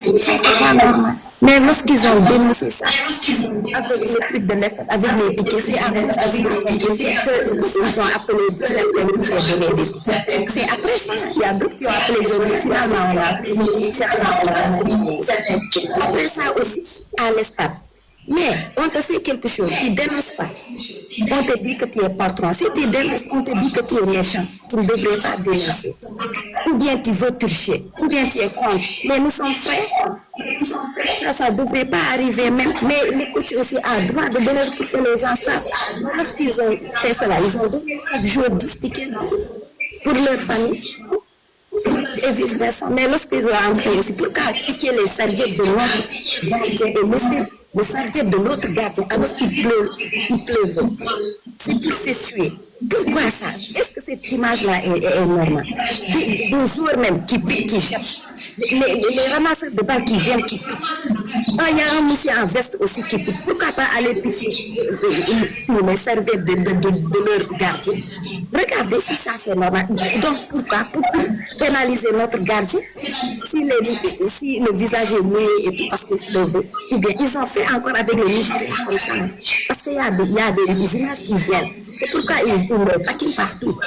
Ça, c'est pas normal. Mais lorsqu'ils ont dénoncé ça, avec les trucs de l'État, avec les tickets, c'est ils ont appelé certaines pour donner des tickets. C'est après ça, il y a d'autres qui ont appelé les finalement, on a après ça aussi, à l'espace. Mais on te fait quelque chose, tu ne dénonces pas. On te dit que tu es patron. Si tu dénonces, on te dit que tu es méchant. Tu ne devrais pas dénoncer. Ou bien tu veux tricher, ou bien tu es contre. Mais nous sommes frères. Ça ne devrait pas arriver même. Mais les coachs aussi ont droit de donner pour que les gens savent. Lorsqu'ils ont fait cela, ils ont donné chaque jour 10 tickets pour leur famille. Et vice-versa. Mais lorsqu'ils ont entré aussi, pourquoi piquer les serviettes de notre gardien et laisser les serviettes de l'autre gardien alors qu'il pleuve? C'est pour s'essuyer. Pourquoi ça? Est-ce que cette image-là est normale? Des joueurs même qui piquent, qui cherchent. Les ramasseurs de balles qui viennent, qui piquent. Il y a un monsieur en veste aussi qui pique. Pourquoi pas aller piquer les serviettes de leur gardien? Regardez si ça c'est normal. Donc pourquoi? Pour pénaliser notre gardien si le visage est mouillé et tout parce qu'il pleuve. Ou bien ils ont fait encore avec le Nigeria comme ça. Parce qu'il y a des images qui viennent. C'est pourquoi ils les taquinent partout.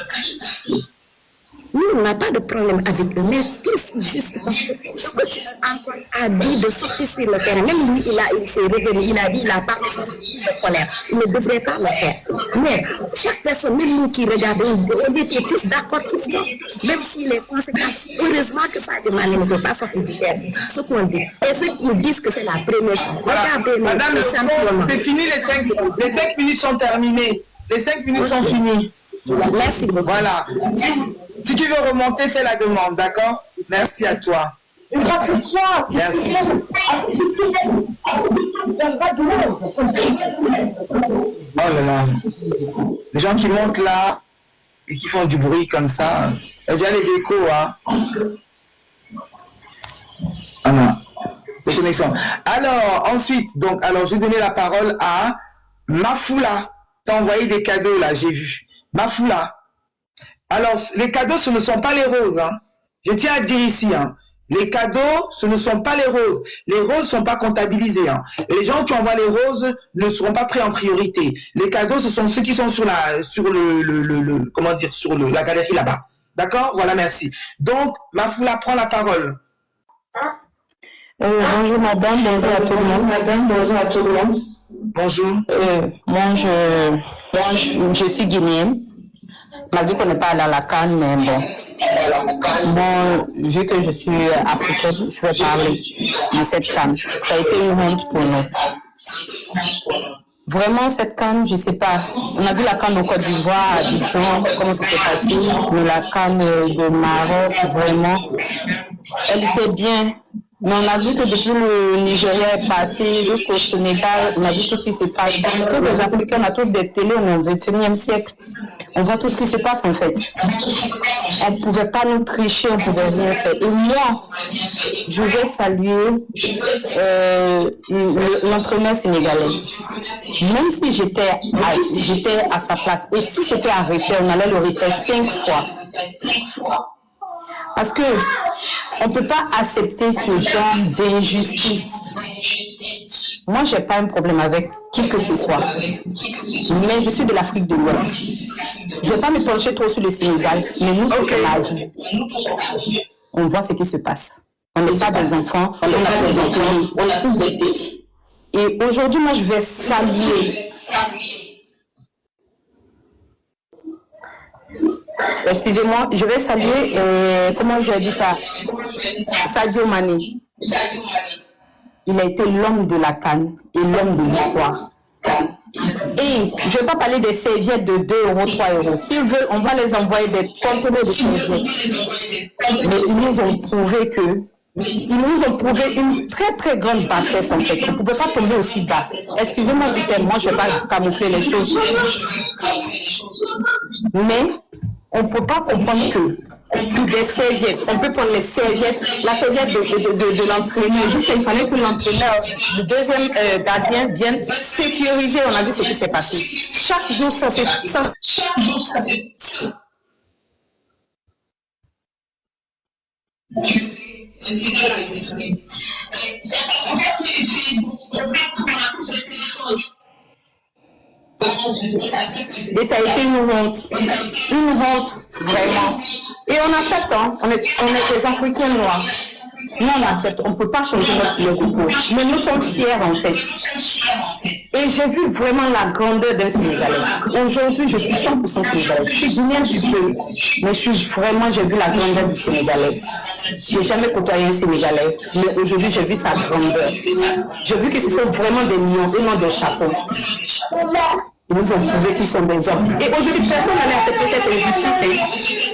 Nous, on n'a pas de problème avec eux, mais tous juste parce que le coach a dit de sortir sur le terrain. Même lui, il s'est revenu, il a dit, il a parlé de colère. Il ne devrait pas le faire. Mais chaque personne, même nous qui regardons, on était tous d'accord tout ça. Même si les conséquences, heureusement que ça demande ne peut pas sortir du terrain. Ce qu'on dit. Et ceux qui disent que c'est la première fois. Regardez, Madame, c'est fini, les 5 minutes sont terminées. Les 5 minutes sont finies. Merci beaucoup. Voilà. Si tu veux remonter, fais la demande, d'accord? Merci à toi. Merci. Oh là là. Les gens qui montent là et qui font du bruit comme ça, il y a déjà les échos, hein? Voilà. Les connexions. Alors, ensuite, je vais donner la parole à Mafoula. T'as envoyé des cadeaux là, j'ai vu. Mafoula. Alors, les cadeaux, ce ne sont pas les roses. Hein. Je tiens à dire ici, hein. Les cadeaux, ce ne sont pas les roses. Les roses ne sont pas comptabilisées. Hein. Et les gens qui envoient les roses ne seront pas pris en priorité. Les cadeaux, ce sont ceux qui sont sur la galerie là-bas. D'accord? Voilà, merci. Donc, Mafoula prend la parole. Bonjour madame, bonjour à tout le monde. Madame, bonjour à tout le monde. Bonjour. Moi, je suis guinéenne. Malgré qu'on n'est pas allé à la CAN, mais bon. Moi, vu que je suis africaine, je vais parler de cette CAN. Ça a été une honte pour nous. Vraiment, cette CAN, je ne sais pas. On a vu la CAN au Côte d'Ivoire, à Abidjan, comment ça s'est passé. Mais la CAN de Maroc, vraiment, elle était bien. Mais on a vu que depuis le Nigeria est passé jusqu'au Sénégal, on a vu tout ce qui se passe. Tous les Africains, on a tous des télés, on est au XXIe siècle. On voit tout ce qui se passe en fait. On ne pouvait pas nous tricher, on ne pouvait rien faire. Et moi, je vais saluer l'entraîneur sénégalais. Même si j'étais à sa place, et si c'était à répéter, on allait le répéter 5 fois. Parce que on ne peut pas accepter ce genre d'injustice. Moi, je n'ai pas un problème avec qui que ce soit. Mais je suis de l'Afrique de l'Ouest. Je ne vais pas me pencher trop sur le Sénégal, mais nous, on voit ce qui se passe. On n'est pas des enfants, on a tous des pays. Et aujourd'hui, moi, je vais saluer. Excusez-moi, je vais saluer, comment je vais dire ça, Sadio Mané. Il a été l'homme de la CAN et l'homme de l'histoire. Et je ne vais pas parler des serviettes de 2 euros, 3 euros. S'ils veulent, on va les envoyer des conteneurs de serviettes. Mais ils nous ont prouvé une très très grande bassesse en fait. On ne pouvait pas tomber aussi bas. Excusez-moi du terme, moi je ne vais pas camoufler les choses. Mais on ne peut pas comprendre que pour des serviettes, on peut prendre les serviettes, la serviette de l'entraîneur. Juste il fallait que l'entraîneur, le deuxième gardien, vienne sécuriser. On a vu ce qui s'est passé. Chaque jour, ça c'est ça. Et ça a été une honte, vraiment. Et on accepte, hein, on est des Africains noirs. Nous, on accepte, on ne peut pas changer notre couleur de peau. Mais nous sommes fiers, en fait. Et j'ai vu vraiment la grandeur d'un Sénégalais. Aujourd'hui, je suis 100% Sénégalais. Je suis guinéenne du peu, mais j'ai vu la grandeur du Sénégalais. Je n'ai jamais côtoyé un Sénégalais, mais aujourd'hui, j'ai vu sa grandeur. J'ai vu que ce sont vraiment des lions et non des chapeaux. Ils nous ont prouvé qu'ils sont des hommes. Et aujourd'hui, personne n'allait accepter cette injustice.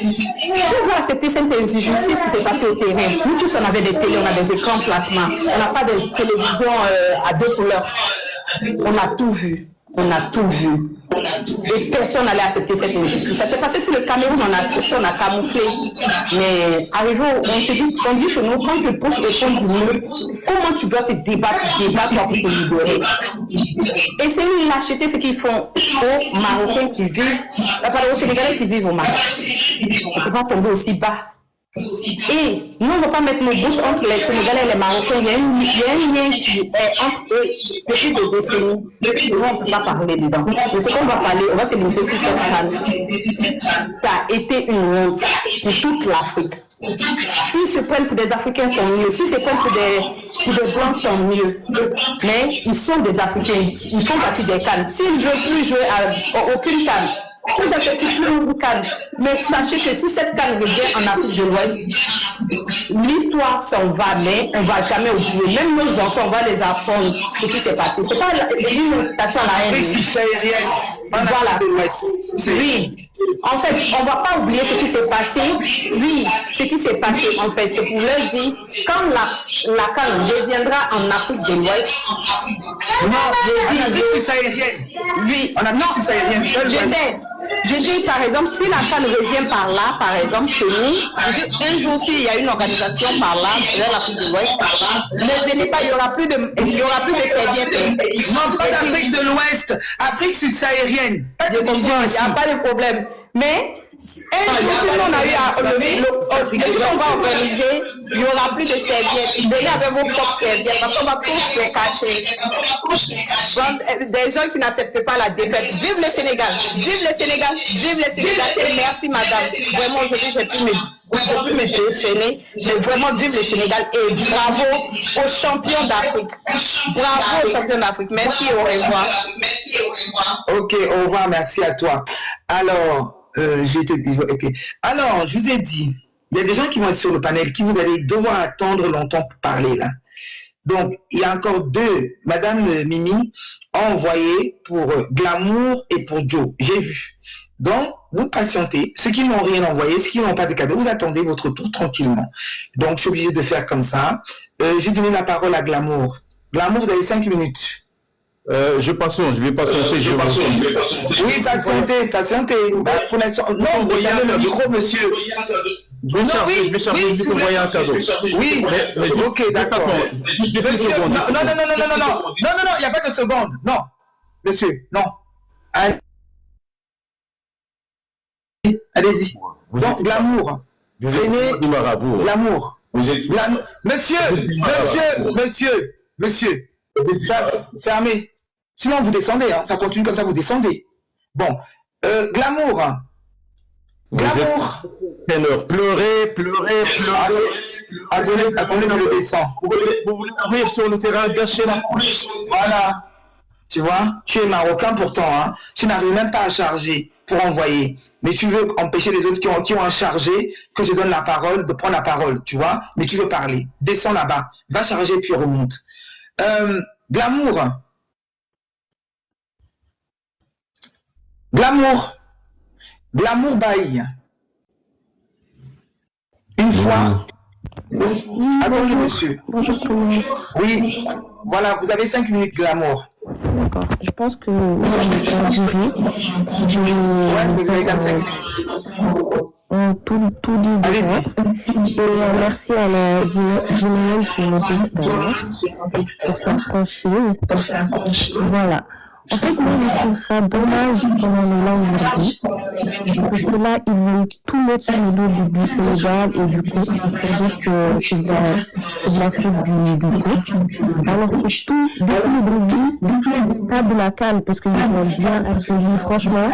Je veux accepter cette injustice qui s'est passée au terrain. Nous tous, on avait des télés, on a des écrans platement. On n'a pas de télévision à deux couleurs. On a tout vu. On a tout vu. Et personne n'allait accepter cette injustice. Ça s'est passé sur le Cameroun, on a accepté, on a camouflé. Mais arrivé, on dit chez nous, quand tu poses le fond du mur, comment tu dois te débattre pour te libérer. Et c'est une lâcheté ce qu'ils font aux Marocains qui vivent, aux Sénégalais qui vivent au Maroc. On ne peut pas tomber aussi bas. Et nous, on ne va pas mettre nos bouches entre les Sénégalais et les Marocains. Il y a un lien qui est entre eux depuis des décennies. Nous, on ne peut pas parler dedans. Mais ce qu'on va parler, on va se limiter sur cette canne. Ça a été une honte pour toute l'Afrique. S'ils se prennent pour des Africains, tant mieux. S'ils se prennent pour des Blancs, tant mieux. Mais ils sont des Africains. Ils font partie des cannes. S'ils ne veulent plus jouer à aucune canne, tout ça c'est plus une canne. Mais sachez que si cette canne revient en Afrique de l'Ouest, l'histoire s'en va, mais on ne va jamais oublier. Même nos enfants, on va les apprendre ce qui s'est passé. Ce n'est pas une invitation à la haine. Afrique subsaharienne, en Afrique de l'Ouest. Oui. En fait, on ne va pas oublier ce qui s'est passé. Oui, ce qui s'est passé, en fait, c'est pour leur dire, quand la canne reviendra en Afrique de l'Ouest, en Afrique subsaharienne. Oui, en Afrique subsaharienne. Je dis, par exemple, si la canne revient par là, par exemple, chez nous, un jour, s'il y a une organisation par là, vers l'Afrique de l'Ouest, ne venez pas, il n'y aura plus de serviettes. Non, pas d'Afrique de l'Ouest, Afrique subsaharienne. Je comprends, il n'y a pas de problème. Mais, un jour, si on a eu le jour qu'on va organiser, il n'y aura plus de serviettes. Venez avec vos propres serviettes, parce qu'on va tous les cacher. Donc, des gens qui n'acceptent pas la défaite. Vive le Sénégal! Vive le Sénégal! Vive le Sénégal! Et merci, madame. Vraiment, aujourd'hui, j'ai pu me déchaîner. J'ai vraiment vive le Sénégal. Et bravo aux champions d'Afrique. Bravo aux champions d'Afrique. Merci, au revoir. Ok, au revoir, merci à toi. Alors, Alors, je vous ai dit, il y a des gens qui vont être sur le panel, qui vous allez devoir attendre longtemps pour parler là. Donc, il y a encore deux. Madame Mimi a envoyé pour Glamour et pour Joe. J'ai vu. Donc, vous patientez. Ceux qui n'ont rien envoyé, ceux qui n'ont pas de cadeau, vous attendez votre tour tranquillement. Donc, je suis obligé de faire comme ça. J'ai donné la parole à Glamour. Glamour, vous avez 5 minutes. Je vais patienter. Oui, patientez. Bah, pour l'instant, non, vous avez le micro, monsieur. Je vais t'envoyer un cadeau. Oui, mais ok, d'accord. Monsieur, non, il n'y a pas de seconde. Non, monsieur, non. Allez-y. Donc, Glamour. Venez. Glamour. Monsieur. Fermez. Sinon, vous descendez. Hein. Ça continue comme ça, vous descendez. Bon. Glamour. Pleurez. Attendez, je le descends. Vous voulez courir sur le terrain, gâcher la France. Voilà. Tu vois, tu es marocain pourtant. Hein. Tu n'arrives même pas à charger pour envoyer. Mais tu veux empêcher les autres qui ont à charger que je donne la parole, de prendre la parole, tu vois. Mais tu veux parler. Descends là-bas. Va charger puis remonte. Glamour. Glamour baille. Une fois. Attendez, monsieur. Bonjour tout le monde. Oui. Voilà, vous avez 5 minutes, Glamour. D'accord. Je pense que moi, je vais durer. Ouais, mais vous avez quand même 5 minutes. Tout dit déjà. Allez-y. Et merci à la générale qui m'a dit tout à l'heure pour faire franchir. Voilà. En fait, moi, je trouve ça dommage qu'on en est là aujourd'hui. Parce que là, ils vont tout mettre sur le dos du Sénégal et du coach pour dire que c'est de la faute du coach. Alors que tout, depuis le début, pas de la calme, parce qu'ils ont bien accueilli, franchement,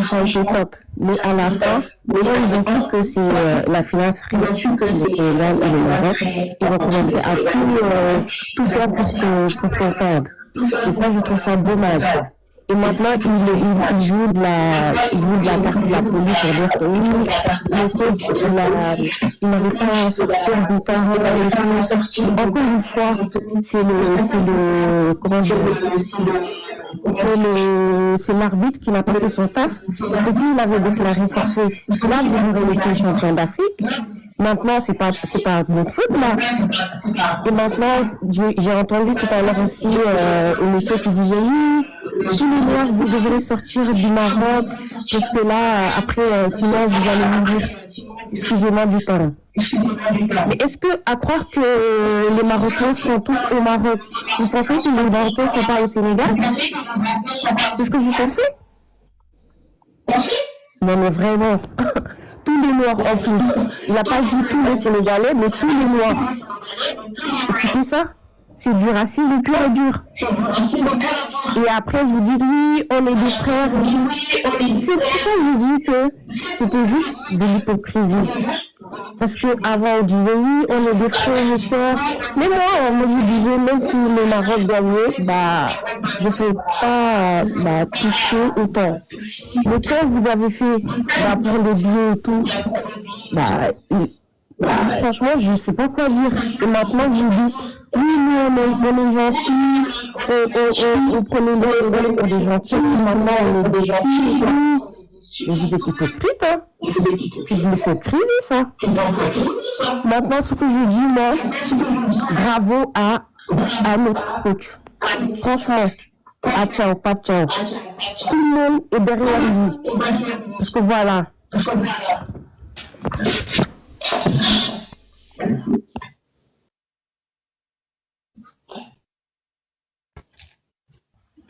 ça a été top. Mais à la fin, ils ont vu que c'est la finance le Sénégal et le Maroc. Ils vont commencer à tout faire pour qu'on perde. Et ça, je trouve ça dommage. Et maintenant, il joue de la carte de la police pour dire que oui, le coach, il n'avait pas à sortir du terrain. Encore une fois, c'est l'arbitre qui n'a pas fait son taf. Parce que s'il avait déclaré forfait, là, vous aurez été champion d'Afrique. Maintenant, c'est pas notre faute, là. Et maintenant, j'ai entendu tout à l'heure aussi un monsieur qui disait oui, tous les Noirs, vous devrez sortir du Maroc, parce que là, après, sinon, vous allez mourir. Excusez-moi du temps. Mais est-ce que, à croire que les Marocains sont tous au Maroc, vous pensez que les Marocains ne sont pas au Sénégal? C'est ce que vous pensez? Non, mais vraiment. Tous les Noirs en plus. Il n'a pas dit tous les Sénégalais, mais tous les Noirs. Écoutez ça, c'est du racisme pur et dur. Et après, vous dites oui, on est des frères. C'est pour ça que je dis que c'était juste de l'hypocrisie. Parce qu'avant, on disait oui, on est des frères et sœurs. Mais moi, on me disait, même si le Maroc gagnait, je ne serais pas touchée autant. Mais quand vous avez fait pour les billets et tout, franchement, je ne sais pas quoi dire. Et maintenant, vous dites, oui, nous, on est gentils, on prenait les pour des gentils, maintenant, on est des gentils. Mais vous êtes hypocrite, hein? C'est de l'hypocrisie, ça. Maintenant, ce que je dis, moi, bravo à notre coach. Franchement, à ciao, pas ciao. Tout le monde est derrière lui. Parce que voilà.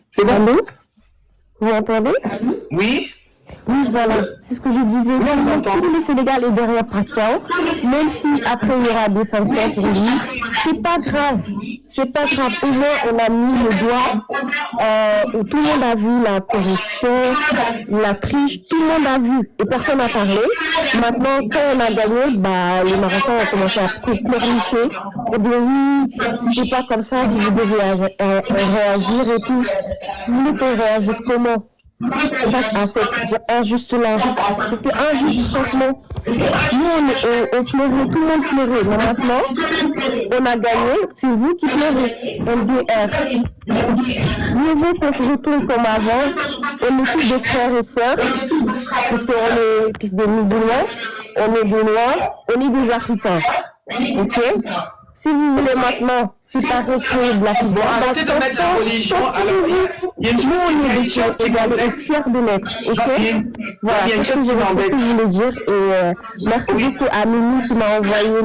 C'est bon? Allô? Vous m'entendez? Oui? Oui, voilà, c'est ce que je disais. Tout le Sénégal est derrière Pacquiao, même si après il y aura des sanctions pour lui. C'est pas grave. C'est pas grave. Au moins, on a mis le doigt. Tout le monde a vu la corruption, la triche. Tout le monde a vu. Et personne n'a parlé. Maintenant, quand on a gagné, les Marocains ont commencé à pleurnicher. Et bien oui, c'est pas comme ça que vous devez réagir et tout. Vous voulez qu'on réagisse comment? Face à cette injuste-là. C'était injuste, franchement. Nous, on pleurait, tout le monde pleurait. Mais maintenant, on a gagné, c'est vous qui pleurez. MDR. Mieux vaut qu'on se retourne comme avant. On est tous des frères et sœurs. Parce qu'on est des musulmans, on est des noirs, on est des africains. Ok? Si vous voulez maintenant séparer de la football, arrêtez de mettre la religion à la... Il y a une chose qui m'embête. Fiers de l'être, ok? Voilà, il y a une chose qui m'embête. C'est ce que je voulais dire. Et merci beaucoup à Mimi qui m'a envoyé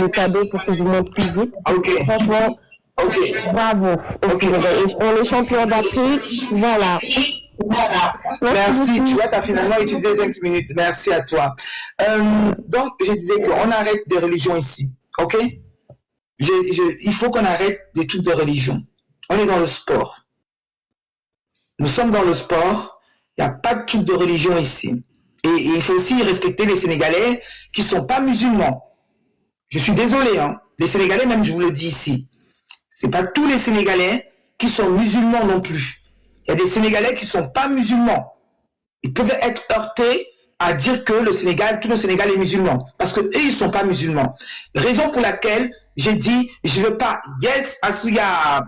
le cadeau pour que je monte plus vite. Ok. Franchement, bravo. Ok. On est champion d'Afrique, voilà. Merci, tu vois, tu as finalement utilisé 5 minutes. Merci à toi. Donc, je disais qu'on arrête des religions ici, ok? Il faut qu'on arrête des trucs de religion. On est dans le sport. Nous sommes dans le sport. Il n'y a pas de trucs de religion ici. Et il faut aussi respecter les Sénégalais qui ne sont pas musulmans. Je suis désolé, hein. Les Sénégalais, même je vous le dis ici, ce n'est pas tous les Sénégalais qui sont musulmans non plus. Il y a des Sénégalais qui ne sont pas musulmans. Ils peuvent être heurtés à dire que tout le Sénégal est musulman. Parce qu'eux, ils ne sont pas musulmans. Raison pour laquelle j'ai dit, je ne veux pas, yes, Asuya.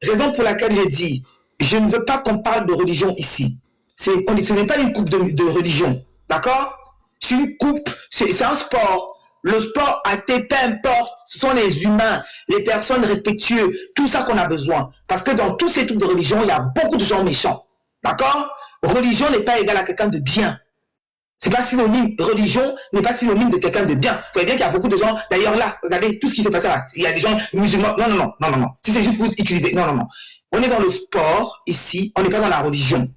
Raison pour laquelle j'ai dit, je ne veux pas qu'on parle de religion ici. Ce n'est pas une coupe de religion. D'accord? C'est une coupe, c'est un sport. Le sport, peu importe, ce sont les humains, les personnes respectueuses, tout ça qu'on a besoin. Parce que dans tous ces trucs de religion, il y a beaucoup de gens méchants. D'accord? Religion n'est pas égale à quelqu'un de bien. C'est pas synonyme, religion n'est pas synonyme de quelqu'un de bien. Vous voyez bien qu'il y a beaucoup de gens, d'ailleurs là, regardez tout ce qui s'est passé là. Il y a des gens musulmans, non. Si c'est juste pour utiliser, non. On est dans le sport ici, on n'est pas dans la religion.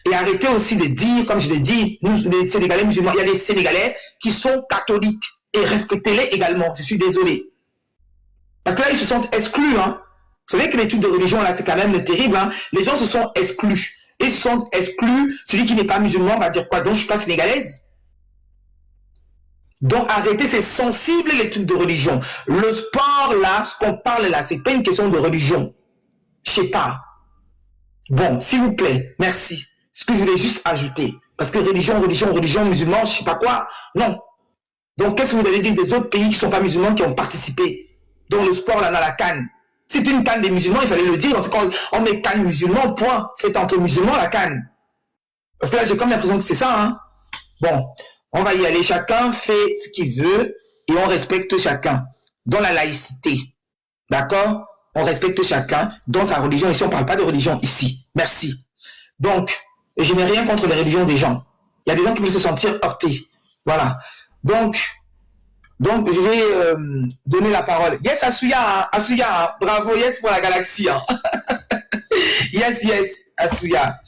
Et arrêtez aussi de dire, comme je l'ai dit, nous, les Sénégalais musulmans, il y a des Sénégalais qui sont catholiques. Et respectez-les également, je suis désolé. Parce que là, ils se sentent exclus. Hein. Vous savez que l'étude de religion, là, c'est quand même terrible. Hein. Les gens se sont exclus. Ils se sont exclus. Celui qui n'est pas musulman va dire quoi? Donc, je ne suis pas sénégalaise. Donc, arrêtez, c'est sensible l'étude de religion. Le sport, là, ce qu'on parle là, c'est pas une question de religion. Je sais pas. Bon, s'il vous plaît, merci. Ce que je voulais juste ajouter. Parce que religion, musulman, je sais pas quoi. Non. Donc, qu'est-ce que vous allez dire des autres pays qui ne sont pas musulmans qui ont participé dans le sport, là, dans la CAN? C'est une CAN des musulmans, il fallait le dire. Quand on met CAN musulman, point. C'est entre musulmans la CAN. Parce que là, j'ai comme l'impression que c'est ça. Hein. Bon, on va y aller. Chacun fait ce qu'il veut et on respecte chacun dans la laïcité. D'accord? On respecte chacun dans sa religion. Ici, on ne parle pas de religion ici. Merci. Donc, je n'ai rien contre les religions des gens. Il y a des gens qui peuvent se sentir heurtés. Voilà. Donc, je vais donner la parole. Yes, Asuya, hein, Asuya, hein, bravo, yes pour la galaxie. Hein. yes, Asuya.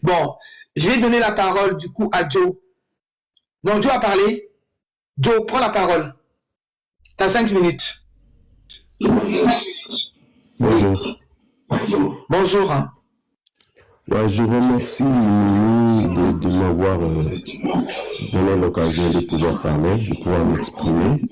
Bon, je vais donner la parole du coup à Joe. Donc, Joe a parlé. Joe, prends la parole. Tu as 5 minutes. Bonjour. Bonjour. Hein. Ouais, je remercie Mimi de m'avoir donné l'occasion de pouvoir parler, de pouvoir m'exprimer.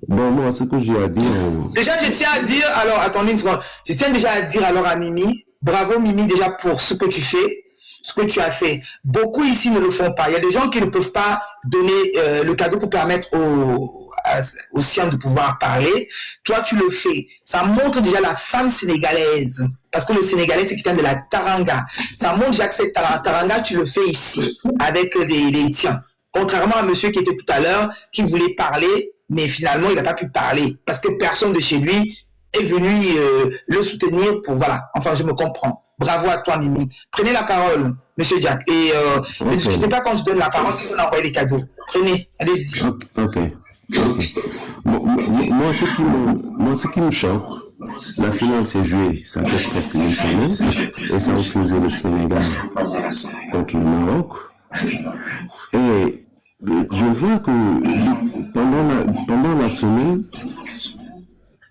Bon, moi, ce que j'ai à dire... Déjà, je tiens à dire... Alors, attendez une seconde. Je tiens déjà à dire alors à Mimi, bravo Mimi déjà pour ce que tu fais, ce que tu as fait. Beaucoup ici ne le font pas. Il y a des gens qui ne peuvent pas donner le cadeau pour permettre aux siens de pouvoir parler. Toi, tu le fais. Ça montre déjà la femme sénégalaise. Parce que le Sénégalais, c'est quelqu'un de la taranga. Ça montre déjà que cette taranga, tu le fais ici, avec les tiens. Contrairement à monsieur qui était tout à l'heure, qui voulait parler, mais finalement, il n'a pas pu parler. Parce que personne de chez lui est venu le soutenir pour... Voilà. Enfin, je me comprends. Bravo à toi, Mimi. Prenez la parole, monsieur Jack. Et ne discutez pas quand je donne la parole, si on a envoyé des cadeaux. Prenez, allez-y. Ok. Bon, moi, ce qui me choque, la finale s'est jouée, ça fait presque une semaine, et ça a opposé le Sénégal contre le Maroc. Et je vois que pendant la semaine,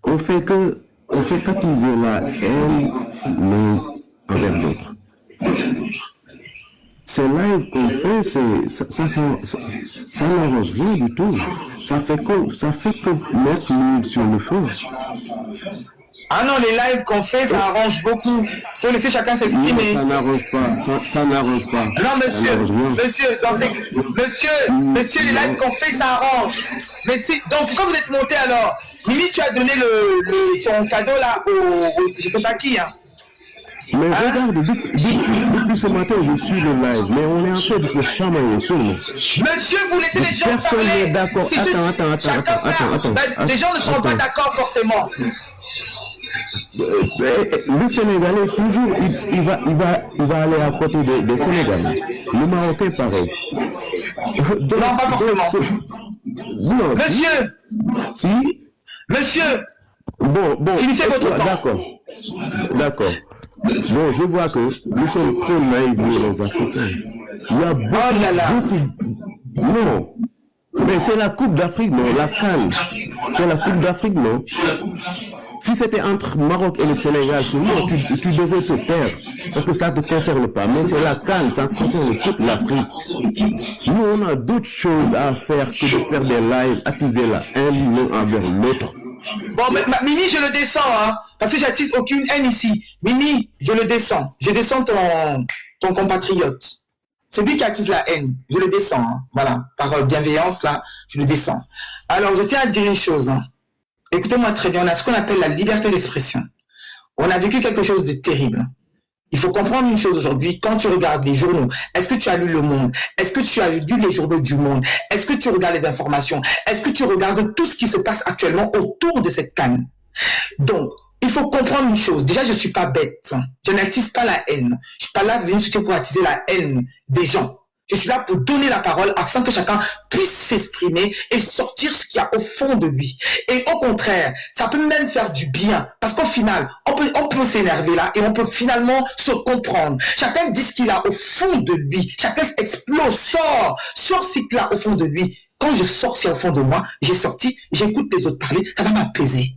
on fait qu'attiser la haine l'un envers l'autre. Ces lives qu'on fait, ça n'arrange rien du tout. Ça fait que mettre l'huile sur le feu. Ah non, les lives qu'on fait, ça arrange beaucoup. Il faut laisser chacun s'exprimer. Ça n'arrange pas. Ça n'arrange pas. Non, monsieur, les lives qu'on fait, ça arrange. Mais donc, pourquoi vous êtes monté alors? Mimi, tu as donné ton cadeau là je sais pas qui, hein. Mais regarde, depuis ce matin, je suis le live, mais on est en train de se chamailler seulement. Monsieur, vous laissez les gens personne parler. n'est d'accord. Attends. Les gens ne seront pas d'accord forcément. Le Sénégalais, toujours, il va aller à côté des Sénégalais. Le Marocain, pareil. Donc, non, pas forcément. Non, monsieur. Si. Monsieur. Bon. Finissez votre temps. D'accord. Bon, je vois que nous sommes trop naïfs, les Africains. Il y a beaucoup... Non. Mais c'est la Coupe d'Afrique, non? La CAN. C'est la Coupe d'Afrique, non? Si c'était entre Maroc et le Sénégal, seulement, tu devrais te taire. Parce que ça ne te concerne pas. Mais c'est la CAN, ça concerne toute l'Afrique. Nous, on a d'autres choses à faire que de faire des lives, attiser la haine l'un envers l'autre. Bon, mais Mimi, je le descends, hein, parce que j'attise aucune haine ici. Mimi, je le descends. Je descends ton compatriote. C'est lui qui attise la haine. Je le descends, hein. Voilà. Par bienveillance, là, je le descends. Alors, je tiens à dire une chose. Hein. Écoutez-moi très bien. On a ce qu'on appelle la liberté d'expression. On a vécu quelque chose de terrible. Il faut comprendre une chose aujourd'hui, quand tu regardes les journaux, est-ce que tu as lu Le Monde? Est-ce que tu as lu les journaux du monde? Est-ce que tu regardes les informations? Est-ce que tu regardes tout ce qui se passe actuellement autour de cette canne? Donc, il faut comprendre une chose. Déjà, je ne suis pas bête. Je n'attise pas la haine. Je ne suis pas là venir pour attiser la haine des gens. Je suis là pour donner la parole afin que chacun puisse s'exprimer et sortir ce qu'il y a au fond de lui. Et au contraire, ça peut même faire du bien. Parce qu'au final, on peut s'énerver là et on peut finalement se comprendre. Chacun dit ce qu'il a au fond de lui. Chacun explose, sort ce qu'il a au fond de lui. Quand je sors ce qu'il y a au fond de moi, j'ai sorti, j'écoute les autres parler, ça va m'apaiser.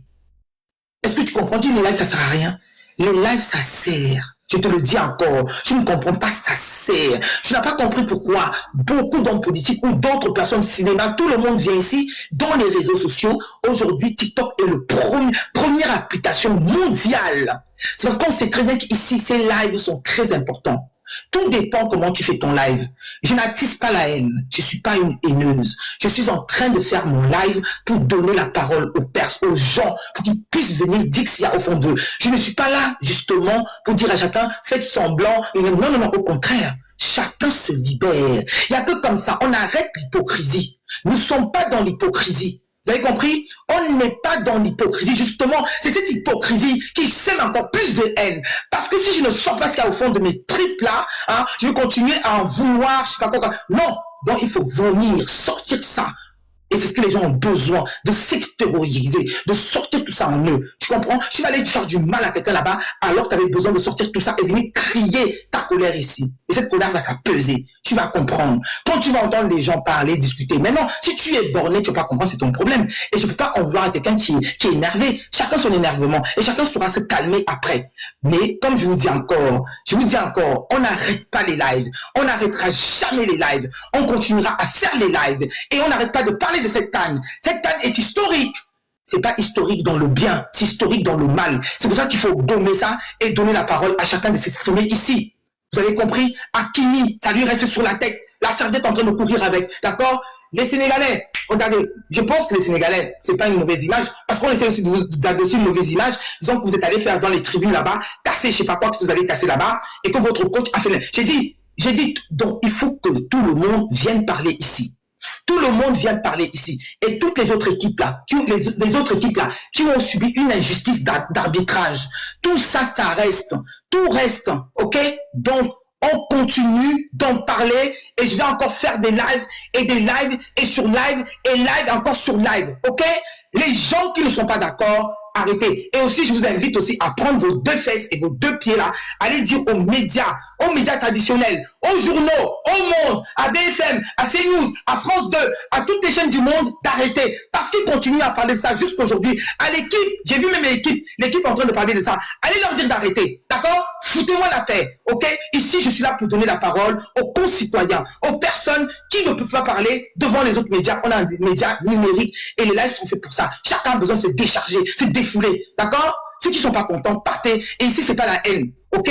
Est-ce que tu comprends? Les lives, ça sert à rien. Les lives, ça sert. Je te le dis encore, je ne comprends pas, ça sert. Tu n'as pas compris pourquoi beaucoup d'hommes politiques ou d'autres personnes de cinéma, tout le monde vient ici, dans les réseaux sociaux. Aujourd'hui, TikTok est le première application mondiale. C'est parce qu'on sait très bien qu'ici, ces lives sont très importants. Tout dépend comment tu fais ton live. Je n'attise pas la haine. Je suis pas une haineuse. Je suis en train de faire mon live pour donner la parole aux gens, pour qu'ils puissent venir dire ce qu'il y a au fond d'eux. Je ne suis pas là, justement, pour dire à chacun, faites semblant. Et non, au contraire. Chacun se libère. Il n'y a que comme ça. On arrête l'hypocrisie. Nous ne sommes pas dans l'hypocrisie. Vous avez compris? On n'est pas dans l'hypocrisie. Justement, c'est cette hypocrisie qui sème encore plus de haine. Parce que si je ne sors pas ce qu'il y a au fond de mes tripes là, je vais continuer à en vouloir, je sais pas quoi. Non. Donc, il faut venir, sortir ça. Et c'est ce que les gens ont besoin, de s'extérioriser, de sortir tout ça en eux. Tu comprends? Tu vas aller te faire du mal à quelqu'un là-bas, alors tu avais besoin de sortir tout ça et venir crier ta colère ici. Et cette colère va s'apaiser. Tu vas comprendre. Quand tu vas entendre les gens parler, discuter. Maintenant, si tu es borné, tu ne vas pas comprendre, c'est ton problème. Et je ne peux pas en vouloir à quelqu'un qui est énervé. Chacun son énervement. Et chacun saura se calmer après. Mais, comme je vous dis encore, on n'arrête pas les lives. On n'arrêtera jamais les lives. On continuera à faire les lives. Et on n'arrête pas de parler de cette canne. Cette canne est historique. C'est pas historique dans le bien, c'est historique dans le mal. C'est pour ça qu'il faut gommer ça et donner la parole à chacun de s'exprimer ici. Vous avez compris? Hakimi, ça lui reste sur la tête. La sardette est en train de courir avec. D'accord? Les Sénégalais, regardez, je pense que les Sénégalais, c'est pas une mauvaise image, parce qu'on essaie aussi de vous adresser une mauvaise image, disons que vous êtes allé faire dans les tribunes là-bas, casser, je sais pas quoi, que vous allez casser là-bas, et que votre coach a fait. J'ai dit, donc il faut que tout le monde vienne parler ici. Tout le monde vient parler ici. Et toutes les autres équipes là, les autres équipes là, qui ont subi une injustice d'arbitrage, tout ça, ça reste. Tout reste. OK? Donc, on continue d'en parler et je vais encore faire des lives et des lives et sur live et live encore sur live. OK? Les gens qui ne sont pas d'accord, arrêtez. Et aussi, je vous invite aussi à prendre vos deux fesses et vos deux pieds là, allez dire aux médias traditionnels, aux journaux, au Monde, à BFM, à CNews, à France 2, à toutes les chaînes du monde d'arrêter. Parce qu'ils continuent à parler de ça jusqu'aujourd'hui. À l'équipe, j'ai vu même l'équipe en train de parler de ça. Allez leur dire d'arrêter. D'accord? Foutez-moi la paix. OK? Ici, je suis là pour donner la parole aux concitoyens, aux personnes qui ne peuvent pas parler devant les autres médias. On a des médias numériques et les lives sont faits pour ça. Chacun a besoin de se décharger, se défouler. D'accord? Ceux qui ne sont pas contents, partez. Et ici, c'est pas la haine. OK?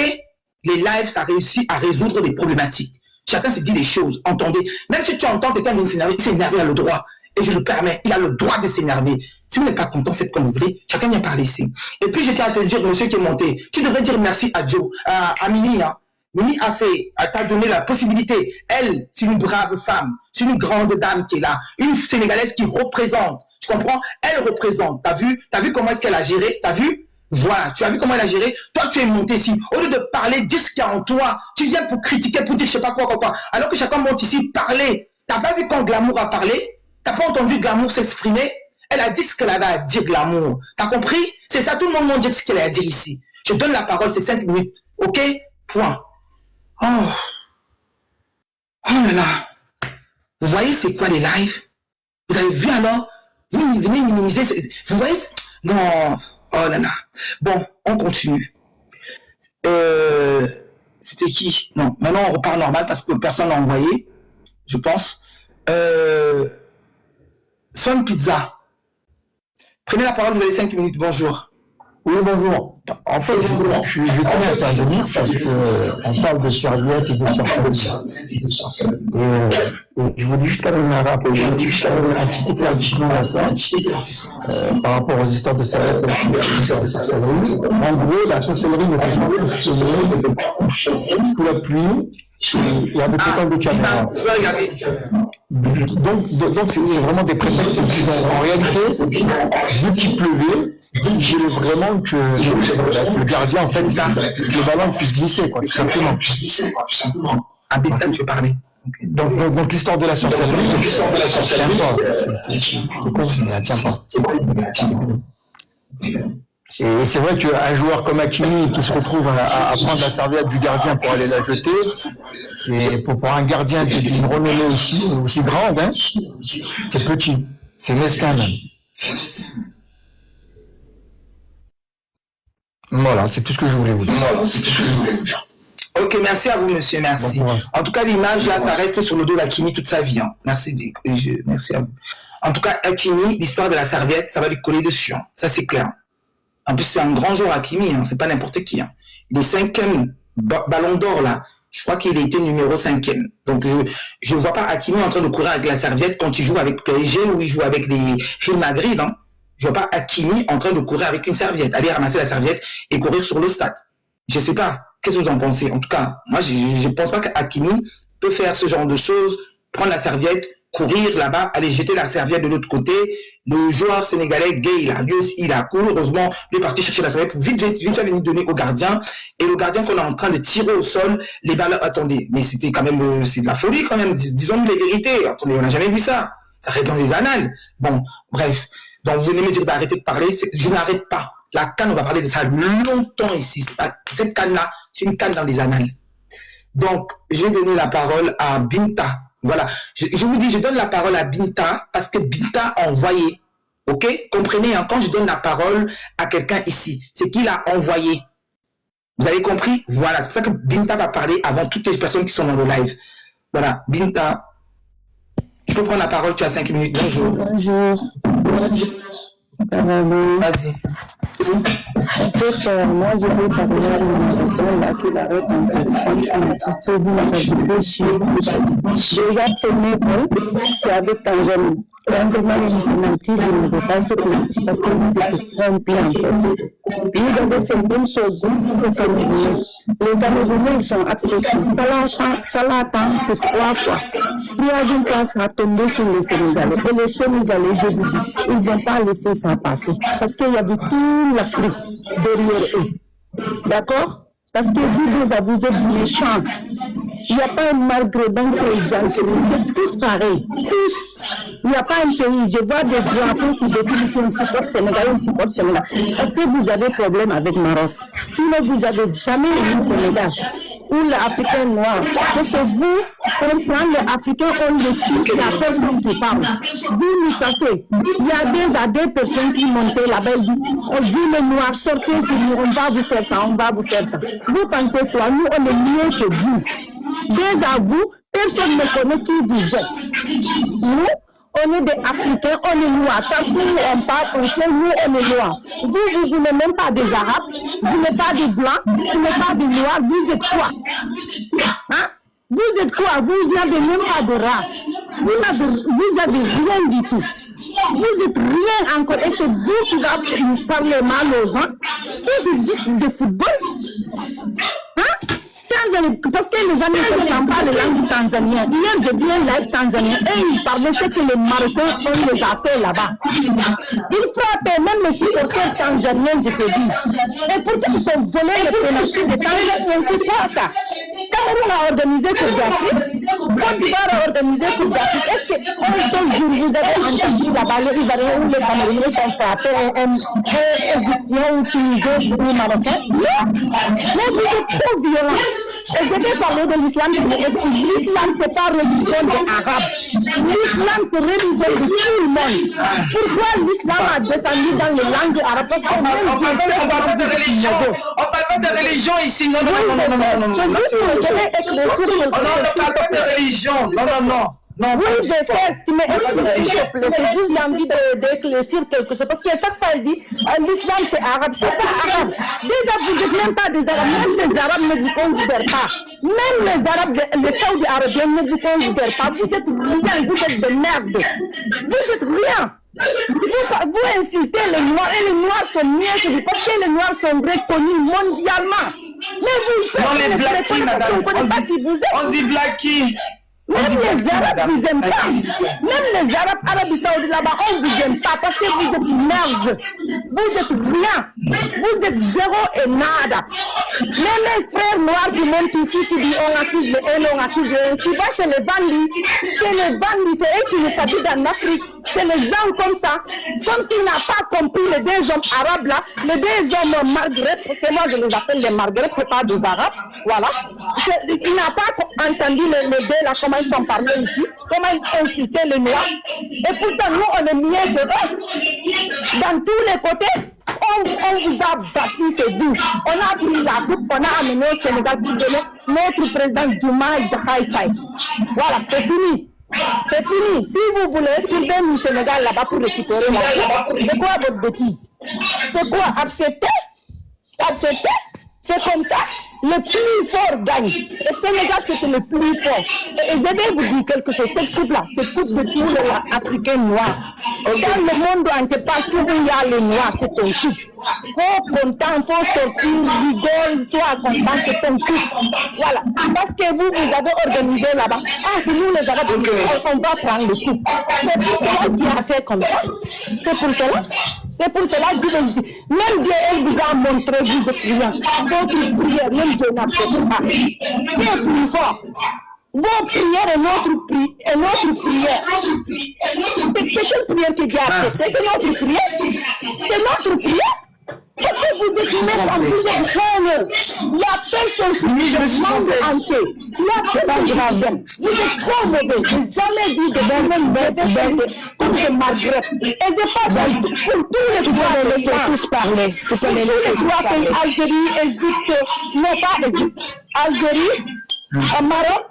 Les lives, ça réussit à résoudre des problématiques. Chacun se dit des choses, entendez. Même si tu entends quelqu'un qui s'énerver, il a le droit. Et je le permets, il a le droit de s'énerver. Si vous n'êtes pas content, faites comme vous voulez. Chacun vient parler ici. Et puis, je tiens à te dire, monsieur qui est monté, tu devrais dire merci à Joe, à Mimi. Hein. Mimi t'a donné la possibilité. Elle, c'est une brave femme. C'est une grande dame qui est là. Une Sénégalaise qui représente. Tu comprends? Elle représente. T'as vu comment est-ce qu'elle a géré? T'as vu? Voilà, tu as vu comment elle a géré? Toi, tu es monté ici. Au lieu de parler, dire ce qu'il y a en toi, tu viens pour critiquer, pour dire je sais pas quoi. Alors que chacun monte ici, parler. T'as pas vu quand Glamour a parlé? T'as pas entendu Glamour s'exprimer? Elle a dit ce qu'elle avait à dire, Glamour. T'as compris? C'est ça, tout le monde va dire ce qu'elle a à dire ici. Je donne la parole, c'est 5 minutes. OK? Point. Oh là là. Vous voyez c'est quoi les lives? Vous avez vu alors? Vous venez minimiser. Vous voyez? Non. Oh là là. Bon, on continue. C'était qui? Non, maintenant on repart normal parce que personne n'a envoyé, je pense. Son Pizza. Prenez la parole, vous avez 5 minutes. Bonjour. Oui, bonjour. En fait, je tenais à intervenir parce qu'on parle de serviettes et de sorcellerie. Je voulais juste quand même rappeler un petit éclaircissement à ça, par rapport aux histoires de serviettes et de sorcellerie. En gros, la sorcellerie ne peut pas fonctionner sous la pluie et avec autant de caméras. Donc c'est vraiment des prétextes. En réalité, vu qu'il pleuvait, je voulais vraiment que le gardien, en fait, le ballon puisse glisser, quoi, tout simplement. À Bétal, tu veux parler? Donc l'histoire de la sorcellerie, c'est con, mais elle tient pas. Et c'est vrai qu'un joueur comme Hakimi qui se retrouve à prendre la serviette du gardien pour aller la jeter, c'est pour un gardien d'une renommée aussi grande, hein, c'est petit, c'est mesquin même. Voilà, c'est tout ce que je voulais vous dire. Ok, merci à vous, monsieur, merci. Bon, en tout cas, l'image, là, ça reste sur le dos d'Hakimi toute sa vie. Hein. Merci à vous. En tout cas, Hakimi, l'histoire de la serviette, ça va lui coller dessus. Hein. Ça, c'est clair. En plus, c'est un grand joueur, Hakimi. Hein. C'est pas n'importe qui. Hein. Il est 5e ballon d'or, là. Je crois qu'il a été numéro 5e. Donc, je ne vois pas Hakimi en train de courir avec la serviette quand il joue avec PSG ou il joue avec les Real Madrid. Hein. Je ne vois pas Hakimi en train de courir avec une serviette, aller ramasser la serviette et courir sur le stade. Je ne sais pas. Qu'est-ce que vous en pensez? En tout cas, moi, je ne pense pas qu'Hakimi peut faire ce genre de choses, prendre la serviette, courir là-bas, aller jeter la serviette de l'autre côté. Le joueur sénégalais, Gueye, lui aussi, il a couru. Heureusement, il est parti chercher la serviette. Vite, il va venir donner au gardien. Et le gardien qu'on est en train de tirer au sol, les balles, attendez, mais c'était quand même, c'est de la folie quand même. Disons-nous les vérités. Attendez, on n'a jamais vu ça. Ça reste dans les annales. Bon, bref. Donc, vous venez me dire d'arrêter de parler. Je n'arrête pas. La canne, on va parler de ça longtemps ici. Cette canne-là, c'est une canne dans les annales. Donc, j'ai donné la parole à Binta. Voilà. Je vous dis, je donne la parole à Binta parce que Binta a envoyé. OK? Comprenez, hein, quand je donne la parole à quelqu'un ici, c'est qu'il a envoyé. Vous avez compris? Voilà. C'est pour ça que Binta va parler avant toutes les personnes qui sont dans le live. Voilà. Binta, tu peux prendre la parole, tu as 5 minutes. Bonjour. Bonjour. Vas-y. En fait, moi, je vais parler à une là qui l'arrête en fait. Je regarde premier point, c'est avec Tanzanie. Tanzanie, je ne vais pas souffrir parce que vous êtes trompés en fait. Vous avez fait une bonne chose pour les Camerounais. Les Camerounais, ils sont absents. Ça l'attend, c'est 3 fois. Troisième fois, ça a tombé sur les Sénégalais. Et les Sénégalais, je vous dis, ils ne vont pas laisser ça passer. Parce qu'il y a de toute l'Afrique derrière eux. D'accord? Parce que vous êtes méchants. Il n'y a pas un maghrébin qui est gentil. Vous êtes tous pareils. Tous. Il n'y a pas un pays. Je vois des drapeaux qui défilent qui supportent Sénégal, on supporte Sénégal. Est-ce que vous avez problème avec Maroc? Sinon, vous n'avez jamais eu Sénégal. Ou l'Africain noir. Parce que vous, on prend l'Africain, on le tue, il n'y a personne qui parle. Vous, nous savez, il y a des personnes qui montaient là-bas, on dit les noirs, sortez sur nous, on va vous faire ça, on va vous faire ça. Vous pensez quoi? Nous, on est mieux que vous. Déjà vous, personne ne connaît qui vous êtes. Nous, on est des Africains, on est noirs. Quand nous on parle, on sait, nous on est noirs. Vous n'êtes même pas des Arabes, vous n'êtes pas des Blancs, vous n'êtes pas des Noirs, vous êtes quoi? Hein? Vous êtes quoi? Vous n'avez même pas de race. Vous n'avez rien du tout. Vous êtes rien encore. Et c'est vous qui va parler mal aux gens. Vous êtes juste de football. Hein? Parce que les Amis ne comprennent pas la langue tanzanienne. Hier, j'ai vu un live tanzanien et ils parlaient ce que les Marocains, on les appelle là-bas. Ils frappaient même les supporters tanzaniens, je te dis. Et pourquoi ils sont volés les pénalités des Tanzaniens? C'est quoi ça? Cameroun a organisé Coupe d'Afrique. Côte d'Ivoire a organisé Coupe d'Afrique. Est-ce qu'un seul jour, vous avez entendu là-bas les Ivoiriens où les Camerounais sont frappés, un Égyptien ou Tunisien ou Marocain? Non. Mais vous êtes trop violents. Et je vais parler de l'islam, l'islam c'est pas religion des Arabes. L'islam c'est religion de tout le monde. Pourquoi l'islam a descendu dans les langues arabes? Parce qu'on parle pas de religion. On parle pas de religion ici. Non. On ne parle pas de religion. Non, oui, je sais, tu m'excuses, s'il te plaît. C'est juste l'envie d'éclaircir quelque chose. Parce que chaque fois, il dit l'islam c'est arabe. C'est pas arabe. Déjà, vous n'êtes même pas des arabes. Même les arabes ne vous considèrent pas. Même les arabes, les saoudiens arabiens ne vous considèrent pas. Vous êtes rien, vous êtes de merde. Vous êtes rien. Vous insultez les Noirs et les Noirs sont mieux que vous parce que les Noirs sont reconnus mondialement. Mais vous faites les Blackies, madame. On dit Blackie. Même les Arabes vous aiment pas. Même les Arabes, Arabie Saoudite là-bas, on vous aime pas parce que vous êtes merde. Vous êtes rien. Vous êtes zéro et nada. Même les frères noirs qui montent ici, qui disent on accuse le haine, on accuse le haine. Tu vois, c'est les bandits. C'est les bandits, c'est eux qui nous habitent en Afrique. C'est les gens comme ça. Comme s'ils n'ont pas compris les deux hommes arabes là, les deux hommes Margaret, c'est moi je les appelle les Margaret, c'est pas des Arabes. Voilà. Il n'a pas entendu les deux là, comment ils sont parlés ici, comment ils insultaient les Noirs. Et pourtant, nous, on est mieux que eux. Dans tous les côtés, on vous a bâti, c'est dur. On a pris la coupe, on a amené au Sénégal pour donner notre président Diomaye Faye. Voilà, c'est fini. C'est fini. Si vous voulez, retournez au Sénégal là-bas pour récupérer la coupe. C'est quoi votre bêtise? C'est quoi? Accepter? Accepter? C'est comme ça. Le plus fort gagne. Le Sénégal, c'était le plus fort. Et je vais vous dire quelque chose. Cette coupe-là, c'est coupe de tous les Africains noirs. Dans le monde entier, partout où il y a les Noirs, c'est ton coupe. Faut content, faut sortir, rigole, sois content, c'est ton coupe. Voilà. Parce que vous avez organisé là-bas. Ah, nous les Arabes, on va prendre le coupe. C'est pour cela qu'il a fait comme ça. C'est pour cela. C'est pour cela que je dis, même Dieu, elle vous a montré, vous êtes rien. Votre prière, même Dieu n'accepte pas. Dieu est plus fort. Vos prières et notre prière. C'est quelle prière que Dieu a acceptée? C'est notre prière. C'est notre prière. Parce que vous êtes méchants, vous êtes jeunes. Il y a personne qui vous monde entier. Il y a personne qui vous êtes trop mauvais. Je n'ai jamais dit de même comme c'est Margaret. Et c'est pas pour tous les trois pays. Tous parler. Tous les trois pays, Algérie, Égypte, non pas Égypte, Algérie, Maroc,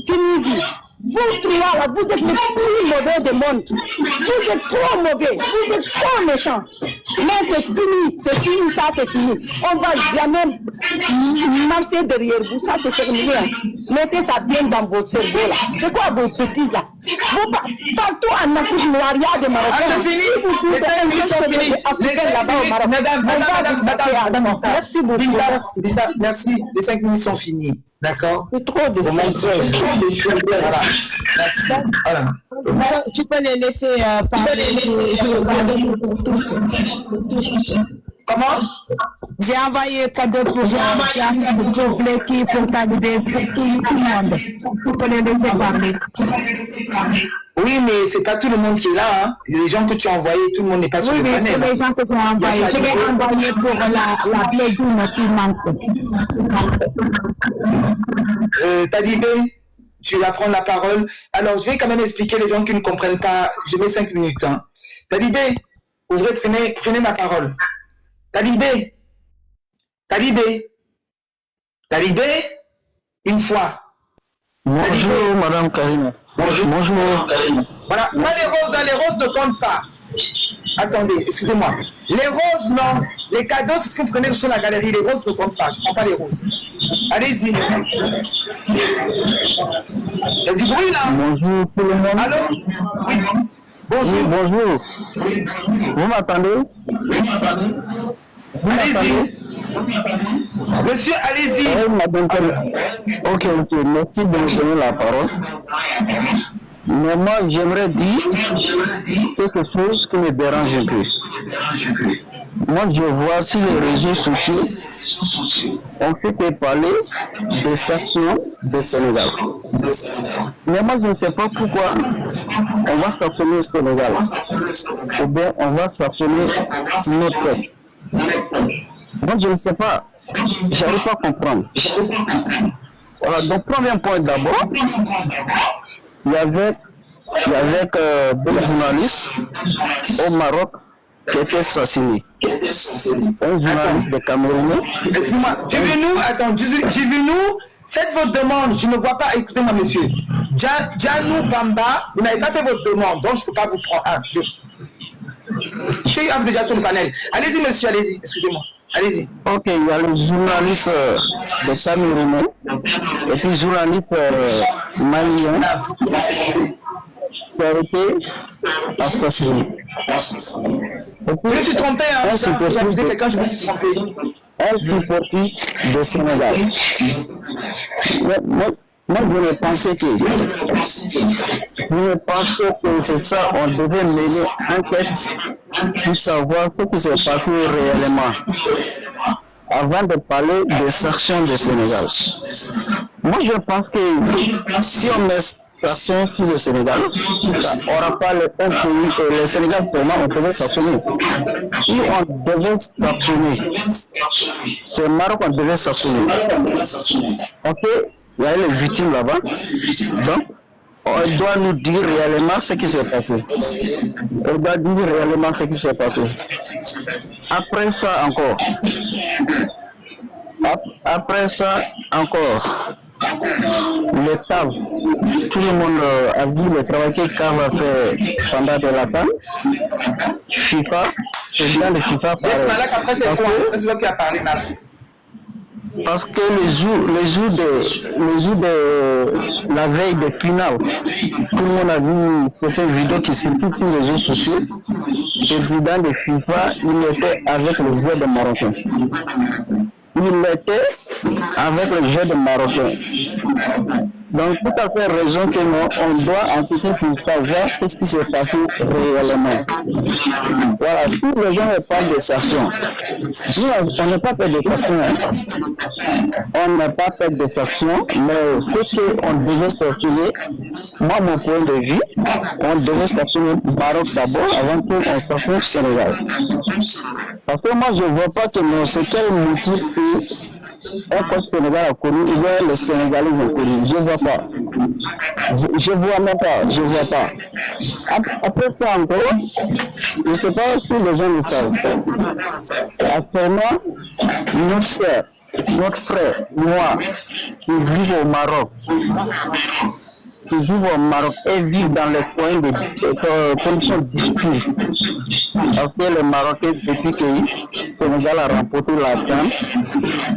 Tunisie. Vous trois là, vous êtes les plus mauvais du monde. Vous êtes trop mauvais, vous êtes trop méchants. Mais c'est fini, ça c'est fini. On ne va jamais marcher derrière vous, ça c'est terminé. Mettez ça bien dans votre cerveau là. C'est quoi vos bêtises là? Vous, partout en Afrique noire, il y a des Marocains. Ah, c'est fini. Les 5 minutes sont finies. Madame, merci beaucoup. Merci, les 5 minutes sont finies. D'accord? C'est trop de Voilà. Merci. Voilà. Tu peux les laisser parler. Comment? J'ai envoyé cadeau pour l'équipe, pour t'arriver, pour tout le monde. Tu peux les laisser parler. Oui, mais c'est pas tout le monde qui est là. Hein. Les gens que tu as envoyés, tout le monde n'est pas sur le panel. Oui, les gens que tu as envoyés. Je vais envoyer pour la plaisir qui manque. Tadibé, tu vas prendre la parole. Alors, je vais quand même expliquer les gens qui ne comprennent pas. Je mets 5 minutes. Hein. Tadibé, ouvrez, prenez ma parole. Tadibé, une fois. Bonjour, Madame Karina. Bonjour. Voilà, moi les roses ne comptent pas. Attendez, excusez-moi. Les roses, non. Les cadeaux, c'est ce que vous prenez sur la galerie. Les roses ne comptent pas. Je ne prends pas les roses. Allez-y. Il y a du bruit là. Bonjour tout le monde. Allô? Oui. Bonjour. Oui, bonjour. Vous m'entendez? Allez-y. Monsieur, allez-y. Madame Karina. Ok, merci de me donner la parole. Mais moi, j'aimerais dire quelque chose qui me dérange un peu. Moi, je vois sur les réseaux sociaux, on fait que parler des sanctions du Sénégal. Mais moi, je ne sais pas pourquoi on va sanctionner le Sénégal. Ou bien on va sanctionner notre peuple. Moi, je ne sais pas. Je n'arrive pas à comprendre. Voilà, donc, premier point d'abord, il y avait deux journalistes au Maroc qui étaient assassinés. Un journaliste de Cameroun. Excusez-moi, dis-nous, faites votre demande. Je ne vois pas, écoutez-moi, monsieur. Djanou Bamba, vous n'avez pas fait votre demande, donc je ne peux pas vous prendre. Je suis déjà sur le panel. Allez-y, monsieur, allez-y, excusez-moi. Allez-y. Ok, il y a le journaliste de Cameroun et puis le journaliste malien qui a été assassiné. Je me suis trompé, hein. J'ai accusé quelqu'un, je me suis trompé. Un supporter de Sénégal. Moi, je ne pensais que c'est ça, on devait mener enquête pour savoir ce qui s'est passé réellement avant de parler des sanctions du Sénégal. Moi, je pense que si on met sanctions sur le Sénégal, ça n'aura pas le pays et le Sénégal seulement, on devait sanctionner. Si on devait sanctionner, c'est le Maroc qu'on devait sanctionner. Parce qu'il y a les victimes là-bas, donc on doit nous dire réellement ce qui s'est passé. On doit dire réellement ce qui s'est passé. Après ça encore, l'État, tout le monde a vu le travail que CAF a fait pendant de la CAN. FIFA, président de FIFA. Yes, Malak, après c'est toi. C'est toi qui a parlé, Malak. Parce que les jours de la veille de finale, tout le monde a vu cette vidéo qui circule sur les réseaux sociaux. Le président de FIFA, il était avec le joueur de Marocain. Donc, tout à fait raison que nous, on doit enquêter pour savoir ce qui s'est passé réellement. Voilà, si les gens parlent de sanctions, nous, on n'a pas fait de sanctions. On n'a pas fait de sanctions, mais ce qu'on devait sanctionner, moi, mon point de vue, on devait sanctionner le Maroc d'abord avant qu'on sanctionne le Sénégal. Parce que moi, je ne vois pas que c'est quel motif que un coach Sénégal a connu, ou bien les Sénégalais ont connu. Je ne vois pas. Je ne vois même pas. Je ne vois pas. Après ça encore, je ne sais pas si les gens le savent. Actuellement, notre soeur, notre frère, moi, qui vivent au Maroc, et vivent dans les coins de conditions difficiles. Parce que les Marocains, depuis que le Sénégal a remporté la CAN,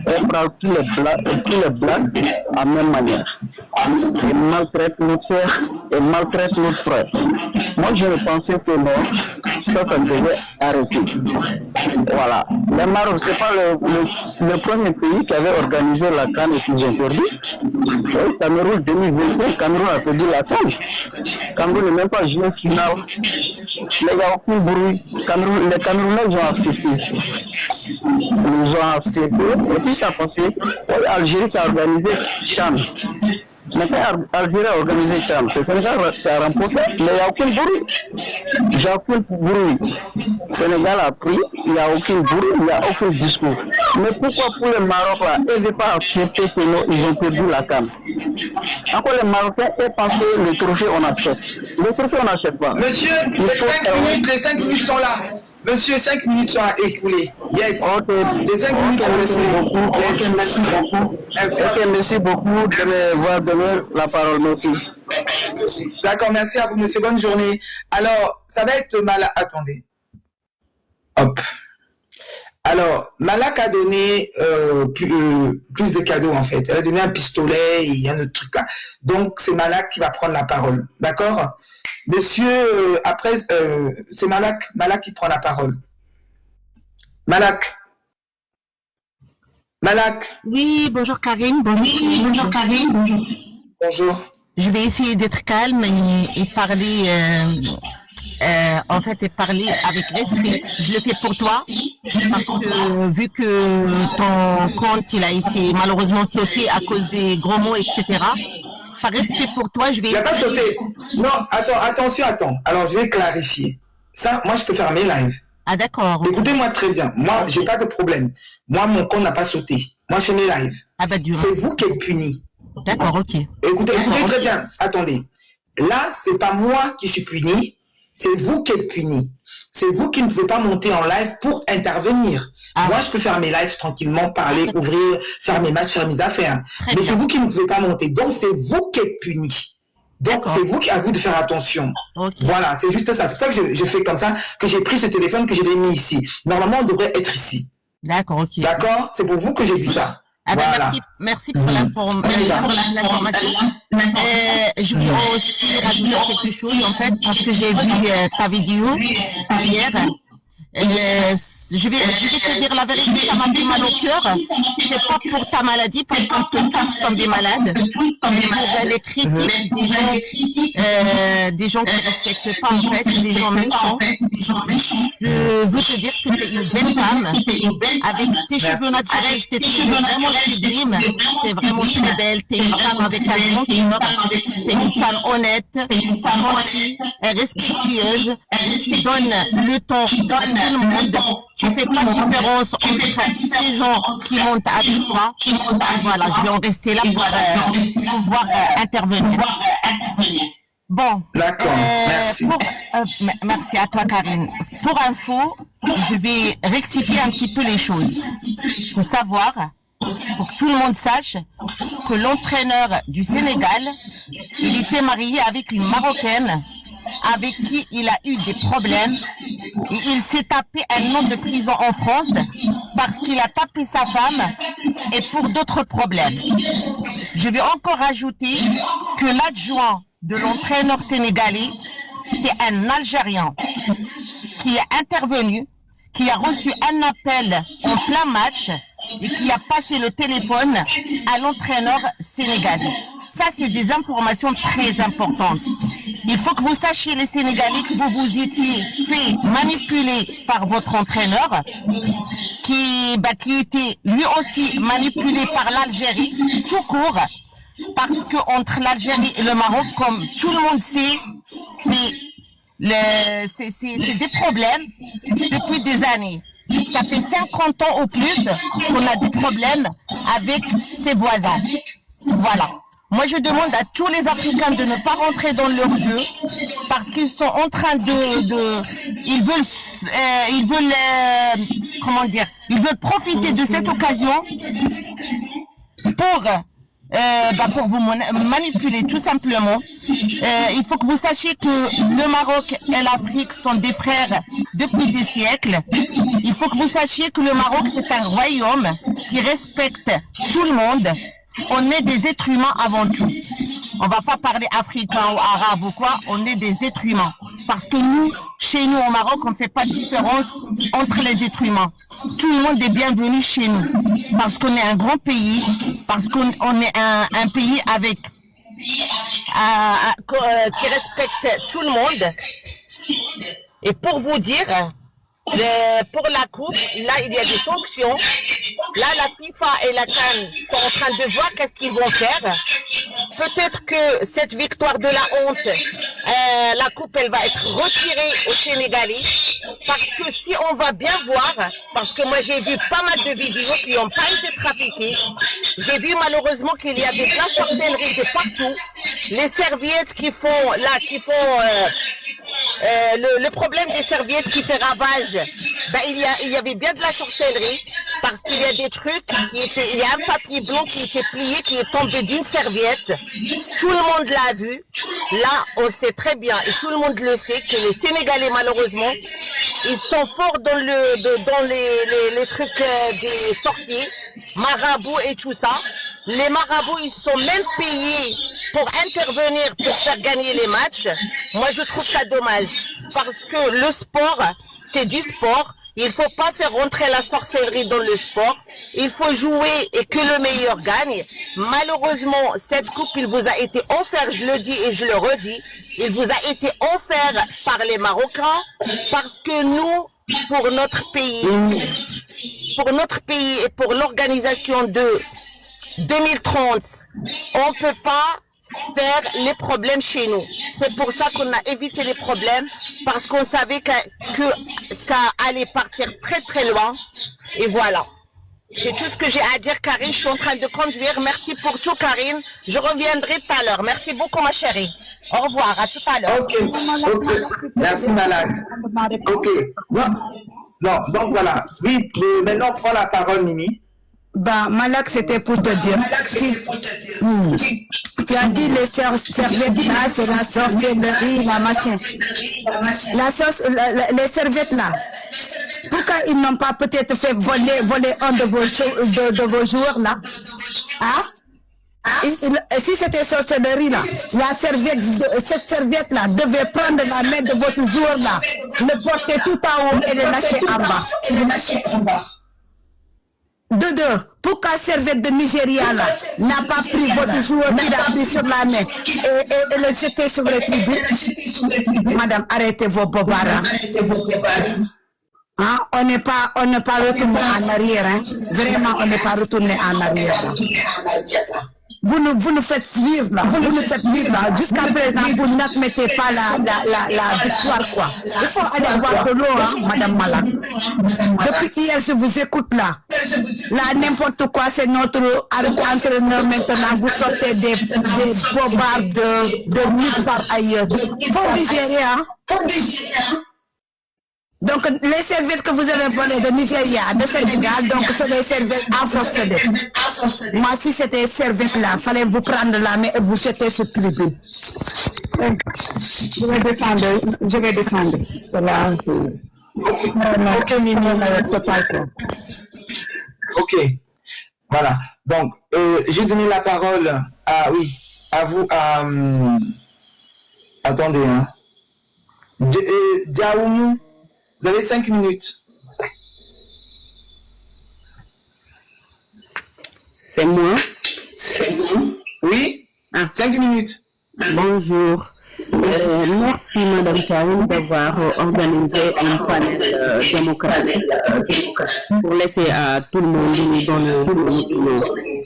ils prennent tous les blagues à la même manière. Ils maltraitent nos frères et maltraitent nos frères. Moi, je pensais que non, ça devait arrêter. Voilà. Le Maroc, ce n'est pas le premier pays qui avait organisé la CAN et qu'ils ont perdu. Cameroun 2021, Cameroun a perdu la CAN. Cameroun n'est même pas joué finale. Les gars ont fait bruit. Les Camerounais ont accepté. Ils ont accepté. Et puis ça a passé. Algérie a organisé CHAN. Maintenant, Algérie a organisé CHAN. C'est Sénégal qui a remporté. Mais il n'y a aucun bruit. Il n'y a aucun bruit. Sénégal a pris. Il n'y a aucun bruit. Il n'y a aucun discours. Mais pourquoi pour le Maroc là, ils ne veulent pas accepter que nous, ils ont perdu la CAN? Encore les Marocains, ils pensent que le trophée on achète. Le trophée on n'achète pas. Monsieur, les 5 minutes sont là. Monsieur, 5 minutes sont écoulées. Yes. Okay. Les 5 minutes sont écoulées. Yes. Merci beaucoup. Merci. Okay, merci beaucoup de m'avoir donné la parole. Merci. D'accord, merci à vous, monsieur. Bonne journée. Alors, ça va être Malak. Attendez. Hop. Alors, Malak a donné plus de cadeaux, en fait. Elle a donné un pistolet et un autre truc là. Donc, c'est Malak qui va prendre la parole. D'accord? Monsieur, après, c'est Malak qui prend la parole. Malak. Oui, bonjour Karine. Bonjour Karine. Bonjour. Je vais essayer d'être calme et parler, parler avec respect. Je le fais pour toi, parce que vu que ton compte, il a été malheureusement sauté à cause des gros mots, etc., par respect pour toi, je vais... Il n'a pas sauté. Non, attends. Alors, je vais clarifier. Ça, moi, je peux faire mes lives. Ah, d'accord. Écoutez-moi très bien. Moi, j'ai pas de problème. Moi, mon compte n'a pas sauté. Moi, je fais mes lives. Ah, bah, du c'est vous qui êtes puni. D'accord, ok. Écoutez très bien. Attendez. Là, c'est pas moi qui suis puni. C'est vous qui êtes puni. C'est vous qui ne pouvez pas monter en live pour intervenir. Moi, je peux faire mes lives tranquillement, parler, ouvrir, faire mes matchs, faire mes affaires. Mais c'est vous qui ne pouvez pas monter. Donc, c'est vous qui êtes puni. Donc, c'est vous qui avez à vous de faire attention. Okay. Voilà, c'est juste ça. C'est pour ça que je fais comme ça, que j'ai pris ce téléphone, que je l'ai mis ici. Normalement, on devrait être ici. D'accord, ok. D'accord? C'est pour vous que j'ai dit ça. Ah ben voilà. Merci pour l'information. Je voulais aussi rajouter quelque chose, en fait, parce que j'ai vu ta vidéo hier. je vais te dire la vérité, ça m'a fait mal au cœur. C'est pas pour ta maladie, parce qu'on peut tous tomber malade, mais pour les critiques des gens qui ne respectent pas, en fait, des gens méchants. Je veux te dire que tu es une belle femme, avec tes cheveux naturels, je t'ai trouvé vraiment sublime, tu es vraiment très belle, tu es une femme avec un grand cœur, tu es une femme honnête, gentille, respectueuse, tu donnes le temps à tout le monde, tu fais pas de différence entre les gens qui montent avec toi. Voilà, je vais en rester là pour pouvoir intervenir. Bon, d'accord, merci. Merci à toi, Karine. Pour info, je vais rectifier un petit peu les choses. Il faut savoir, pour que tout le monde sache, que l'entraîneur du Sénégal, il était marié avec une Marocaine avec qui il a eu des problèmes. Et il s'est tapé un an de prison en France parce qu'il a tapé sa femme et pour d'autres problèmes. Je vais encore ajouter que l'adjoint de l'entraîneur sénégalais, c'était un Algérien qui est intervenu, qui a reçu un appel en plein match et qui a passé le téléphone à l'entraîneur sénégalais. Ça, c'est des informations très importantes. Il faut que vous sachiez, les Sénégalais, que vous vous étiez fait manipuler par votre entraîneur, qui était lui aussi manipulé par l'Algérie, tout court, parce que entre l'Algérie et le Maroc, comme tout le monde sait, c'est des problèmes depuis des années. Ça fait 50 ans au plus qu'on a des problèmes avec ses voisins. Voilà. Moi, je demande à tous les Africains de ne pas rentrer dans leur jeu parce qu'ils sont en train ils veulent profiter de cette occasion pour vous manipuler tout simplement. Il faut que vous sachiez que le Maroc et l'Afrique sont des frères depuis des siècles. Il faut que vous sachiez que le Maroc, c'est un royaume qui respecte tout le monde. On est des êtres humains avant tout. On va pas parler africain ou arabe ou quoi, on est des êtres humains. Parce que nous, chez nous au Maroc, on ne fait pas de différence entre les êtres humains. Tout le monde est bienvenu chez nous. Parce qu'on est un grand pays, parce qu'on est un pays avec qui respecte tout le monde. Et pour vous dire, pour la coupe, là il y a des sanctions. Là la FIFA et la CAN sont en train de voir qu'est-ce qu'ils vont faire. Peut-être que cette victoire de la honte, la coupe elle va être retirée aux Sénégalais. Parce que si on va bien voir, parce que moi j'ai vu pas mal de vidéos qui n'ont pas été trafiquées. J'ai vu malheureusement qu'il y avait de la sorcellerie de partout. Les serviettes le problème des serviettes qui fait ravage, il y avait bien de la sorcellerie parce qu'il y a des trucs il y a un papier blanc qui était plié, qui est tombé d'une serviette. Tout le monde l'a vu. Là, on sait très bien et tout le monde le sait que les Sénégalais malheureusement, ils sont forts dans les trucs des sorties, marabouts et tout ça. Les marabouts, ils sont même payés pour intervenir, pour faire gagner les matchs. Moi, je trouve ça dommage. Parce que le sport, c'est du sport. Il ne faut pas faire rentrer la sorcellerie dans le sport. Il faut jouer et que le meilleur gagne. Malheureusement, cette coupe, il vous a été offerte, je le dis et je le redis, il vous a été offert par les Marocains parce que nous, pour notre pays et pour l'organisation de 2030, on ne peut pas faire les problèmes chez nous. C'est pour ça qu'on a évité les problèmes, parce qu'on savait que ça allait partir très très loin. Et voilà. C'est tout ce que j'ai à dire, Karine. Je suis en train de conduire. Merci pour tout, Karine. Je reviendrai tout à l'heure. Merci beaucoup, ma chérie. Au revoir, à tout à l'heure. Ok. Merci, Malak. Ok. Non, donc voilà. Oui, maintenant, prends la parole, Mimi. Malak, c'était pour te dire. Tu as dit les serviettes là, c'est la sorcellerie, la machin. Les serviettes là. Pourquoi ils n'ont pas peut-être fait voler un de vos joueurs là? Hein? Si c'était sorcellerie là, cette serviette-là devait prendre la main de votre joueur-là, le porter tout en haut et le lâcher en bas. De deux, pourquoi serviette de Nigeria là n'a pas pris votre joueur qui l'a pris sur la main et le jeter sur les tribunes? Madame, arrêtez vos bobards. Hein? On n'est pas retourné en arrière. Hein? Vraiment, on n'est pas retourné en arrière. Vous nous faites vivre là. Jusqu'à présent, vous n'admettez pas la victoire, quoi. Il faut aller voir de l'eau, hein, Madame Malak. Depuis hier, je vous écoute là. Là, n'importe quoi, c'est notre entraîneur maintenant. Vous sortez des bobards de nulle part ailleurs. Faut digérer, hein. Donc, les serviettes que vous avez volées de Nigeria, de Sénégal, donc c'est des serviettes ensorcelées. Moi, si c'était serviettes là, il fallait vous prendre la main et vous jeter sur tribune. Je vais descendre. C'est là. Ok. Voilà. Donc, j'ai donné la parole à vous, attendez, hein. Diaoumou. Vous avez 5 minutes. C'est moi? Oui? 5 minutes. Bonjour. Merci Madame Karine d'avoir organisé un panel démocratique pour laisser à tout le monde nous donner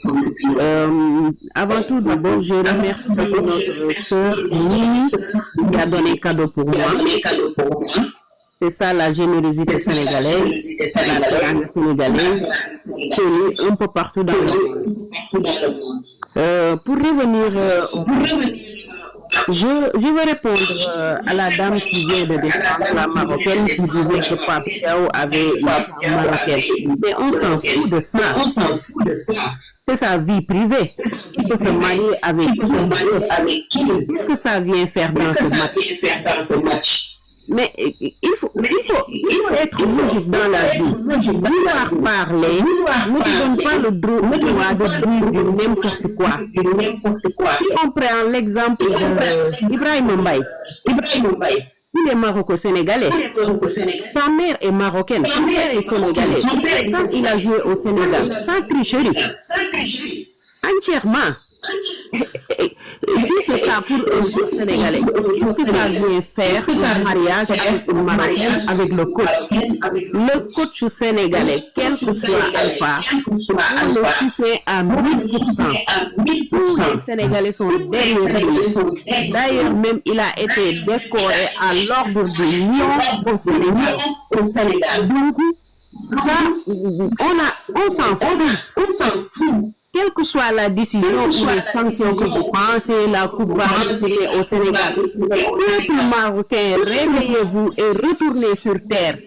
son opinion. Avant tout, d'abord, je remercie notre sœur Mimi qui a donné cadeau pour moi. C'est ça la générosité sénégalaise, la grande sénégalaise, connue un peu partout dans le monde. Pour revenir, je vais répondre à la dame qui vient de descendre, la marocaine, qui disait que Pape Thiaw avait une femme marocaine. Mais on s'en fout de ça. C'est sa vie privée. Il peut se marier avec qui? Qu'est-ce que ça vient faire dans ce match? Mais il faut être logique dans la vie. Vouloir parler ne te donne pas le droit de dire n'importe quoi. Si on prend l'exemple d'Ibrahim Mbaye, il est maroco-sénégalais. Sa mère est marocaine, son père est sénégalais. Quand il a joué au Sénégal, sans tricherie, entièrement. Si c'est ça pour un Sénégalais, qu'est-ce que ça vient faire un mariage avec une Marocaine, avec le coach? Le coach sénégalais, quel que soit Alpha, on le soutient à 1000%. Tous les Sénégalais sont derrière lui. D'ailleurs, même il a été décoré à l'ordre du lion au Sénégal. Donc, ça, on s'en fout. Quelle que soit la décision ou les sanctions que vous pensez, la Coupe va retirer au Sénégal. Peuple marocain, réveillez-vous et retournez sur terre.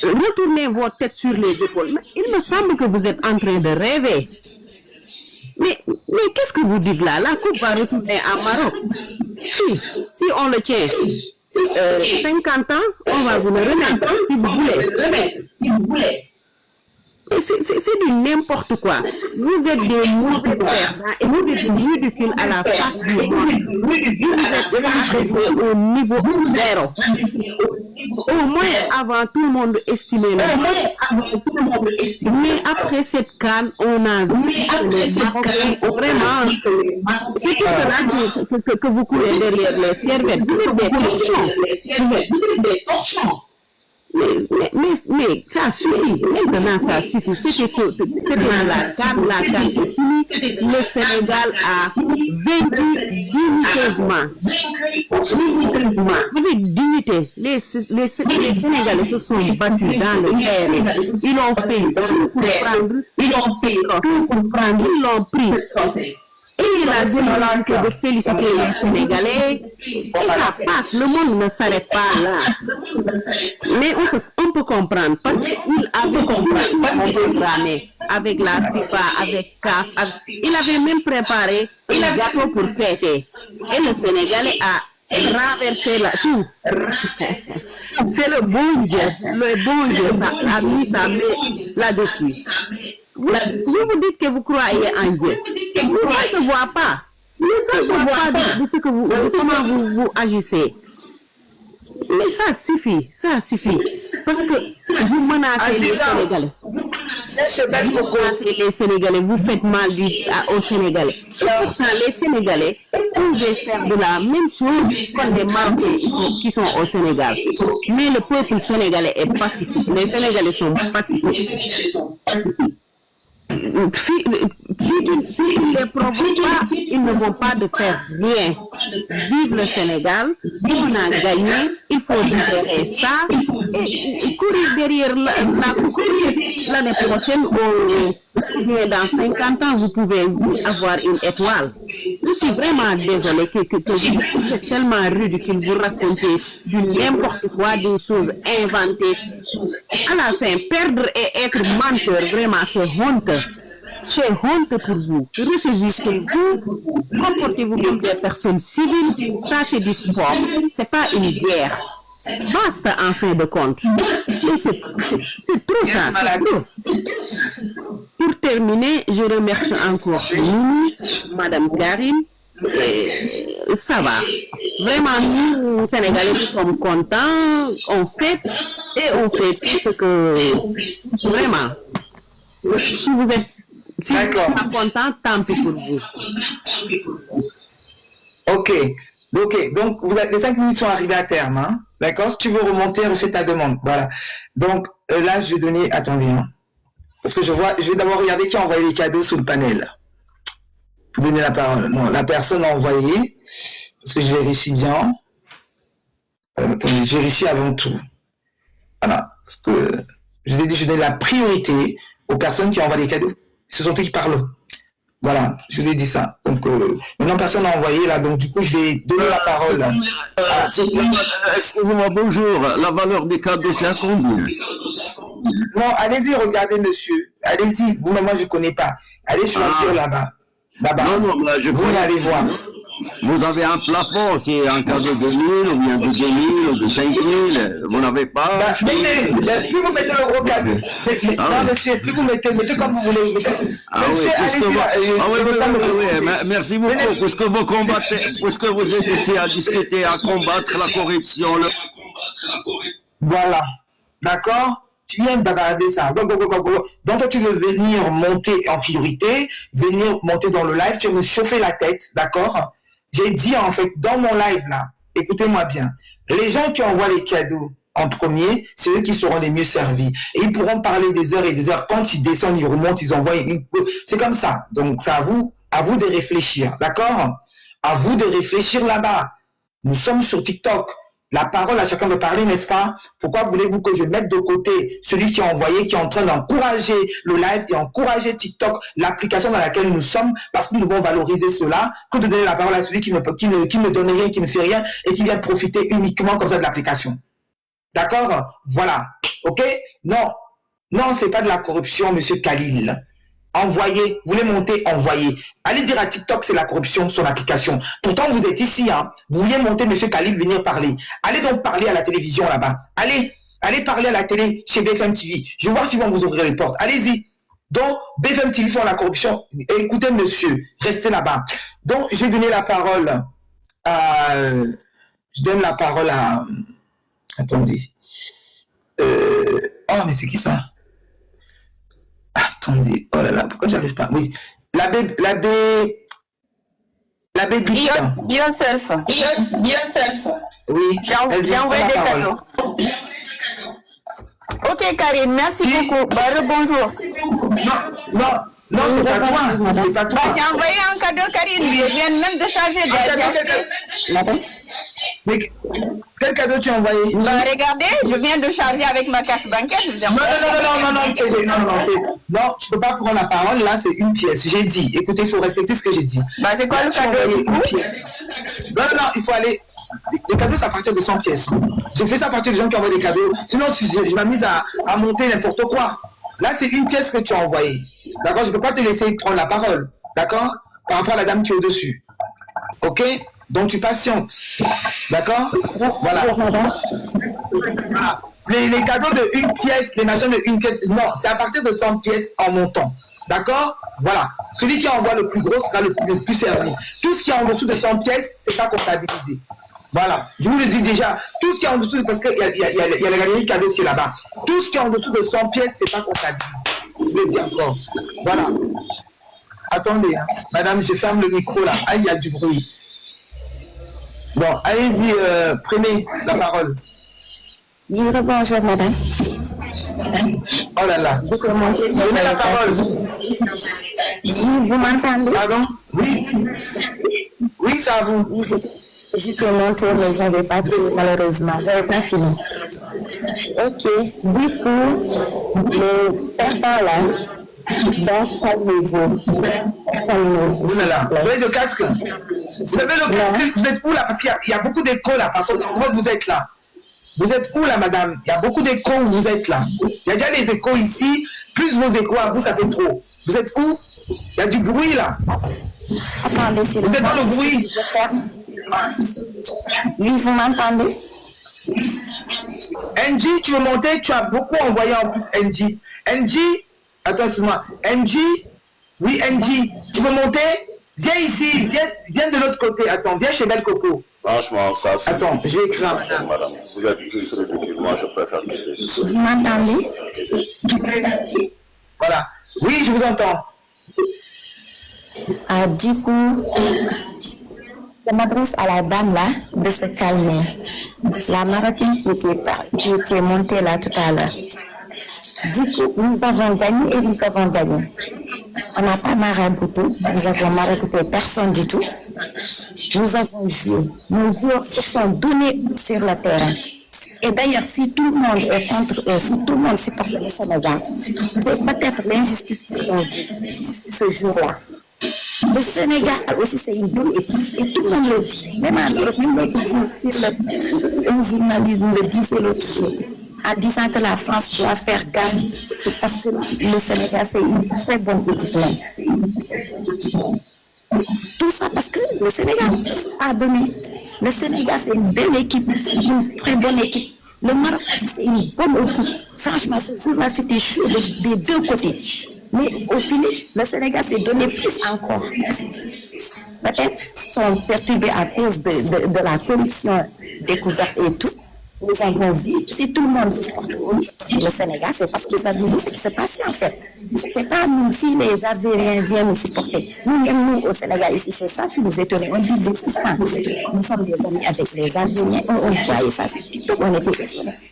Retournez votre tête sur les épaules. Mais il me semble que vous êtes en train de rêver. Mais qu'est-ce que vous dites là? La Coupe va retourner à Maroc. Si on le tient 50 ans, on va vous le remettre, si vous voulez. C'est du n'importe quoi. Vous êtes des mauvais perdants et vous êtes ridicules à la face du monde. Vous êtes arrivés au niveau zéro. Au moins avant tout le monde estimait le Mais après cette canne, on a vu que les Marocains vraiment. C'est tout cela que vous courez derrière les serviettes. Vous êtes des torchons. Mais ça suffit. Maintenant, ça suffit. C'était la canne est finie. Le Sénégal a vaincu digniteusement. Avec dignité. Les Sénégalais se sont battus dans le terrain. Ils l'ont fait pour prendre. Ils l'ont pris. Et il a dit de féliciter les Sénégalais. Et ça passe, le monde ne s'arrête pas là. Mais on peut comprendre, parce qu'il avait programmé avec la FIFA, avec CAF. Il avait même préparé un gâteau pour fêter. Et le Sénégalais a traversé tout. C'est le bon Dieu. Le bon Dieu a mis sa main là-dessus. Vous dites que vous croyez en Dieu. Mais ça ne se voit pas. Ça ne se voit pas de ce que de comment vous agissez. Mais ça suffit. Parce que vous menacez les Sénégalais. Vous menacez les Sénégalais, vous faites mal aux Sénégalais. Et pourtant, les Sénégalais pouvaient faire de la même chose comme les Marocains qui sont au Sénégal. Mais le peuple sénégalais est pacifique. Les Sénégalais sont pacifiques. S'ils ne les provoquent pas, ils ne vont pas de faire rien. Vive le Sénégal, on a gagné, il faut digérer ça et courir derrière l'année prochaine ou bien dans 50 ans, vous pouvez avoir une étoile. Je suis vraiment désolée que vous êtes tellement ridicule, vous racontez du n'importe quoi, des choses inventées. À la fin, perdre et être menteur, vraiment, c'est honteux. C'est honte pour vous. Ressaisissez-vous, comportez-vous comme des personnes civiles. Ça, c'est du sport. C'est pas une guerre. Basta en fin de compte. C'est trop ça. Pour terminer, je remercie encore Madame Karim. Ça va. Vraiment, nous, Sénégalais, nous sommes contents. On fait tout ce que... Vraiment. Si vous êtes pas content, tant pis pour vous. Ok. Donc les 5 minutes sont arrivées à terme. Hein? D'accord. Si tu veux remonter, refais ta demande. Voilà. Donc là, je vais donner... Attendez. Hein? Parce que je vais d'abord regarder qui a envoyé les cadeaux sous le panel. Pour donner la parole. Non, la personne a envoyé. Parce que je vérifie bien. Attendez, je vérifie avant tout. Voilà. Parce que je vous ai dit, je donne la priorité aux personnes qui envoient les cadeaux. Ce sont eux qui parlent. Voilà, je vous ai dit ça. Donc, maintenant, personne n'a envoyé, là. Donc, du coup, je vais donner la parole. Excusez-moi, bonjour. La valeur des cadeaux, c'est à combien? Non, allez-y, regardez, monsieur. Allez-y. Vous, moi, je ne connais pas. Allez choisir là-bas. Là-bas. Non, là, je vous allez voir. Vous avez un plafond, c'est un cadeau de 1000 ou bien de 2000 ou de 5000, vous n'avez pas? Plus vous mettez le gros cadeau. Non, monsieur, plus vous mettez comme vous voulez. Monsieur, oui, merci beaucoup, puisque vous êtes ici à discuter, à combattre la corruption. Voilà, d'accord? Tu viens de bavarder ça. Donc, toi, tu veux venir monter en priorité, venir monter dans le live, tu veux me chauffer la tête, d'accord? J'ai dit, en fait, dans mon live, là, écoutez-moi bien, les gens qui envoient les cadeaux en premier, c'est eux qui seront les mieux servis. Et ils pourront parler des heures et des heures. Quand ils descendent, ils remontent, ils envoient. C'est comme ça. Donc, c'est à vous de réfléchir, d'accord? À vous de réfléchir là-bas. Nous sommes sur TikTok. La parole à chacun veut parler, n'est-ce pas? Pourquoi voulez-vous que je mette de côté celui qui a envoyé, qui est en train d'encourager le live et encourager TikTok, l'application dans laquelle nous sommes, parce que nous devons valoriser cela, que de donner la parole à celui qui ne donne rien, qui ne fait rien et qui vient profiter uniquement comme ça de l'application. D'accord? Voilà. Ok? Non, c'est pas de la corruption, monsieur Khalil. Envoyez, vous voulez monter, envoyez. Allez dire à TikTok, c'est la corruption, son application. Pourtant, vous êtes ici, hein. Vous vouliez monter, monsieur Khalil, venir parler. Allez donc parler à la télévision là-bas. Allez parler à la télé chez BFM TV. Je vais voir s'ils vont vous ouvrir les portes. Allez-y. Donc, BFM TV font la corruption. Écoutez, monsieur, restez là-bas. Donc, j'ai donné la parole à... Je donne la parole à... Attendez. Oh, mais c'est qui ça? Attendez, oh là là, pourquoi j'arrive pas? Oui, l'abbé dit. Yourself. Oui, j'ai envoyé des cadeaux. Ok, Karine, merci beaucoup. Bonjour. Non, c'est pas toi. C'est pas toi. J'ai envoyé un cadeau, Karine. Je viens même de charger Mais quel cadeau tu as envoyé? Regardez, je viens de charger avec ma carte bancaire. Non, tu peux pas prendre la parole. Là, c'est une pièce. J'ai dit. Écoutez, il faut respecter ce que j'ai dit. C'est quoi le cadeau? Une pièce. Non, il faut aller. Les cadeaux, c'est à partir de 100 pièces. J'ai fait ça à partir des gens qui envoient des cadeaux. Sinon, je m'amuse à monter n'importe quoi. Là, c'est une pièce que tu as envoyée. D'accord? Je ne peux pas te laisser prendre la parole. D'accord? Par rapport à la dame qui est au-dessus. Ok? Donc, tu patientes. D'accord? Voilà. Les cadeaux de une pièce, les machins de une pièce, non, c'est à partir de 100 pièces en montant. D'accord? Voilà. Celui qui envoie le plus gros sera le plus servi. Tout ce qui est en dessous de 100 pièces, c'est pas comptabilisé. Voilà. Je vous le dis déjà. Tout ce qui est en dessous, parce qu'il y a la galerie cadeau qui est là-bas. Tout ce qui est en dessous de 100 pièces, c'est pas comptabilisé. Je vous le dis encore. Voilà. Attendez, hein. Madame, je ferme le micro là. Ah, il y a du bruit. Bon, allez-y, prenez la parole. Bonjour, madame. Oh là là. Donnez la parole. Vous m'entendez? Pardon? Oui. Oui, c'est à vous. Je t'ai montré, mais je n'avais pas fini, malheureusement. Je n'avais pas fini. Ok. Du coup, le perdant là, donc calmez-vous. Calmez-vous. Vous avez le casque? Vous avez le casque? Vous êtes où là? Parce qu'il y a beaucoup d'écho là. Par contre, moi, vous êtes là. Vous êtes où là, madame? Il y a beaucoup d'échos où vous êtes là. Il y a déjà des échos ici. Plus vos échos à vous, ça fait trop. Vous êtes où? Il y a du bruit là. Attendez, c'est vous êtes dans le bruit. Oui, vous m'entendez? NG, tu veux monter? Tu as beaucoup envoyé en plus, NG. NG, attends, excuse-moi. NG, oui, NG, tu veux monter? Viens ici, viens de l'autre côté. Attends, viens chez Belle Coco. Franchement, ça c'est... Attends, j'ai écrit à madame. Madame, vous êtes plus ridicule, moi je préfère quitter. Vous m'entendez? Voilà. Oui, je vous entends. Ah, du coup, je m'adresse à la dame là de se calmer. La Marocaine qui était montée là tout à l'heure. Du coup, nous avons gagné et nous avons gagné. On n'a pas marabouté, nous avons marabouté personne du tout. Nous avons joué. Nos joueurs se sont donnés sur le terrain. Et d'ailleurs, si tout le monde est contre eux, si tout le monde supporte le Sénégal, c'est peut-être l'injustice qu'ils ont vue ce jour-là. Le Sénégal aussi, c'est une bonne équipe. Et tout le monde le dit. Même un journaliste le disait l'autre jour, en disant que la France doit faire gaffe parce que le Sénégal, c'est une très bonne équipe. Tout ça parce que le Sénégal a donné. Le Sénégal, c'est une belle équipe, une très bonne équipe. Le Maroc, c'est une bonne équipe. Franchement, ce jour-là, c'était chaud des deux côtés. Mais au finish, le Sénégal s'est donné plus encore. Peut-être sont perturbés à cause de la corruption découverte et tout. Nous avons vu, si tout le monde supporte le Sénégal, c'est parce qu'ils avaient vu ce qui s'est passé en fait. C'est pas nous, si les Algériens viennent nous supporter. Nous au Sénégal, ici, c'est ça qui nous étonne. On dit des ça. Nous sommes des amis avec les Algériens. On voyait ça, donc on était.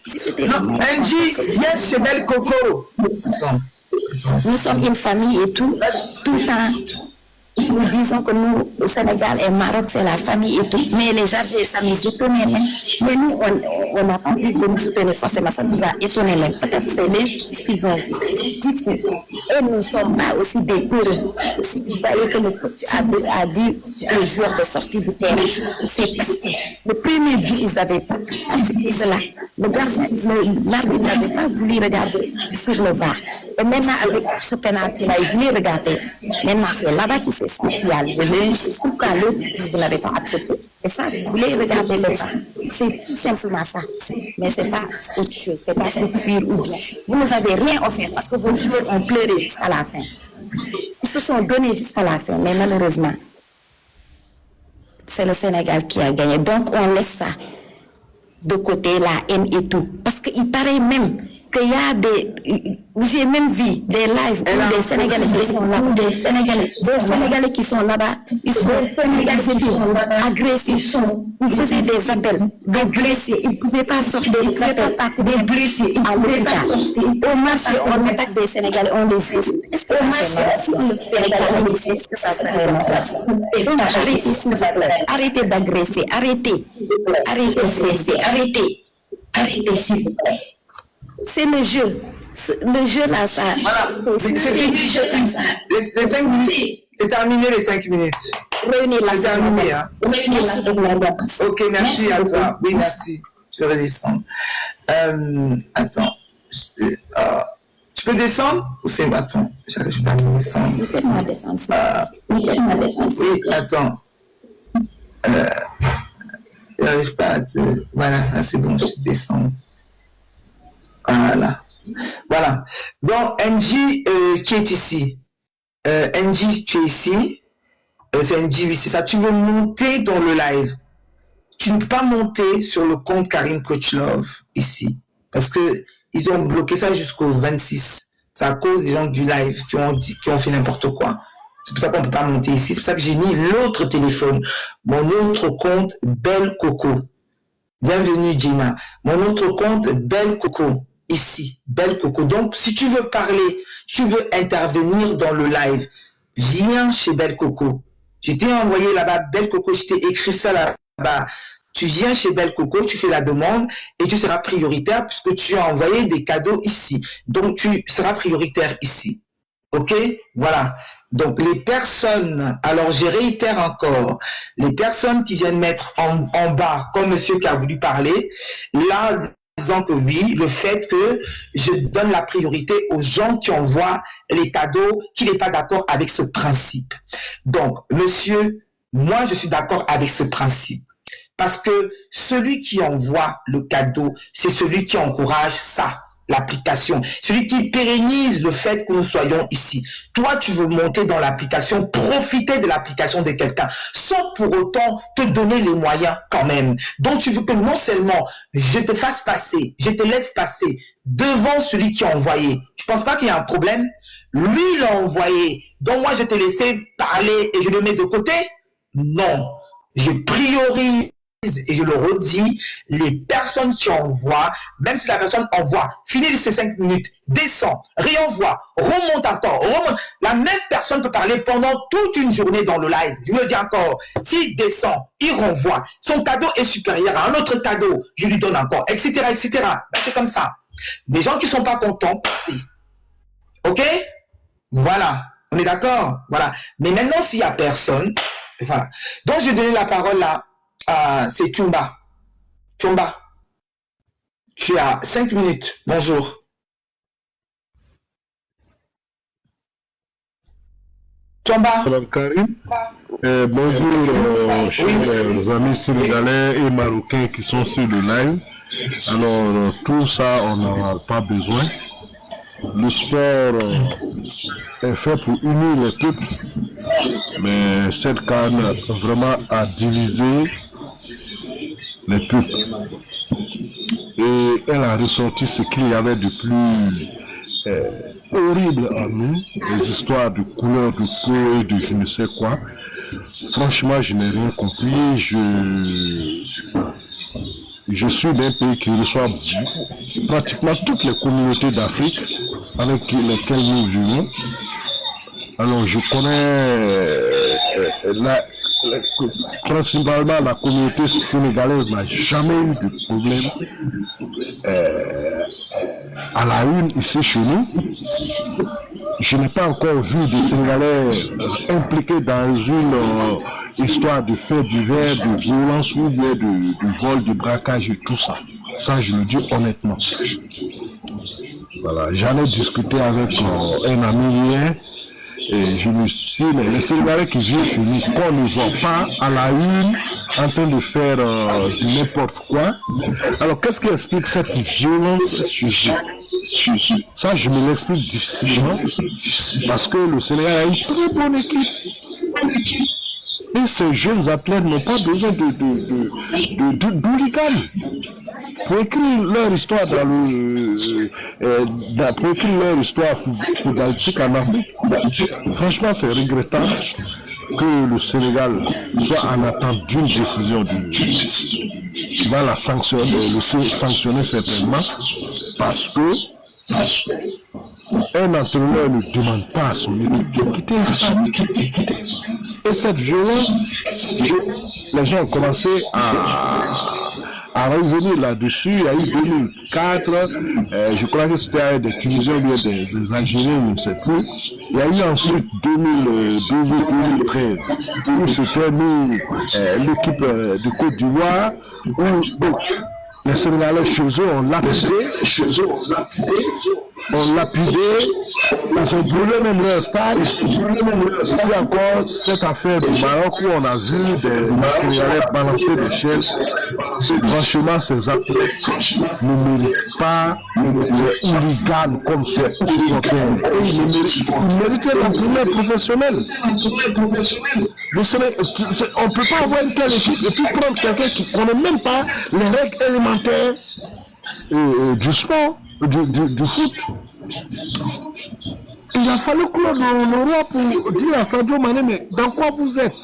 Si c'était non, Angie, viens chez Belle Coco. Nous sommes une famille et tout le temps. Nous disons que nous, au Sénégal et au Maroc, c'est la famille et tout. Mais les Algériens, ça nous étonnait même. Mais nous, on n'a pas pu nous soutenir forcément. Ça nous a étonné même. Peut-être que c'est l'injustice qu'ils ont vu. Et nous ne sommes pas aussi des peureux. Si vous voyez que le coach a dit aux joueurs de sortir du terrain, c'est parce que le premier but, ils n'avaient pas. C'est cela. Le gardien, l'arbitre n'avait pas voulu regarder sur le VAR. Et maintenant, avec ce pénalty-là, il voulait regarder. Maintenant, c'est là-bas qu'il s'est senti. Il y a l'injustice. Pourquoi l'autre, vous n'avez pas accepté? Et ça, vous voulez regarder le VAR. C'est tout simplement ça. Mais ce n'est pas autre chose. Ce n'est pas pour fuir ou bien. Vous ne nous avez rien offert parce que vos joueurs ont pleuré jusqu'à la fin. Ils se sont donnés jusqu'à la fin. Mais malheureusement, c'est le Sénégal qui a gagné. Donc, on laisse ça de côté, la haine et tout. Parce qu'il paraît même qu'il y a des... J'ai même vu des lives où des Sénégalais qui sont là-bas. Des Sénégalais qui sont là-bas. Ils sont agressés. Ils faisaient des appels. Des blessés. Ils ne pouvaient pas sortir. Ils ne pouvaient pas partir. Des blessés. Ils ne pouvaient pas sortir. Au marché, on attaque des Sénégalais. On les incite. Est-ce que ça serait normal? Arrêtez, s'il vous plaît. Arrêtez d'agresser. Arrêtez. Arrêtez, s'il vous plaît. C'est le jeu. Le jeu là, ça. Voilà. C'est fini. Les 5 minutes. C'est terminé les 5 minutes. Réunis la. C'est terminé. Hein. Ok, merci à toi. Oui, merci. Tu peux redescendre. Attends. Tu peux descendre ou c'est. Attends. J'arrive pas à descendre. Fais-moi descendre. Oui, attends. J'arrive pas à te. Voilà, là, c'est bon, je descends. Voilà. Donc, NG qui est ici. NG, tu es ici. C'est NG, oui, c'est ça. Tu veux monter dans le live. Tu ne peux pas monter sur le compte Karim Coach Love ici. Parce que ils ont bloqué ça jusqu'au 26. C'est à cause des gens du live qui ont fait n'importe quoi. C'est pour ça qu'on ne peut pas monter ici. C'est pour ça que j'ai mis l'autre téléphone. Mon autre compte, Belle Coco. Bienvenue, Gina. Mon autre compte, Belle Coco. Ici, Belle Coco. Donc, si tu veux parler, tu veux intervenir dans le live, viens chez Belle Coco. Je t'ai envoyé là-bas, Belle Coco, je t'ai écrit ça là-bas. Tu viens chez Belle Coco, tu fais la demande et tu seras prioritaire puisque tu as envoyé des cadeaux ici. Donc, tu seras prioritaire ici. OK? Voilà. Donc, les personnes, alors je réitère encore, les personnes qui viennent mettre en bas, comme monsieur qui a voulu parler, là, disant que oui, le fait que je donne la priorité aux gens qui envoient les cadeaux, qui n'est pas d'accord avec ce principe. Donc, monsieur, moi, je suis d'accord avec ce principe. Parce que celui qui envoie le cadeau, c'est celui qui encourage ça, l'application. Celui qui pérennise le fait que nous soyons ici. Toi, tu veux monter dans l'application, profiter de l'application de quelqu'un, sans pour autant te donner les moyens quand même. Donc, tu veux que non seulement je te fasse passer, je te laisse passer devant celui qui a envoyé. Tu penses pas qu'il y a un problème? Lui, il a envoyé. Donc, moi, je t'ai laissé parler et je le mets de côté? Non. Je priorise. Et je le redis, les personnes qui envoient, même si la personne envoie, finit ses 5 minutes, descend, réenvoie, remonte encore, remonte. La même personne peut parler pendant toute une journée dans le live. Je le dis encore, s'il descend, il renvoie, son cadeau est supérieur à un autre cadeau, je lui donne encore, etc., etc. Ben, c'est comme ça. Des gens qui ne sont pas contents, partez. OK? Voilà. On est d'accord? Voilà. Mais maintenant, s'il n'y a personne, voilà. Donc, je vais donner la parole là. C'est Chumba. Chumba, tu as 5 minutes. Bonjour. Chumba. Karim. Bonjour, chers amis sénégalais et marocains qui sont sur le live. Alors, tout ça, on n'en a pas besoin. Le sport est fait pour unir les peuples. Mais cette canne vraiment a divisé les peuples. Et elle a ressorti ce qu'il y avait de plus horrible en nous, les histoires de couleur de peau et de je ne sais quoi. Franchement, je n'ai rien compris. Je suis d'un pays qui reçoit pratiquement toutes les communautés d'Afrique avec lesquelles nous vivons. Alors, je connais principalement la communauté sénégalaise n'a jamais eu de problème à la une ici chez nous. Je n'ai pas encore vu des Sénégalais impliqués dans une histoire de faits divers, de violence ou bien de vol, de braquage et tout ça. Ça, je le dis honnêtement. Voilà, j'en ai discuté avec un ami hier. Et je me suis dit, mais les Sénégalais qui vivent chez nous, qu'on ne voit pas à la une en train de faire n'importe quoi. Alors, qu'est-ce qui explique cette violence? Ça, je me l'explique difficilement. Parce que le Sénégal a une très bonne équipe. Et ces jeunes athlètes n'ont pas besoin d'hooligans. Pour écrire leur histoire pour écrire leur histoire footballistique en Afrique, franchement, c'est regrettable que le Sénégal soit en attente d'une décision qui va la sanctionner certainement, parce que un entraîneur ne demande pas à son équipe de quitter un stade. Et cette violence, les gens ont commencé à revenir là-dessus. Il y a eu 2004, je crois que c'était des Tunisiens ou des Algériens, je ne sais plus. Il y a eu ensuite 2012-2013, où c'était nous, l'équipe de Côte d'Ivoire, où les Sénégalais chez eux ont lapidé, ils ont brûlé même leur stade. Il y a encore cette affaire du Maroc où on a vu des Sénégalais balancer des chaises franchement, ces athlètes ne méritent pas les hooligans comme ces supporters. Ils méritent un entraîneur professionnel. On ne peut pas avoir une telle équipe et puis prendre quelqu'un qui ne connaît même pas les règles élémentaires du sport, du foot. Il a fallu Claude Leroy pour dire à Sadio Mané, mais dans quoi vous êtes?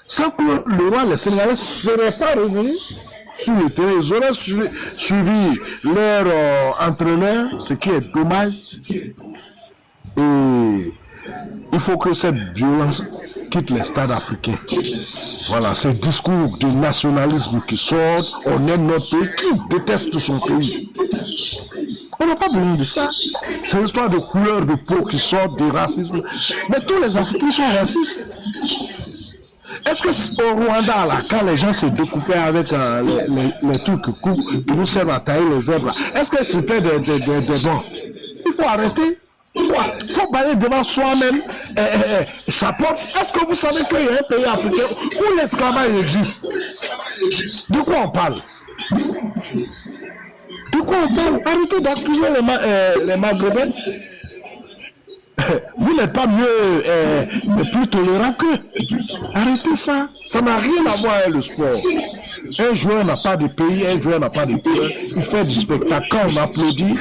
Sans Claude Leroy, les Sénégalais ne seraient pas revenus sur le terrain. Ils auraient suivi leur entraîneur, ce qui est dommage. Et il faut que cette violence quitte les stades africains. Voilà, ces discours de nationalisme qui sortent, on aime notre pays, qui déteste son pays. On n'a pas besoin de ça. C'est l'histoire de couleur de peau qui sort, du racisme. Mais tous les Africains sont racistes. Est-ce que au Rwanda, là, quand les gens se découpaient avec les trucs qui nous servent à tailler les zèbres, est-ce que c'était des bons? Il faut arrêter. Il faut balayer devant soi-même sa porte. Est-ce que vous savez qu'il y a un pays africain où l'esclavage existe? De quoi on parle? De quoi on parle? Arrêtez d'accuser les Maghrébins. Vous n'êtes pas mieux, plus tolérant qu'eux. Arrêtez ça. Ça n'a rien à voir avec le sport. Un joueur n'a pas de pays, un joueur n'a pas de pays. Il fait du spectacle. Quand on applaudit,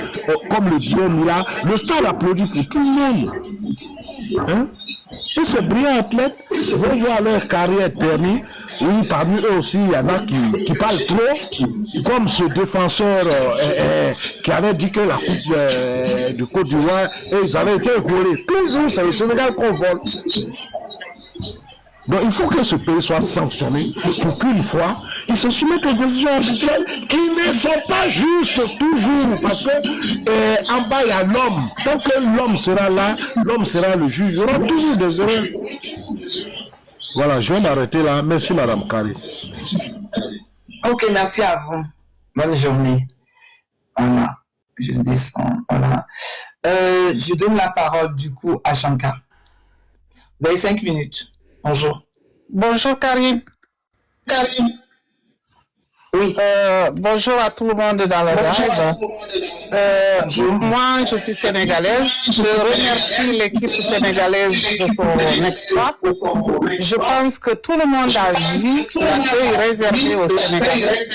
comme le disait Mila, le stade applaudit pour tout le monde. Hein? Et ces brillants athlètes vont voir leur carrière terminée. Oui, parmi eux aussi, il y en a qui parlent trop, comme ce défenseur qui avait dit que la coupe du Côte d'Ivoire, ils avaient été volés. Toujours, c'est le Sénégal qu'on vole. Donc il faut que ce pays soit sanctionné pour qu'une fois, ils se soumettent aux décisions arbitraires qui ne sont pas justes toujours. Parce que en bas, il y a l'homme. Tant que l'homme sera là, l'homme sera le juge. Il y aura toujours des erreurs. Voilà, je vais m'arrêter là. Merci, Madame Kari. Ok, merci à vous. Bonne journée. Voilà, je descends. Voilà. Je donne la parole du coup à Shankar. Vous avez 5 minutes. Bonjour. Bonjour, Karine. Oui. Bonjour à tout le monde dans le live. Moi, je suis sénégalaise. Je remercie l'équipe sénégalaise de son exploit. Je pense que tout le monde a vu l'accueil réservé aux Sénégalais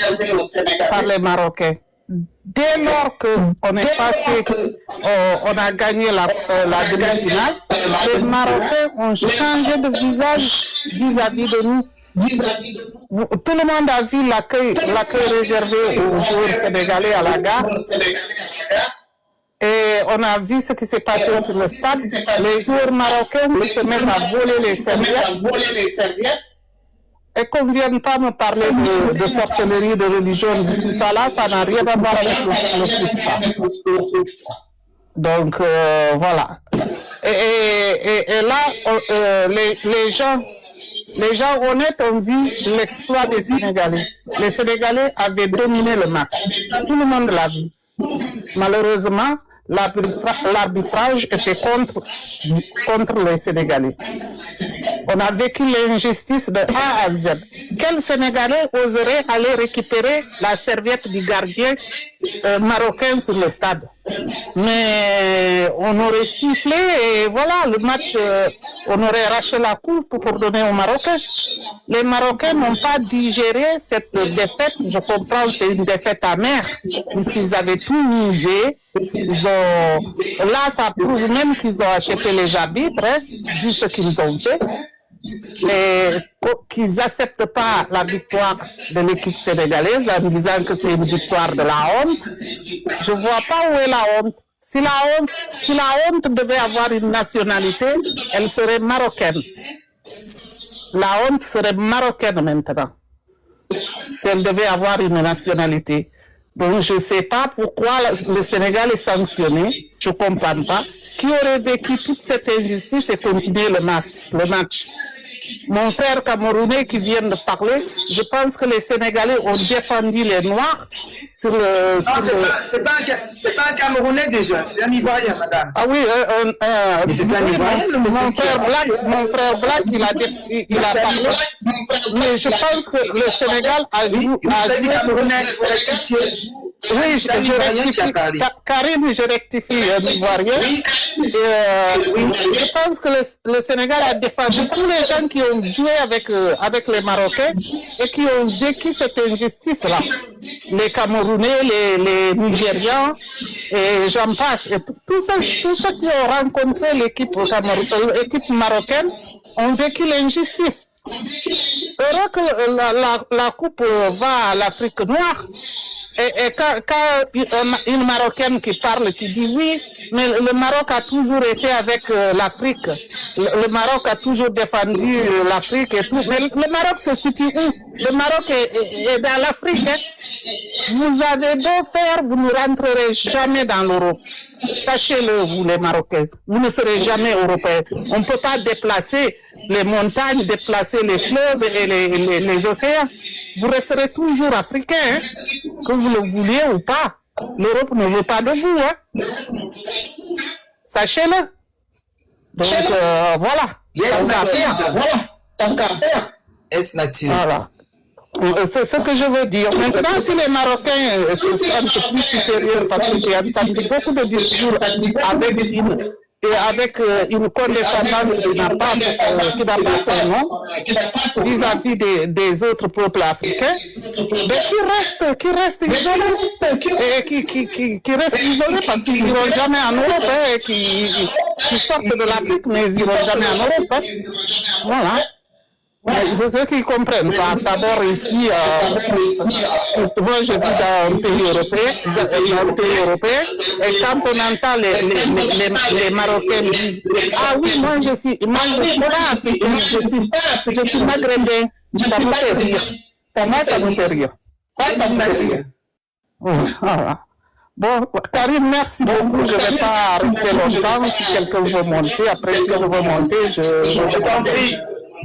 par les Marocains. Dès lors qu'on est passé, on a gagné la demi-finale, les Marocains ont changé de visage vis-à-vis de nous. Tout le monde a vu l'accueil réservé aux joueurs sénégalais à la gare. Et on a vu ce qui s'est passé sur le stade. Les joueurs marocains se mettent à voler les serviettes. Et qu'on ne vienne pas me parler de sorcellerie, de religion, tout ça là, ça n'a rien à voir avec le foot. Donc voilà. Et là, les gens honnêtes ont vu l'exploit des Sénégalais. Les Sénégalais avaient dominé le match. Tout le monde l'a vu. Malheureusement, l'arbitrage était contre les Sénégalais. On a vécu l'injustice de A à Z. Quel Sénégalais oserait aller récupérer la serviette du gardien marocain sur le stade? Mais on aurait sifflé et voilà, le match, on aurait arraché la coupe pour donner aux Marocains. Les Marocains n'ont pas digéré cette défaite. Je comprends, c'est une défaite amère, puisqu'ils avaient tout misé. Là, ça prouve même qu'ils ont acheté les arbitres, hein, vu ce qu'ils ont fait. Et qu'ils n'acceptent pas la victoire de l'équipe sénégalaise en disant que c'est une victoire de la honte. Je ne vois pas où est la honte. Si la honte devait avoir une nationalité, elle serait marocaine. La honte serait marocaine maintenant. Si elle devait avoir une nationalité. Donc je ne sais pas pourquoi le Sénégal est sanctionné. Je ne comprends pas. Qui aurait vécu toute cette injustice et continuer le match? mon frère camerounais qui vient de parler, je pense que les Sénégalais ont défendu les Noirs sur le... Non, c'est pas un Camerounais déjà, c'est un Ivoirien, madame. Ah oui, mais c'est un Ivoirien, mon frère Black, il a parlé, mais je pense que le Sénégal a joué... Camerounais, il faut rectifier. Oui, je rectifie. Karim, je rectifie l'Ivoirien. Je pense que le Sénégal a défendu tous les gens qui ont joué avec les Marocains et qui ont vécu cette injustice-là. Les Camerounais, les Nigérians, et j'en passe. Et tous ceux qui ont rencontré l'équipe marocaine ont vécu l'injustice. Heureux que la coupe va à l'Afrique noire. Et quand une Marocaine qui parle, qui dit oui, mais le Maroc a toujours été avec l'Afrique. Le Maroc a toujours défendu l'Afrique et tout. Mais le Maroc se situe où? Le Maroc est dans l'Afrique. Hein. Vous avez beau faire, vous ne rentrerez jamais dans l'Europe. Sachez-le, vous les Marocains. Vous ne serez jamais Européens. On ne peut pas déplacer les montagnes, déplacer les fleuves et les océans. Vous resterez toujours Africains, hein, que vous le vouliez ou pas. L'Europe ne veut pas de vous. Hein. Sachez-le. Donc, voilà. Tant qu'à faire. Est-ce Mathilde? Voilà. C'est ce que je veux dire. Maintenant, si les Marocains se sentent plus supérieurs, parce que j'ai entendu beaucoup de discours avec une condescendance qui n'a pas son nom vis-à-vis des autres peuples africains, mais qui restent isolés qui restent isolés parce qu'ils n'iront jamais en Europe, hein, qui sortent de l'Afrique mais ils n'iront jamais en Europe. Hein. Voilà. C'est ceux qui comprennent. D'abord ici, moi je vis dans un pays européen, et quand on entend les Marocains dire ah oui, moi je suis là, je suis maghrébin, ça me fait rire. Ça me fait rire. Voilà. Bon, Karim, merci beaucoup. Je ne vais pas rester longtemps. Si quelqu'un veut monter, après si je veux monter, je t'en prie.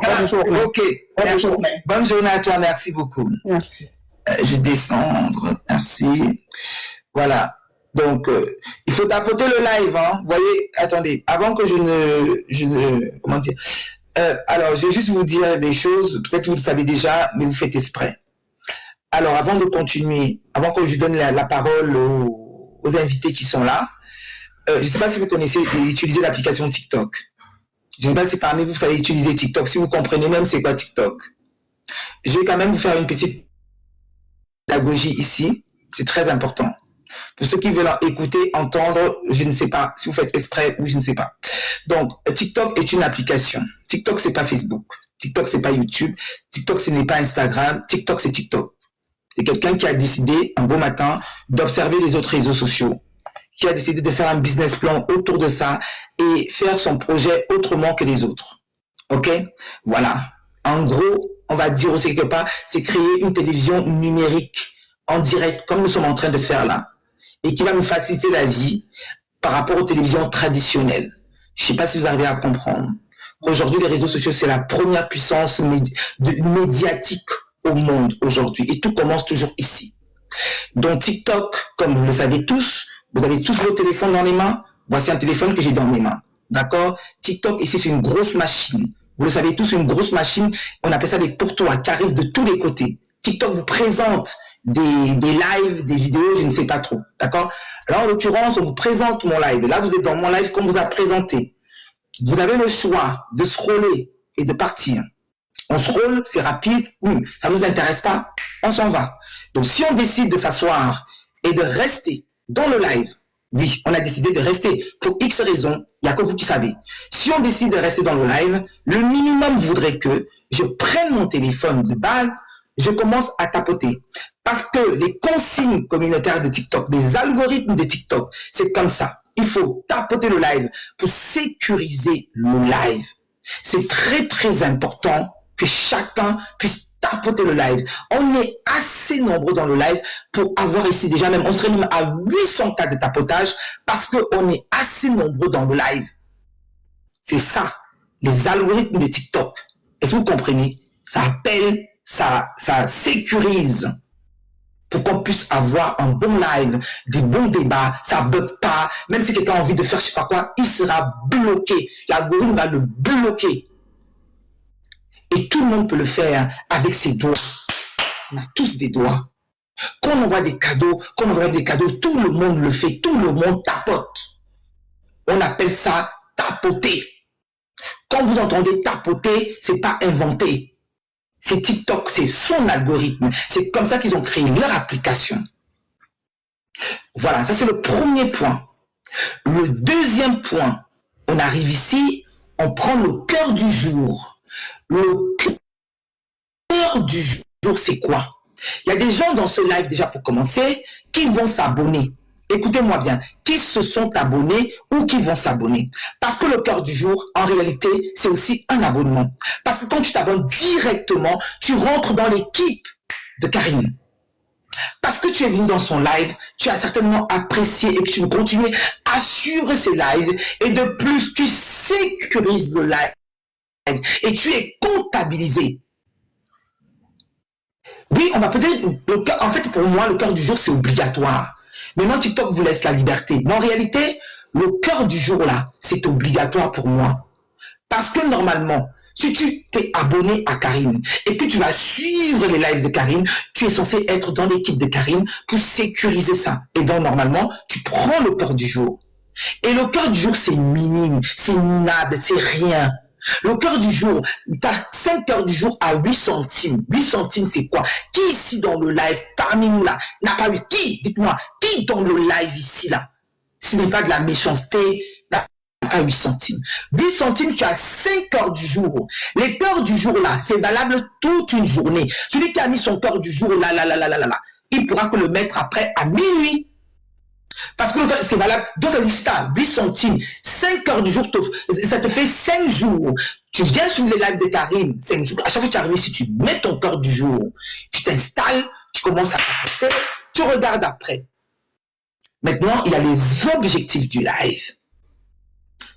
Bonne journée. Ok. Bonne journée à toi. Merci beaucoup. Merci. Je vais descendre. Merci. Voilà. Donc, il faut tapoter le live. Hein. Vous voyez, attendez. Avant que je ne comment dire. Alors, je vais juste vous dire des choses. Peut-être que vous le savez déjà, mais vous faites exprès. Alors, avant de continuer, avant que je donne la parole aux invités qui sont là, je ne sais pas si vous connaissez et utilisez l'application TikTok. Je ne sais pas si parmi vous savez utiliser TikTok, si vous comprenez même c'est quoi TikTok. Je vais quand même vous faire une petite pédagogie ici, c'est très important. Pour ceux qui veulent écouter, entendre, je ne sais pas si vous faites exprès ou je ne sais pas. Donc, TikTok est une application. TikTok, c'est pas Facebook. TikTok, c'est pas YouTube. TikTok, ce n'est pas Instagram. TikTok, c'est TikTok. C'est quelqu'un qui a décidé, un beau matin, d'observer les autres réseaux sociaux, qui a décidé de faire un business plan autour de ça et faire son projet autrement que les autres. OK? Voilà. En gros, on va dire aussi quelque part, c'est créer une télévision numérique en direct, comme nous sommes en train de faire là, et qui va nous faciliter la vie par rapport aux télévisions traditionnelles. Je ne sais pas si vous arrivez à comprendre. Aujourd'hui, les réseaux sociaux, c'est la première puissance médiatique au monde aujourd'hui. Et tout commence toujours ici. Donc TikTok, comme vous le savez tous, vous avez tous vos téléphones dans les mains. Voici un téléphone que j'ai dans mes mains. D'accord? TikTok, ici, c'est une grosse machine. Vous le savez tous, une grosse machine. On appelle ça des pourtours qui arrivent de tous les côtés. TikTok vous présente des lives, des vidéos, je ne sais pas trop. D'accord? Là, en l'occurrence, on vous présente mon live. Et là, vous êtes dans mon live qu'on vous a présenté. Vous avez le choix de scroller et de partir. On scrolle, c'est rapide. Ça ne nous intéresse pas, on s'en va. Donc, si on décide de s'asseoir et de rester dans le live, oui, on a décidé de rester pour X raisons, il n'y a que vous qui savez. Si on décide de rester dans le live, le minimum voudrait que je prenne mon téléphone de base, je commence à tapoter. Parce que les consignes communautaires de TikTok, les algorithmes de TikTok, c'est comme ça. Il faut tapoter le live pour sécuriser le live. C'est très, très important que chacun puisse tapoter le live. On est assez nombreux dans le live pour avoir ici déjà même, on serait même à 800 cas de tapotage parce qu'on est assez nombreux dans le live. C'est ça, les algorithmes de TikTok. Est-ce que vous comprenez? Ça appelle, ça sécurise pour qu'on puisse avoir un bon live, des bons débats, ça bug pas. Même si quelqu'un a envie de faire je sais pas quoi, il sera bloqué. L'algorithme va le bloquer. Et tout le monde peut le faire avec ses doigts. On a tous des doigts. Quand on envoie des cadeaux, tout le monde le fait, tout le monde tapote. On appelle ça tapoter. Quand vous entendez tapoter, c'est pas inventé. C'est TikTok, c'est son algorithme. C'est comme ça qu'ils ont créé leur application. Voilà, ça c'est le premier point. Le deuxième point, on arrive ici, on prend le cœur du jour. Le cœur du jour, c'est quoi? Il y a des gens dans ce live, déjà pour commencer, qui vont s'abonner. Écoutez-moi bien, qui se sont abonnés ou qui vont s'abonner. Parce que le cœur du jour, en réalité, c'est aussi un abonnement. Parce que quand tu t'abonnes directement, tu rentres dans l'équipe de Karine. Parce que tu es venu dans son live, tu as certainement apprécié et que tu veux continuer à suivre ses lives. Et de plus, tu sécurises le live et tu es comptabilisé. Oui, on va peut-être... En fait, pour moi, le cœur du jour, c'est obligatoire. Maintenant, TikTok vous laisse la liberté. Mais en réalité, le cœur du jour, là, c'est obligatoire pour moi. Parce que normalement, si tu t'es abonné à Karine et que tu vas suivre les lives de Karine, tu es censé être dans l'équipe de Karine pour sécuriser ça. Et donc, normalement, tu prends le cœur du jour. Et le cœur du jour, c'est minime, c'est minable, c'est rien. Le cœur du jour, tu as 5 cœurs du jour à 8 centimes. 8 centimes, c'est quoi? Qui ici dans le live, parmi nous là, n'a pas eu? Qui? Dites-moi, qui dans le live ici là? Ce n'est pas de la méchanceté, n'a pas 8 centimes. 8 centimes, tu as 5 cœurs du jour. Les cœurs du jour là, c'est valable toute une journée. Celui qui a mis son cœur du jour là, il pourra que le mettre après à minuit. Parce que c'est valable. Donc, ça dit ça, 8 centimes, 5 heures du jour, ça te fait 5 jours. Tu viens sur les lives de Karine, 5 jours. À chaque fois que tu arrives ici, tu mets ton cœur du jour, tu t'installes, tu commences à tapoter, tu regardes après. Maintenant, il y a les objectifs du live.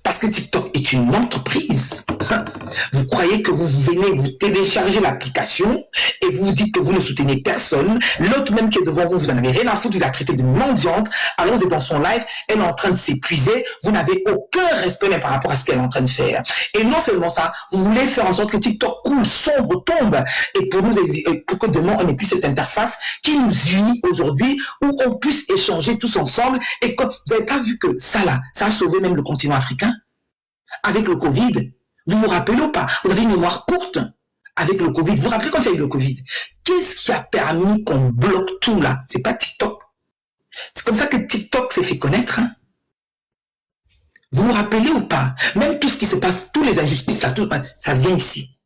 Parce que TikTok est une entreprise. Vous croyez que vous venez, vous téléchargez l'application et vous vous dites que vous ne soutenez personne. L'autre même qui est devant vous, vous en avez rien à foutre, vous la traitez de mendiante. Alors vous êtes dans son live, elle est en train de s'épuiser. Vous n'avez aucun respect même par rapport à ce qu'elle est en train de faire. Et non seulement ça, vous voulez faire en sorte que TikTok coule, sombre, tombe. Et pour que demain, on ait plus cette interface qui nous unit aujourd'hui, où on puisse échanger tous ensemble. Et comme vous n'avez pas vu que ça là, ça a sauvé même le continent africain. Avec le Covid, vous vous rappelez ou pas? Vous avez une mémoire courte avec le Covid. Vous vous rappelez quand il y a eu le Covid? Qu'est-ce qui a permis qu'on bloque tout là? C'est pas TikTok. C'est comme ça que TikTok s'est fait connaître. Hein? Vous vous rappelez ou pas? Même tout ce qui se passe, tous les injustices là, tout, ça vient ici.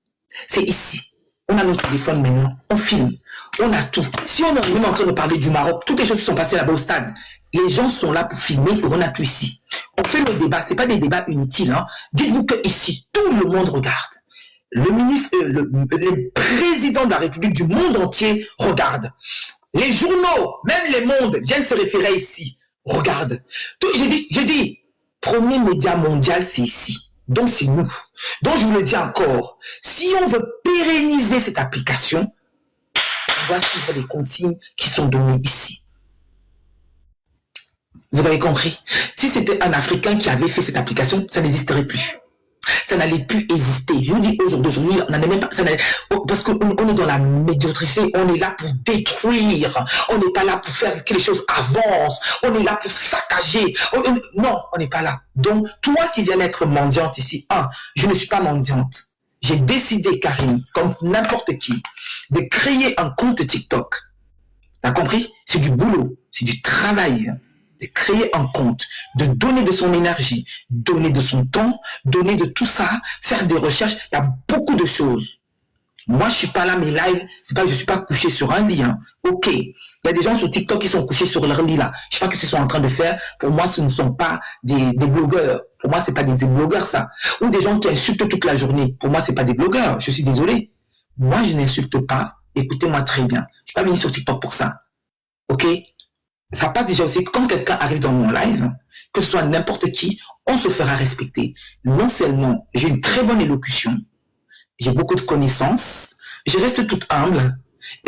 C'est ici. On a nos téléphones maintenant. On filme. On a tout. Si on est même en train de parler du Maroc, toutes les choses qui sont passées là-bas au stade, les gens sont là pour filmer et on a tout ici. On fait le débat, c'est pas des débats inutiles. Hein. Dites-vous que ici, tout le monde regarde. Le ministre, le président de la République du monde entier regarde. Les journaux, même les mondes, viennent se référer ici. Regarde. J'ai dit, premier média mondial, c'est ici. Donc c'est nous. Donc je vous le dis encore, si on veut pérenniser cette application, on doit suivre les consignes qui sont données ici. Vous avez compris? Si c'était un Africain qui avait fait cette application, ça n'existerait plus. Ça n'allait plus exister. Je vous dis, aujourd'hui, on n'en est même pas... parce qu'on est dans la médiocrité, on est là pour détruire. On n'est pas là pour faire que les choses avancent. On est là pour saccager. Non, on n'est pas là. Donc, toi qui viens d'être mendiante ici, je ne suis pas mendiante. J'ai décidé, Karine, comme n'importe qui, de créer un compte TikTok. T'as compris? C'est du boulot, c'est du travail. De créer un compte, de donner de son énergie, donner de son temps, donner de tout ça, faire des recherches. Il y a beaucoup de choses. Moi, je suis pas là, mes lives, c'est pas que je suis pas couché sur un lit. Hein. Ok. Il y a des gens sur TikTok qui sont couchés sur leur lit là. Je sais pas ce qu'ils sont en train de faire. Pour moi, ce ne sont pas des blogueurs. Pour moi, c'est pas des blogueurs, ça. Ou des gens qui insultent toute la journée. Pour moi, c'est pas des blogueurs. Je suis désolé. Moi, je n'insulte pas. Écoutez-moi très bien. Je suis pas venu sur TikTok pour ça. Ok? Ça passe déjà aussi que quand quelqu'un arrive dans mon live, que ce soit n'importe qui, on se fera respecter. Non seulement j'ai une très bonne élocution, j'ai beaucoup de connaissances, je reste toute humble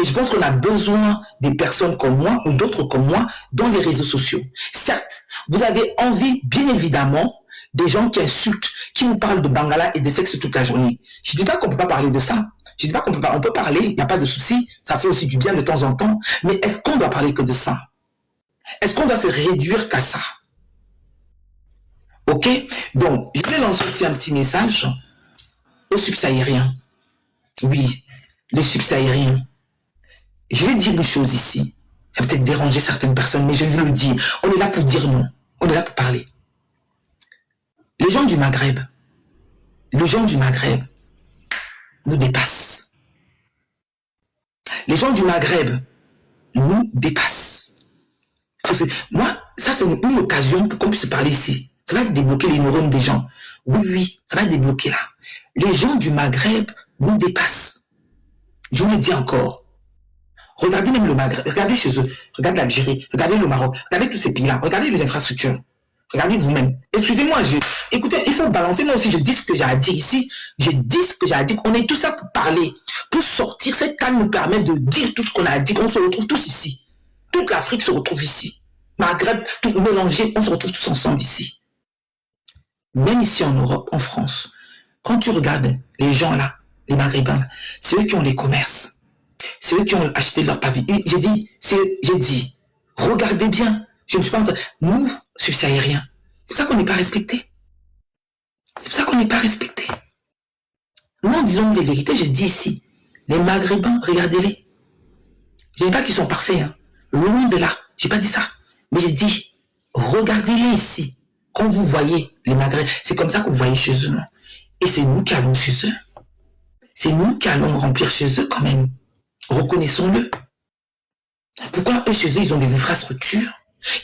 et je pense qu'on a besoin des personnes comme moi ou d'autres comme moi dans les réseaux sociaux. Certes, vous avez envie, bien évidemment, des gens qui insultent, qui vous parlent de Bangala et de sexe toute la journée. Je ne dis pas qu'on ne peut pas parler de ça. Je ne dis pas qu'on peut pas, on peut parler, il n'y a pas de souci, ça fait aussi du bien de temps en temps, mais est-ce qu'on doit parler que de ça? Est-ce qu'on doit se réduire qu'à ça? Ok? Donc, je vais lancer aussi un petit message aux subsahariens. Oui, les subsahariens. Je vais dire une chose ici. Ça va peut-être déranger certaines personnes, mais je vais le dire. On est là pour dire non. On est là pour parler. Les gens du Maghreb nous dépassent. Les gens du Maghreb nous dépassent. Moi, ça c'est une occasion pour qu'on puisse parler ici. Ça va débloquer les neurones des gens. Oui, ça va débloquer là. Les gens du Maghreb nous dépassent. Je vous le dis encore. Regardez même le Maghreb, regardez chez eux, regardez l'Algérie, regardez le Maroc, regardez tous ces pays-là, regardez les infrastructures. Regardez vous-même. Excusez-moi, écoutez, il faut balancer. Moi aussi, je dis ce que j'ai à dire ici. Je dis ce que j'ai à dire. On est tous là pour parler, pour sortir. Cette canne nous permet de dire tout ce qu'on a à dire. On se retrouve tous ici. Toute l'Afrique se retrouve ici. Maghreb, tout mélangé, on se retrouve tous ensemble ici. Même ici en Europe, en France, quand tu regardes les gens là, les Maghrébins, c'est eux qui ont les commerces. C'est eux qui ont acheté leur pavillon. J'ai dit, regardez bien. Je ne suis pas en train... Nous, subsahariens, c'est pour ça qu'on n'est pas respectés. C'est pour ça qu'on n'est pas respectés. Non, disons les vérités, j'ai dit ici. Les Maghrébins, regardez-les. Je ne dis pas qu'ils sont parfaits. Hein. Loin de là, je n'ai pas dit ça. Mais j'ai dit, regardez-les ici. Quand vous voyez les Maghrébins, c'est comme ça que vous voyez chez eux. Non? Et c'est nous qui allons chez eux. C'est nous qui allons remplir chez eux quand même. Reconnaissons-le. Pourquoi eux chez eux, ils ont des infrastructures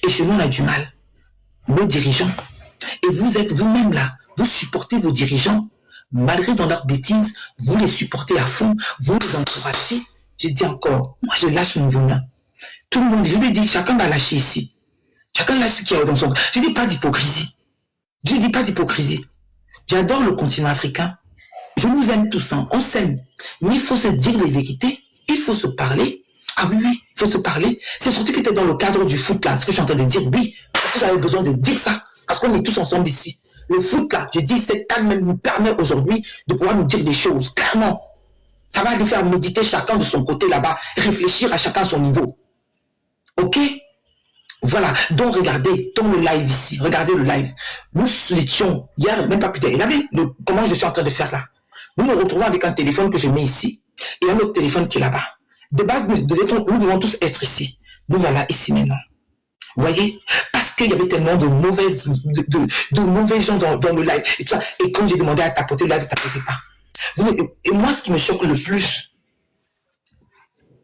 et chez nous, on a du mal. Nos dirigeants. Et vous êtes vous-même là. Vous supportez vos dirigeants. Malgré dans leurs bêtises, vous les supportez à fond. Vous les encouragez. Je dis encore, moi je lâche mon venin. Tout le monde, je vous ai dit, chacun va lâcher ici. Chacun lâche ce qu'il y a dans son... Je dis pas d'hypocrisie. Je dis pas d'hypocrisie. J'adore le continent africain. Je nous aime tous, hein. On s'aime. Mais il faut se dire les vérités. Il faut se parler. Ah oui, il faut se parler. C'est surtout que tu es dans le cadre du foot là, ce que je suis en train de dire, oui, parce que j'avais besoin de dire ça, parce qu'on est tous ensemble ici. Le foot là, je dis, cette calme nous permet aujourd'hui de pouvoir nous dire des choses, clairement. Ça va nous faire méditer chacun de son côté là-bas, réfléchir à chacun à son niveau. Ok? Voilà, donc regardez, dans le live ici, regardez le live. Nous étions, hier, même pas plus tard, regardez comment je suis en train de faire là. Nous nous retrouvons avec un téléphone que je mets ici, et un autre téléphone qui est là-bas. De base, nous devons tous être ici. Nous voilà ici maintenant. Vous voyez? Parce qu'il y avait tellement de mauvais gens dans le live et tout ça. Et quand j'ai demandé à tapoter, le live ne tapotait pas. Et moi, ce qui me choque le plus,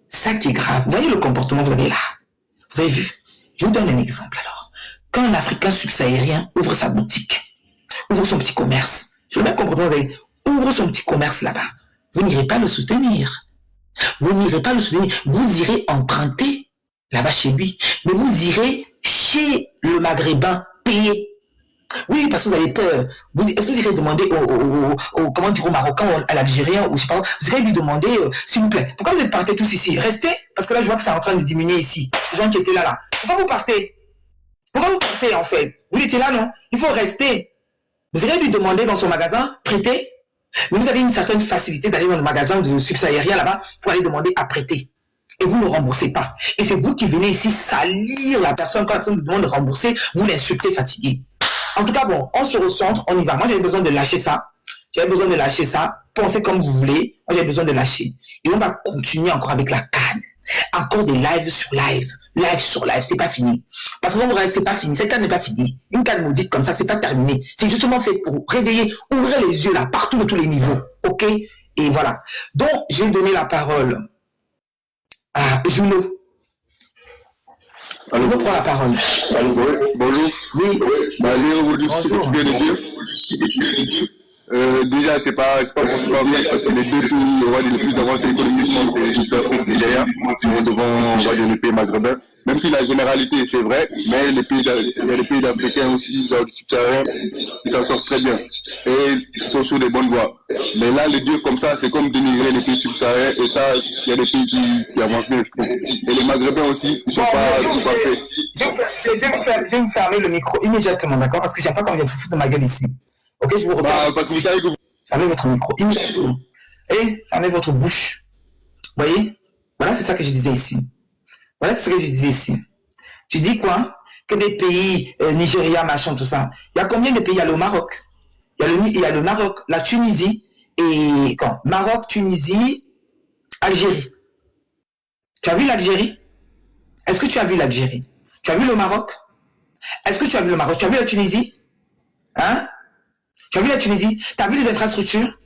c'est ça qui est grave. Vous voyez le comportement que vous avez là? Vous avez vu? Je vous donne un exemple alors. Quand un Africain subsahárien ouvre sa boutique, ouvre son petit commerce, c'est le même comportement que vous avez. Ouvre son petit commerce là-bas. Vous n'irez pas le soutenir. Vous n'irez pas le soutenir. Vous irez emprunter là-bas chez lui. Mais vous irez chez le Maghrébin payer. Oui, parce que vous avez peur. Est-ce que vous irez demander comment dire, au Marocain ou à l'Algérien ou je sais pas, vous irez lui demander, s'il vous plaît, pourquoi vous êtes partis tous ici? Restez, parce que là, je vois que c'est en train de diminuer ici. Les gens qui étaient là. Pourquoi vous partez? Pourquoi vous partez, en fait? Vous étiez là, non? Il faut rester. Vous irez lui demander dans son magasin, prêter. Mais vous avez une certaine facilité d'aller dans le magasin de subsahárien là-bas pour aller demander à prêter. Et vous ne remboursez pas. Et c'est vous qui venez ici salir la personne quand la personne vous demande de rembourser, vous l'insultez fatigué. En tout cas, bon, on se recentre, on y va. Moi, j'avais besoin de lâcher ça. J'avais besoin de lâcher ça. Pensez comme vous voulez. Moi, j'avais besoin de lâcher. Et on va continuer encore avec la canne. Encore des lives sur live. Live sur live, c'est pas fini. Parce que c'est pas fini. Cette canne n'est pas finie. Une canne maudite comme ça, c'est pas terminé. C'est justement fait pour réveiller, ouvrir les yeux là, partout de tous les niveaux. Ok? Et voilà. Donc, je vais donner la parole à Juno. Je me prends la parole. Bonjour. Oui. Ma révolution, bien dire. Déjà, c'est pas forcément bien parce que les deux pays on va dire, les plus avancés économiquement, c'est juste l'Afrique Nigeria, devant on va dire, les pays maghrébins. Même si la généralité c'est vrai, mais il y a des pays africains aussi, dans le subsahariens, qui s'en sortent très bien et sont sur des bonnes voies. Mais là, les dire comme ça, c'est comme dénigrer les pays subsahariens et ça, il y a des pays qui avancent bien, je trouve. Et les maghrébins aussi, ils sont pas faits. Je vais vous fermer le micro immédiatement, d'accord? Parce que j'aime pas quand on vient de foutre de ma gueule ici. Ok, je vous reparle. Parce que vous savez que fermez votre micro immédiatement. Et fermez votre bouche. Vous voyez? Voilà, c'est ça que je disais ici. Voilà, c'est ce que je disais ici. Tu dis quoi? Que des pays, Nigeria, machin, tout ça. Il y a combien de pays? Il y a le Maroc. Il y a le Maroc, la Tunisie, et quand? Maroc, Tunisie, Algérie. Tu as vu l'Algérie? Est-ce que tu as vu l'Algérie? Tu as vu le Maroc? Est-ce que tu as vu le Maroc? Tu as vu la Tunisie? Hein? Tu as vu la Tunisie? Tu as vu les infrastructures?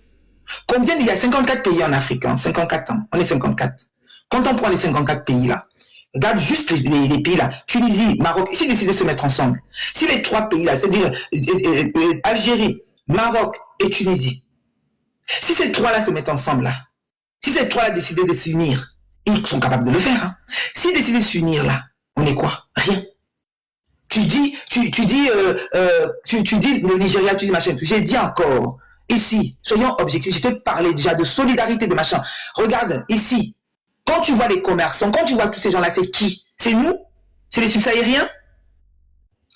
Combien? Il y a 54 pays en Afrique, hein? 54 ans. On est 54. Quand on prend les 54 pays là, regarde juste les pays là, Tunisie, Maroc, s'ils décident de se mettre ensemble, si les trois pays là, c'est-à-dire Algérie, Maroc et Tunisie, si ces trois là se mettent ensemble là, si ces trois là décident de s'unir, ils sont capables de le faire. Hein. S'ils décident de s'unir là, on est quoi? Rien. Tu dis le Nigeria, tu dis machin. J'ai dit encore, ici, soyons objectifs, je te parlais déjà de solidarité de machin. Regarde, ici, quand tu vois les commerçants, quand tu vois tous ces gens-là, c'est qui? C'est nous? C'est les subsahariens?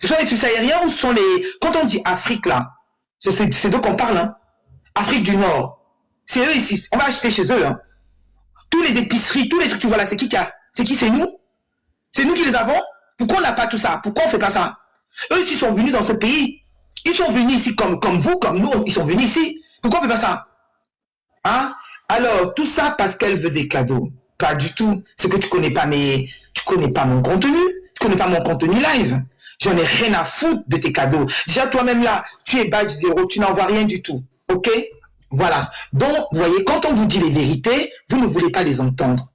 Ce sont les subsahariens ou ce sont les... Quand on dit Afrique là, c'est d'eux qu'on parle, hein? Afrique du Nord. C'est eux ici. On va acheter chez eux, hein? Tous les épiceries, tous les trucs que tu vois là, c'est qui? C'est qui? C'est nous? C'est nous qui les avons? Pourquoi on n'a pas tout ça? Pourquoi on ne fait pas ça? Eux, s'ils sont venus dans ce pays, ils sont venus ici comme vous, comme nous, ils sont venus ici. Pourquoi on ne fait pas ça? Hein? Alors, tout ça parce qu'elle veut des cadeaux. Pas du tout. C'est que tu connais pas tu connais pas mon contenu. Tu connais pas mon contenu live. J'en ai rien à foutre de tes cadeaux. Déjà, toi-même là, tu es badge 0, tu n'envoies rien du tout. Ok? Voilà. Donc, vous voyez, quand on vous dit les vérités, vous ne voulez pas les entendre.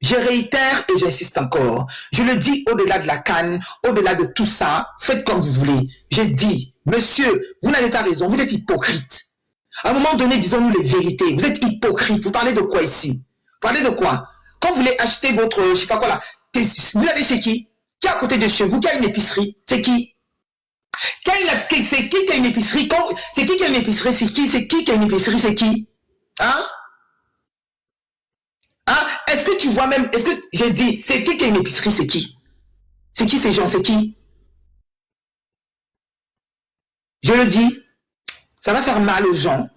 Je réitère et j'insiste encore. Je le dis au-delà de la canne, au-delà de tout ça, faites comme vous voulez. J'ai dit, monsieur, vous n'avez pas raison, vous êtes hypocrite. À un moment donné, disons-nous les vérités. Vous êtes hypocrite. Vous parlez de quoi ici? Vous parlez de quoi? Quand vous voulez acheter votre, je sais pas quoi là, vous allez chez qui? Qui est à côté de chez vous? Qui a une épicerie? C'est qui? C'est qui qui a une épicerie? C'est qui qui a une épicerie? C'est qui? C'est qui qui a une épicerie? C'est qui? Hein? Hein? Est-ce que tu vois même, est-ce que j'ai dit, c'est qui a une épicerie? C'est qui? C'est qui ces gens? C'est qui? Je le dis, ça va faire mal aux gens.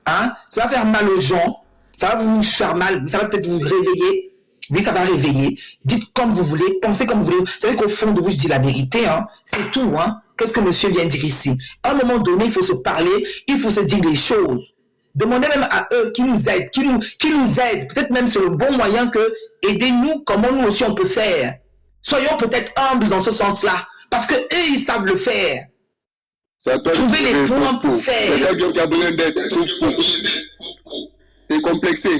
Hein? Ça va faire mal aux gens. Ça va vous faire mal. Ça va peut-être vous réveiller. Oui, ça va réveiller. Dites comme vous voulez. Pensez comme vous voulez. Vous savez qu'au fond de vous, je dis la vérité. Hein? C'est tout. Hein? Qu'est-ce que monsieur vient dire ici? À un moment donné, il faut se parler. Il faut se dire les choses. Demandez même à eux qui nous aident, qui nous aident. Peut-être même c'est le bon moyen que aidez-nous, comment nous aussi on peut faire. Soyons peut-être humbles dans ce sens-là. Parce que eux, ils savent le faire. Trouvez les points pour faire. C'est quelqu'un qui a besoin d'être décomplexé.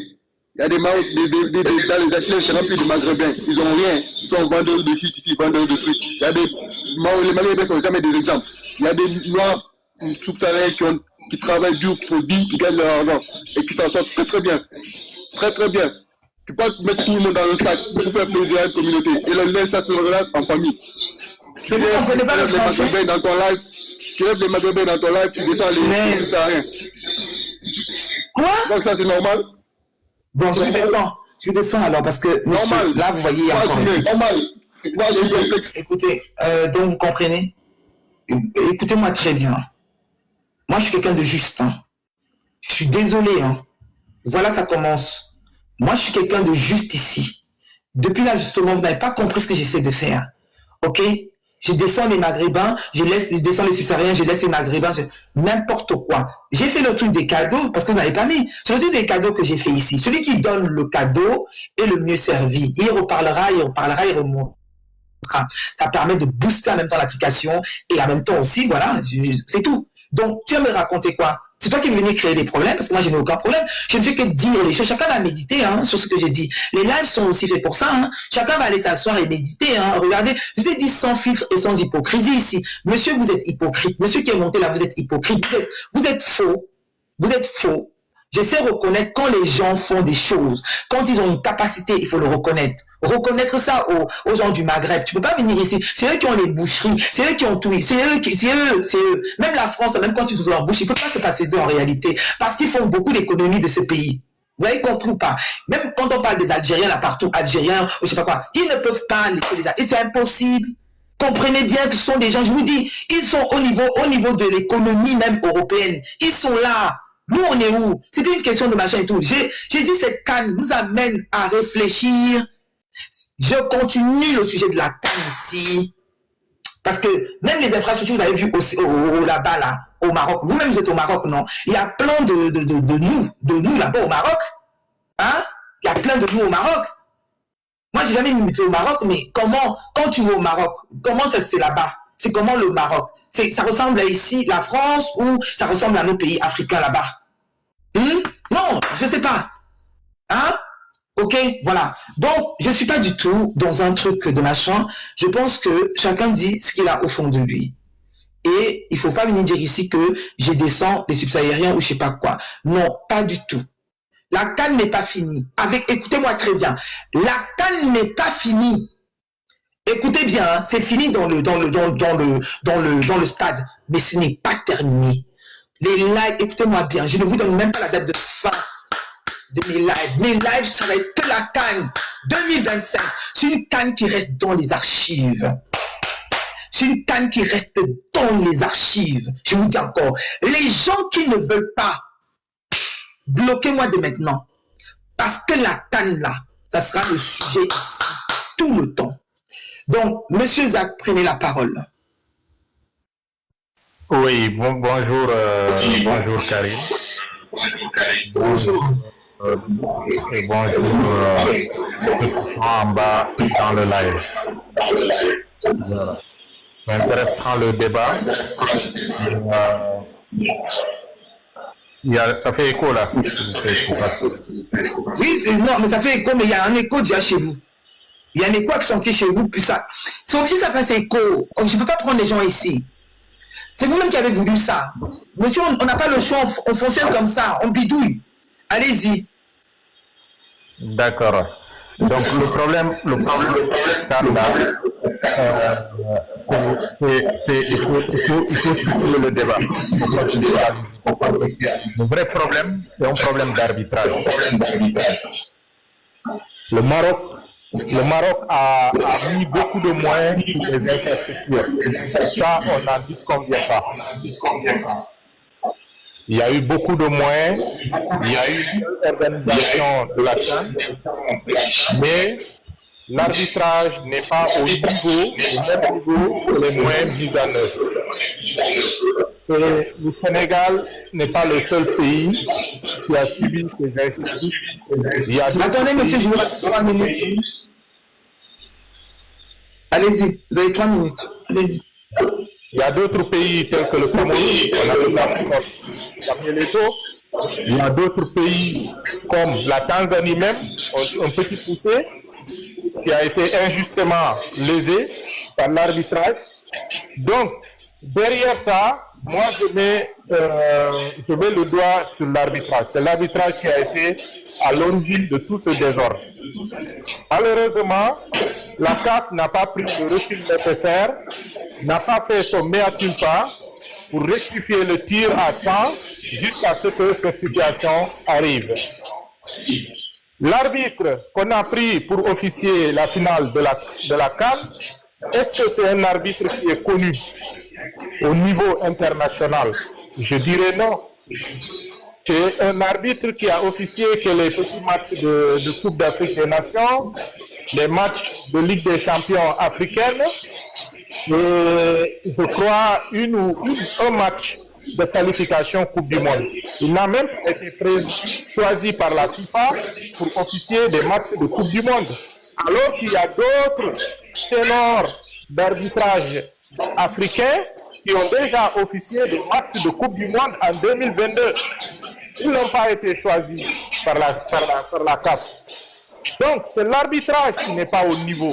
Il y a des Maroc, dans les HLM, c'est rempli de Maghrébins. Ils n'ont rien. Ils sont vendeurs de shit ici, vendeurs de trucs. Il y a des les Maghrébins ne sont jamais des exemples. Il y a des Noirs subsahariens qui travaillent dur, qui sont dignes, qui gagnent leur argent et qui s'en sortent très très bien. Très très bien. Tu peux mettre tout le monde dans le sac pour faire plaisir à une communauté. Et le lien, ça se relate en famille. Tu lèves les Maghrébins dans ton live, tu descends les subsahariens. Quoi? Donc ça c'est normal. Bon, je descends alors parce que monsieur, normal. Là vous voyez encore. Normal. Écoutez, donc vous comprenez? Écoutez-moi très bien. Moi je suis quelqu'un de juste. Hein. Je suis désolé. Hein. Voilà, ça commence. Moi je suis quelqu'un de juste ici. Depuis là justement, vous n'avez pas compris ce que j'essaie de faire. Ok? Je descends les Maghrébins, je descends les subsahariens, je laisse les Maghrébins, n'importe quoi. J'ai fait le truc des cadeaux parce que vous n'avez pas mis. C'est le truc des cadeaux que j'ai fait ici. Celui qui donne le cadeau est le mieux servi. Il reparlera, il remontera. Ça permet de booster en même temps l'application et en même temps aussi, voilà, c'est tout. Donc, tu vas me raconter quoi? C'est toi qui venais créer des problèmes, parce que moi, je n'ai aucun problème. Je ne fais que dire les choses. Chacun va méditer hein, sur ce que j'ai dit. Les lives sont aussi faits pour ça. Hein. Chacun va aller s'asseoir et méditer. Hein. Regardez, je vous ai dit sans filtre et sans hypocrisie ici. Monsieur, vous êtes hypocrite. Monsieur qui est monté là, vous êtes hypocrite. Vous êtes faux. Vous êtes faux. Je sais reconnaître quand les gens font des choses. Quand ils ont une capacité, il faut le reconnaître. Reconnaître ça aux gens du Maghreb. Tu peux pas venir ici. C'est eux qui ont les boucheries. C'est eux qui ont tout. C'est eux. Même la France, même quand ils ouvrent leur bouche, il peut pas se passer d'eux en réalité. Parce qu'ils font beaucoup d'économies de ce pays. Vous avez compris ou pas? Même quand on parle des Algériens, là partout, Algériens, ou je sais pas quoi, ils ne peuvent pas laisser les Algériens. Et c'est impossible. Comprenez bien que ce sont des gens, je vous dis, ils sont au niveau de l'économie même européenne. Ils sont là. Nous, on est où? C'est plus une question de machin et tout. J'ai dit, cette canne nous amène à réfléchir. Je continue le sujet de la canne ici. Parce que même les infrastructures, vous avez vu là-bas, là, au Maroc. Vous-même, vous êtes au Maroc, non? Il y a plein de nous là-bas au Maroc. Hein? Il y a plein de nous au Maroc. Moi, j'ai jamais mis au Maroc, mais comment, quand tu vas au Maroc, comment ça c'est là-bas? C'est comment le Maroc? Ça ressemble à ici, la France, ou ça ressemble à nos pays africains là-bas? Non, je sais pas. Hein? Ok, voilà. Donc, je suis pas du tout dans un truc de machin. Je pense que chacun dit ce qu'il a au fond de lui. Et il faut pas venir dire ici que j'ai des sangs, des subsahariens ou je sais pas quoi. Non, pas du tout. La CAN n'est pas finie. Écoutez-moi très bien. La CAN n'est pas finie. Écoutez bien, hein, c'est fini dans le stade, mais ce n'est pas terminé. Les lives, écoutez-moi bien, je ne vous donne même pas la date de fin de mes lives. Mes lives, ça va être que la CAN 2025. C'est une CAN qui reste dans les archives. C'est une CAN qui reste dans les archives. Je vous dis encore, les gens qui ne veulent pas, bloquez-moi dès maintenant. Parce que la CAN là, ça sera le sujet ici, tout le temps. Donc, Monsieur Zach, prenez la parole. Oui, bonjour, bonjour Karim. Bonjour. Et bonjour en bas dans le live. Voilà. Intéressant le débat. Ça fait écho là. Oui, non, mais ça fait écho, mais il y a un écho déjà chez vous. Il y a un écho accentué chez vous, puis ça. C'est obligé que ça fasse écho. Je ne peux pas prendre les gens ici. C'est vous-même qui avez voulu ça. Monsieur, on n'a pas le choix, on fonctionne comme ça, on bidouille. Allez-y. D'accord. Donc le problème il faut situer le débat. Le vrai problème, c'est un problème d'arbitrage. Le Maroc a mis beaucoup de moyens sur les infrastructures. Ça, on n'en disconvient pas. Il y a eu beaucoup de moyens, il y a eu une organisation de la CAN, mais l'arbitrage n'est pas au même niveau que les moyens mis en œuvre. Et le Sénégal n'est pas le seul pays qui a subi ces injustices. Attendez, monsieur, je vous reste 3 minutes. Allez-y, vous avez 3 minutes. Allez-y. Il y a d'autres pays tels que le Cameroun, il y a d'autres pays comme la Tanzanie même, un petit poussé, qui a été injustement lésé par l'arbitrage. Donc, derrière ça, moi je mets le doigt sur l'arbitrage. C'est l'arbitrage qui a été à l'origine de tout ce désordre. Malheureusement, la CAF n'a pas pris le recul nécessaire, n'a pas fait son mea culpa pour rectifier le tir à temps jusqu'à ce que cette situation arrive. L'arbitre qu'on a pris pour officier la finale de la CAN, est-ce que c'est un arbitre qui est connu au niveau international? Je dirais non. C'est un arbitre qui a officié que les petits matchs de Coupe d'Afrique des Nations, les matchs de Ligue des Champions africaine, et je crois un match de qualification Coupe du Monde. Il n'a même pas été choisi par la FIFA pour officier des matchs de Coupe du Monde. Alors qu'il y a d'autres ténors d'arbitrage africains qui ont déjà officié des matchs de Coupe du Monde en 2022. Ils n'ont pas été choisis par la CAF. Donc, c'est l'arbitrage qui n'est pas au niveau.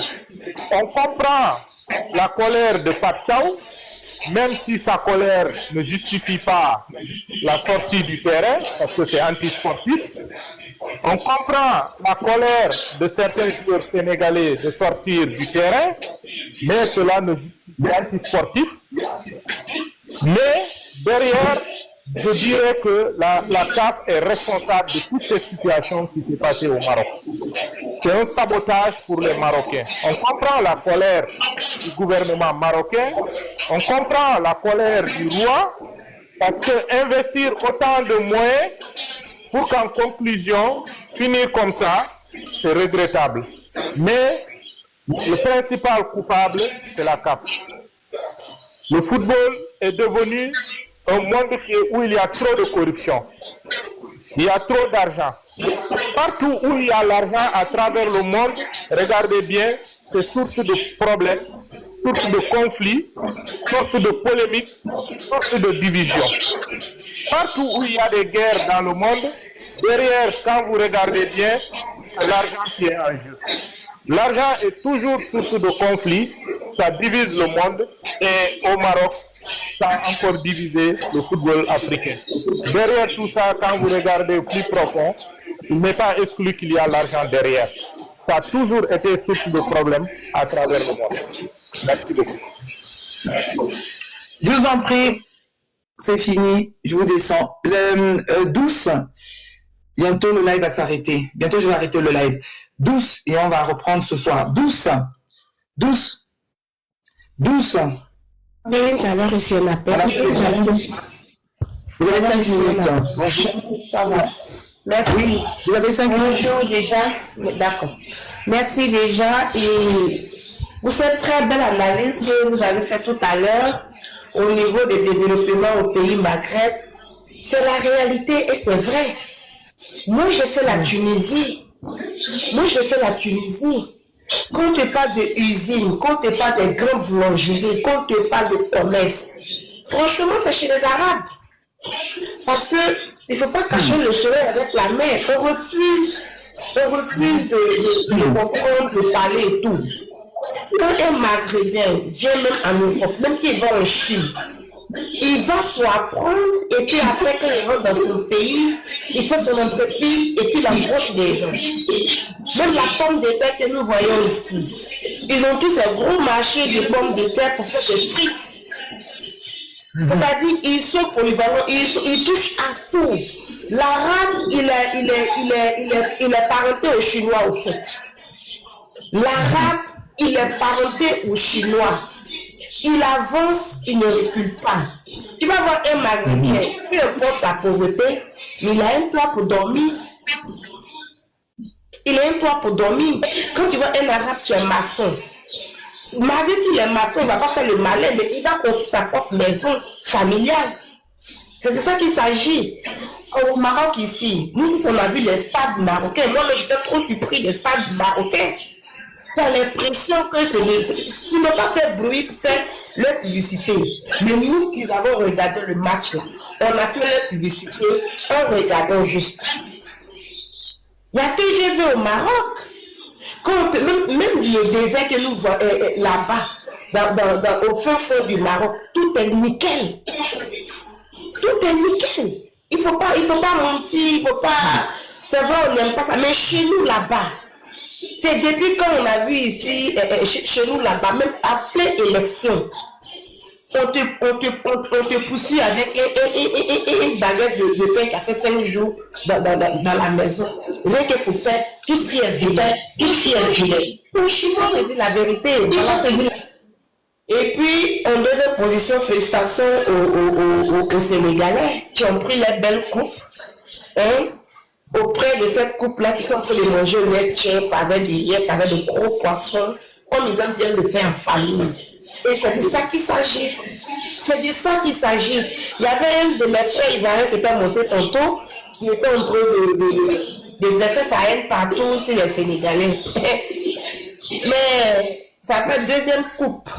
On comprend la colère de Pape Thiaw, même si sa colère ne justifie pas la sortie du terrain, parce que c'est anti-sportif, on comprend la colère de certains joueurs sénégalais de sortir du terrain, mais cela ne justifie pas anti-sportif. Mais derrière, je dirais que la CAF est responsable de toute cette situation qui s'est passée au Maroc. C'est un sabotage pour les Marocains. On comprend la colère du gouvernement marocain, on comprend la colère du roi, parce que investir autant de moyens pour qu'en conclusion, finir comme ça, c'est regrettable. Mais le principal coupable, c'est la CAF. Le football est devenu un monde où il y a trop de corruption. Il y a trop d'argent. Partout où il y a l'argent à travers le monde, regardez bien, c'est source de problèmes, source de conflits, source de polémiques, source de divisions. Partout où il y a des guerres dans le monde, derrière, quand vous regardez bien, c'est l'argent qui est en jeu. L'argent est toujours source de conflits, ça divise le monde, et au Maroc, ça a encore divisé le football africain. Derrière tout ça, quand vous regardez plus profond, il n'est pas exclu qu'il y a l'argent derrière. Ça a toujours été source de problèmes à travers le monde. Merci beaucoup. Je vous en prie, c'est fini, je vous descends. Douce, bientôt le live va s'arrêter. Bientôt je vais arrêter le live. Douce, et on va reprendre ce soir. Douce. Oui, j'avais reçu un appel. Vous avez 5 minutes. Bonjour. Ça va. Merci. Oui, vous avez 5 minutes. Bonjour déjà. D'accord. Merci déjà. Et pour cette très belle analyse que vous avez faite tout à l'heure au niveau des développements au pays Maghreb, c'est la réalité et c'est vrai. Moi, j'ai fait la Tunisie. Quand tu parles d'usines, quand tu parles de grandes boulangeries, quand tu parles de commerce, franchement, c'est chez les Arabes. Parce que il ne faut pas cacher le soleil avec la mer. On refuse de comprendre, de parler et tout. Quand un Maghrébin vient même en Europe, même qu'il va en Chine, il va pour apprendre et puis après quand il rentre dans son pays, il fait son entreprise et puis il embauche des gens. Même la pomme de terre que nous voyons ici, ils ont tous ces gros marchés de pommes de terre pour faire des frites. C'est-à-dire ils sont polyvalents, ils touchent à tout. L'arabe, il est parenté aux Chinois au fait. L'arabe, il est parenté aux Chinois. Il avance, il ne recule pas. Tu vas voir un Maghrébin, peu importe sa pauvreté, il a un toit pour dormir. Quand tu vois un arabe qui est maçon, malgré qu'il est maçon, il ne va pas faire le malin, mais il va construire sa propre maison familiale. C'est de ça qu'il s'agit. Au Maroc ici, nous on a vu les stades marocains. Moi, j'étais trop surpris des stades marocains. Tu as l'impression que c'est ils n'ont pas fait bruit pour faire leur publicité. Mais nous qui avons regardé le match là, on a fait leur publicité en regardant juste. Il y a TGV au Maroc. Même le désert que nous voyons là-bas, au fin fond du Maroc, tout est nickel. Tout est nickel. Il faut pas mentir, il faut pas. C'est vrai, on n'aime pas ça. Mais chez nous là-bas, c'est depuis quand on a vu ici, chez nous là-bas, même après élection, on te poursuit avec une baguette de pain qui a fait 5 jours dans la maison. Rien que pour faire tout ce qui est vilain, tout ce qui est vilain. Il faut se dire la vérité. Et puis, en deuxième position, félicitations aux Sénégalais qui ont pris les belles coupes. Hein? Auprès de cette coupe-là, qui sont en train de manger le chip avec du yep, avec de gros poissons, comme ils aiment bien le faire en famille. Et c'est de ça qu'il s'agit. Il y avait un de mes frères ivoiriens qui était monté tantôt, qui était en train de verser sa haine partout sur les Sénégalais. Mais ça fait deuxième coupe.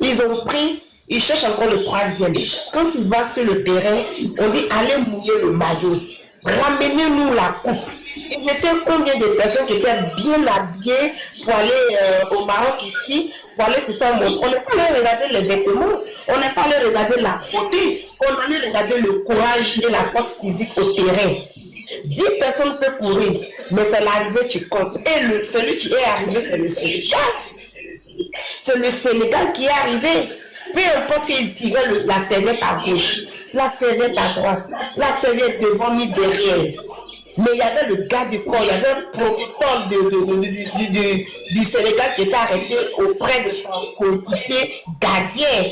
Ils ont pris, ils cherchent encore le troisième. Quand il va sur le terrain, on dit allez mouiller le maillot. Ramenez-nous la coupe. Il était combien de personnes qui étaient bien habillées pour aller au Maroc ici, pour aller se faire montrer. On n'est pas allé regarder les vêtements, on n'est pas allé regarder la beauté, on allait regarder le courage et la force physique au terrain. 10 personnes peuvent courir, mais c'est l'arrivée qui compte. Et celui qui est arrivé, c'est le Sénégal. C'est le Sénégal qui est arrivé. Peu importe qu'il tirait la serviette à gauche, la serviette à droite, la serviette devant, mis derrière. Mais il y avait le gars du corps, il y avait un protocole du Sénégal qui était arrêté auprès de son coéquipier gardien,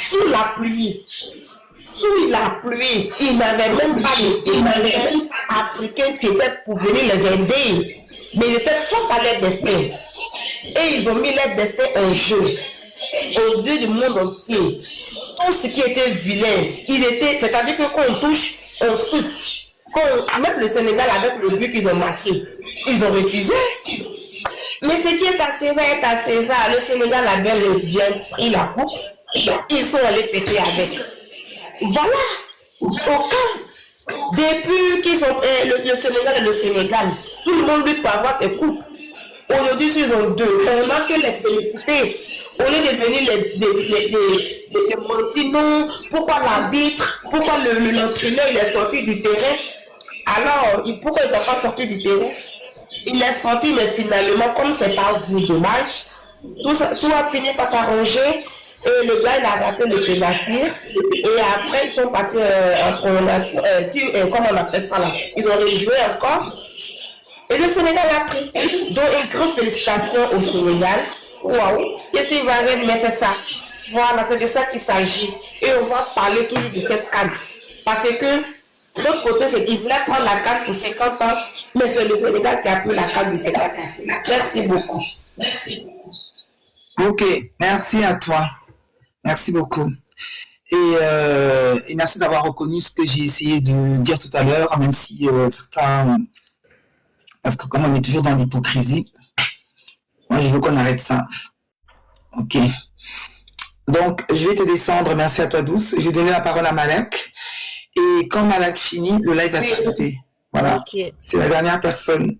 sous la pluie. Sous la pluie, il n'avait même pas de africains qui étaient pour venir les aider. Mais ils étaient face à leur destin. Et ils ont mis leur destin en jeu, aux yeux du monde entier. Tout ce qui était vilain, c'est-à-dire que quand on touche, on souffle. Même le Sénégal, avec le but qu'ils ont marqué, ils ont refusé. Mais ce qui est à César est à César. Le Sénégal a bien pris la coupe. Ils sont allés péter avec. Voilà, au calme. Depuis qu'ils sont le Sénégal et le Sénégal, tout le monde lui peut avoir ses coupes. Aujourd'hui, ils ont deux. On a que les féliciter. Au lieu de venir les mentir, non, pourquoi l'arbitre, pourquoi l'entraîneur il est sorti du terrain? Alors, pourquoi il n'a pas sorti du terrain? Il est sorti, mais finalement, comme c'est pas vu, dommage, tout a fini par s'arranger. Et le gars, il a raté le pénalty. Et après, ils sont partis en prolongation. Comment on appelle ça là? Ils ont rejoué encore. Et le Sénégal a pris. Donc, une grande félicitation au Sénégal. Waouh! Qu'est-ce qu'il va arriver? Mais c'est ça. Voilà, c'est de ça qu'il s'agit. Et on va parler toujours de cette canne. Parce que l'autre côté, c'est qu'il voulait prendre la canne pour 50 ans. Mais c'est le Sénégal qui a pris la canne de 50 ans. Merci beaucoup. Merci. Ok, merci à toi. Merci beaucoup. Et merci d'avoir reconnu ce que j'ai essayé de dire tout à l'heure, même si certains... Parce que comme on est toujours dans l'hypocrisie, moi je veux qu'on arrête ça. Ok. Donc, je vais te descendre. Merci à toi, Douce. Je vais donner la parole à Malak. Et quand Malak finit, le live va s'arrêter. Voilà. Okay. C'est la dernière personne.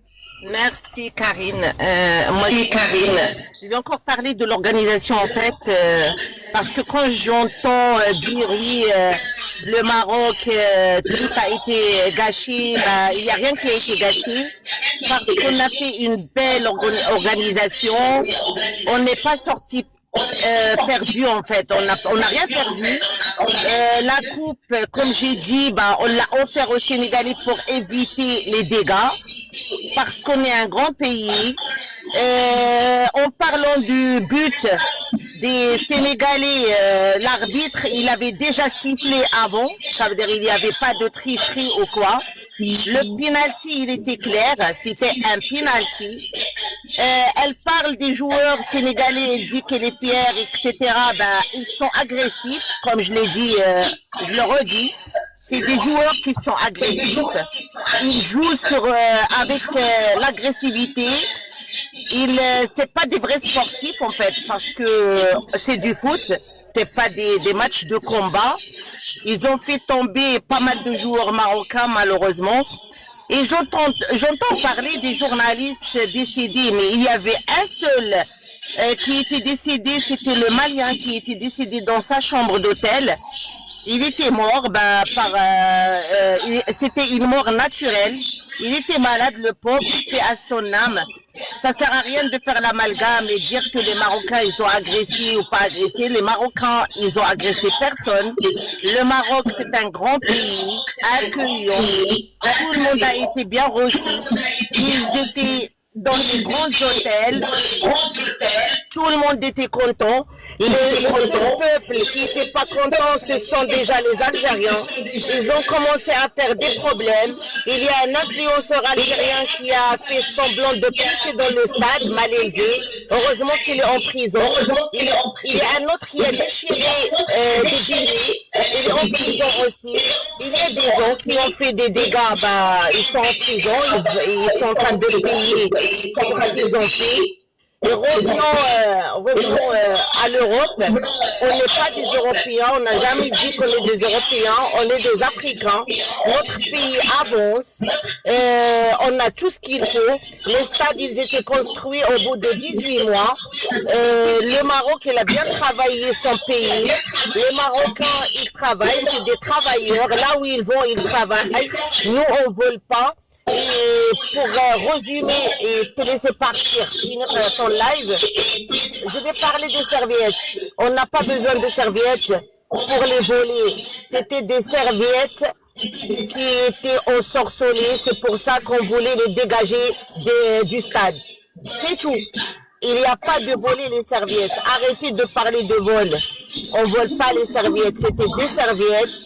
Merci Karine. Je vais encore parler de l'organisation en fait, parce que quand j'entends dire oui, le Maroc, tout a été gâché, il n'y a rien qui a été gâché, parce qu'on a fait une belle organisation, on n'est pas sorti perdu en fait, on n'a rien perdu. La coupe, comme j'ai dit, on l'a offert aux Sénégalais pour éviter les dégâts, parce qu'on est un grand pays. En parlant du but des Sénégalais, l'arbitre, il avait déjà sifflé avant, ça veut dire il n'y avait pas de tricherie ou quoi. Le penalty, il était clair, c'était un penalty. Elle parle des joueurs sénégalais, elle dit qu'elle est fière, etc. Ils sont agressifs, comme je l'ai dit, je le redis. C'est des joueurs qui sont agressifs. Ils jouent avec l'agressivité. C'est pas des vrais sportifs en fait, parce que c'est du foot, c'est pas des matchs de combat. Ils ont fait tomber pas mal de joueurs marocains malheureusement. Et j'entends parler des journalistes décédés, mais il y avait un seul qui était décédé, c'était le Malien qui était décédé dans sa chambre d'hôtel. Il était mort, c'était une mort naturelle. Il était malade, le pauvre, c'était à son âme. Ça sert à rien de faire l'amalgame et dire que les Marocains, ils ont agressé ou pas agressé. Les Marocains, ils ont agressé personne. Le Maroc, c'est un grand pays, accueillant. Tout le monde a été bien reçu. Ils étaient dans les grands hôtels. Tout le monde était content. Le peuple qui n'était pas content, ce sont déjà les Algériens. Ils ont commencé à faire des problèmes. Il y a un influenceur algérien qui a fait semblant de pisser dans le stade, malaisé. Heureusement qu'il est en prison. Il y a un autre qui a déchiré des billets. Il est en prison aussi. Il y a des gens qui ont fait des dégâts, ils sont en prison. Ils sont en train de payer ce qu'ils ont fait. Et revenons à l'Europe. On n'est pas des Européens, on n'a jamais dit qu'on est des Européens, on est des Africains. Notre pays avance, on a tout ce qu'il faut. Les stades, ils étaient construits au bout de 18 mois. Le Maroc, il a bien travaillé son pays. Les Marocains, ils travaillent, c'est des travailleurs. Là où ils vont, ils travaillent. Nous, on ne vole pas. Et pour résumer et te laisser partir, finir ton live, je vais parler des serviettes. On n'a pas besoin de serviettes pour les voler. C'était des serviettes qui étaient ensorcelées. C'est pour ça qu'on voulait les dégager du stade. C'est tout. Il n'y a pas de voler les serviettes. Arrêtez de parler de vol. On ne vole pas les serviettes. C'était des serviettes.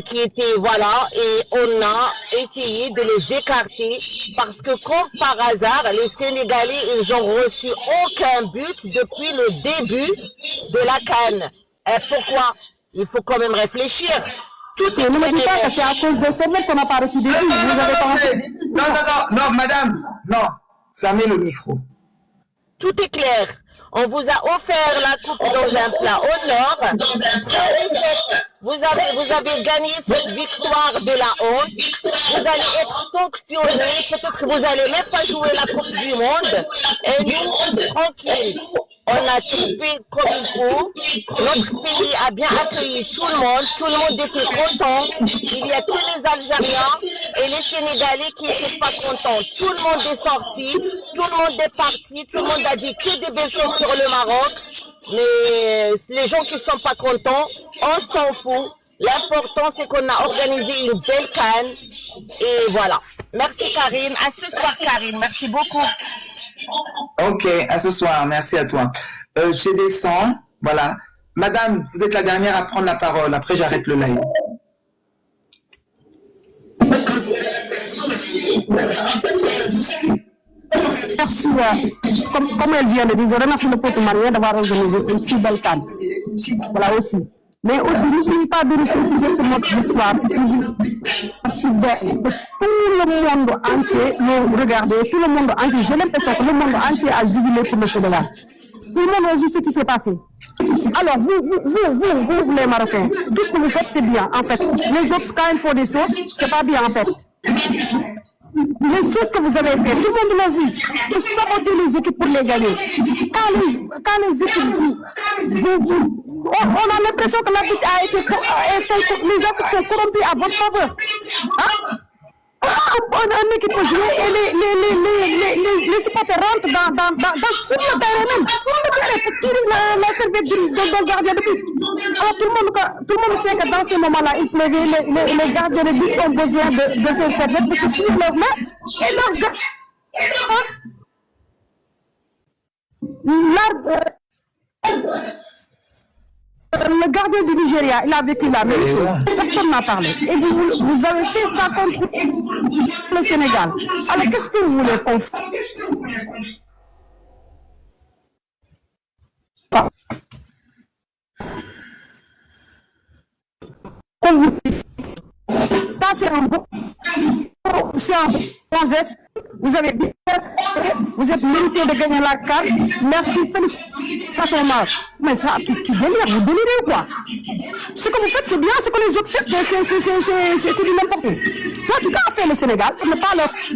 Qui étaient, voilà, et on a essayé de les écarter parce que comme par hasard, les Sénégalais, ils ont reçu aucun but depuis le début de la CAN. Pourquoi? Il faut quand même réfléchir. Tout est ne me dis pas que c'est à cause de Fernet qu'on n'a pas reçu des buts. Non, madame, non, fermez le micro. Tout est clair. On vous a offert la coupe dans un plat au nord. Vous avez gagné cette victoire de la honte. Vous allez être sanctionné. Peut-être que vous n'allez même pas jouer la Coupe du Monde. Et nous, tranquille. On a tout fait comme il faut. Notre pays a bien accueilli tout le monde. Tout le monde était content. Il n'y a que les Algériens et les Sénégalais qui n'étaient pas contents. Tout le monde est sorti. Tout le monde est parti. Tout le monde a dit que des belles choses sur le Maroc. Mais les gens qui ne sont pas contents, on s'en fout. L'important, c'est qu'on a organisé une belle CAN. Et voilà. Merci Karine. À ce soir Karine. Merci beaucoup. Ok, à ce soir. Merci à toi. Je descends. Voilà. Madame, vous êtes la dernière à prendre la parole. Après, j'arrête le live. Merci. Comme elle vient de dire, je remercie le peuple malien d'avoir organisé une si belle CAN. Voilà aussi. Mais n'oubliez pas de réfléchir pour notre victoire. C'est toujours si belle. Tout le monde entier, regardez, tout le monde entier, j'ai l'impression que le monde entier a jubilé pour le Sénégal. Tout le monde a vu ce qui s'est passé. Alors, vous, les Marocains, tout ce que vous faites, c'est bien, en fait. Les autres, quand ils font des choses, c'est pas bien, en fait. Les choses que vous avez faites, tout le monde l'a vu. Vous sabotez les équipes pour les gagner. Quand les équipes jouent, on a l'impression que l'arbitre a été, les arbitres sont corrompus à votre faveur. Hein? Un équipe peut jouer et les supporters rentrent sur le terrain même, sur le terrain pour tirer la serviette du gardien de but. Alors tout le monde sait que dans ce moment-là, il pleuvait, les gardiens de but ont besoin de ces serviettes pour se suivre leurs mains et leurs gars. Le gardien du Nigeria, il a vécu la même chose. Personne n'a parlé. Et vous avez fait ça contre le Sénégal. Alors, qu'est-ce que vous voulez qu'on fasse? Ça, c'est un bon geste. Vous avez bien fait. Vous êtes mérité de gagner la CAN. Merci, félicitations. Mais ça, tu délires, vous délirez ou quoi? Ce que vous faites, c'est bien. Ce que les autres font, c'est du n'importe quoi. Toi, tu as fait le Sénégal.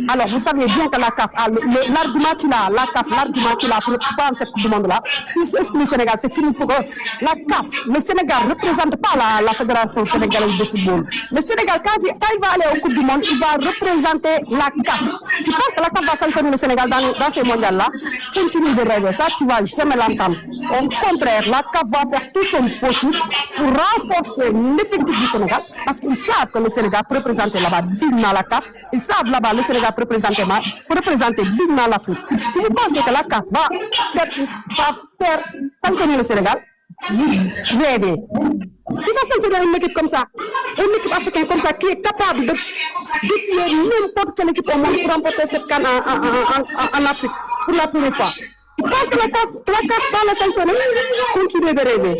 Alors, vous savez bien que la CAF, l'argument qu'il a, l'argument qu'il a pour prendre cette Coupe du Monde-là, si est-ce que le Sénégal, c'est fini pour eux. La CAF, le Sénégal ne représente pas la Fédération sénégalaise de football. Le Sénégal, quand il va aller au Coupe du Monde, il va représenter la CAF. Tu penses que la CAF va sanctionner le Sénégal dans ces mondiales-là? Continue de rêver ça, tu vas jamais l'entendre. Au contraire, la CAF va faire tout son possible pour renforcer l'effectif du Sénégal parce qu'ils savent que le Sénégal peut représenter là-bas dignement la CAF. Ils savent là-bas le Sénégal peut représenter dignement l'Afrique. Si vous pensez que la CAF va faire sanctionner le Sénégal, vous rêvez. Qui va sanctionner une équipe comme ça? Une équipe africaine comme ça qui est capable de défier n'importe quelle équipe au monde pour remporter cette CAN en Afrique pour la première fois. Tu penses que la CAF va la sanctionner? Continuez de rêver.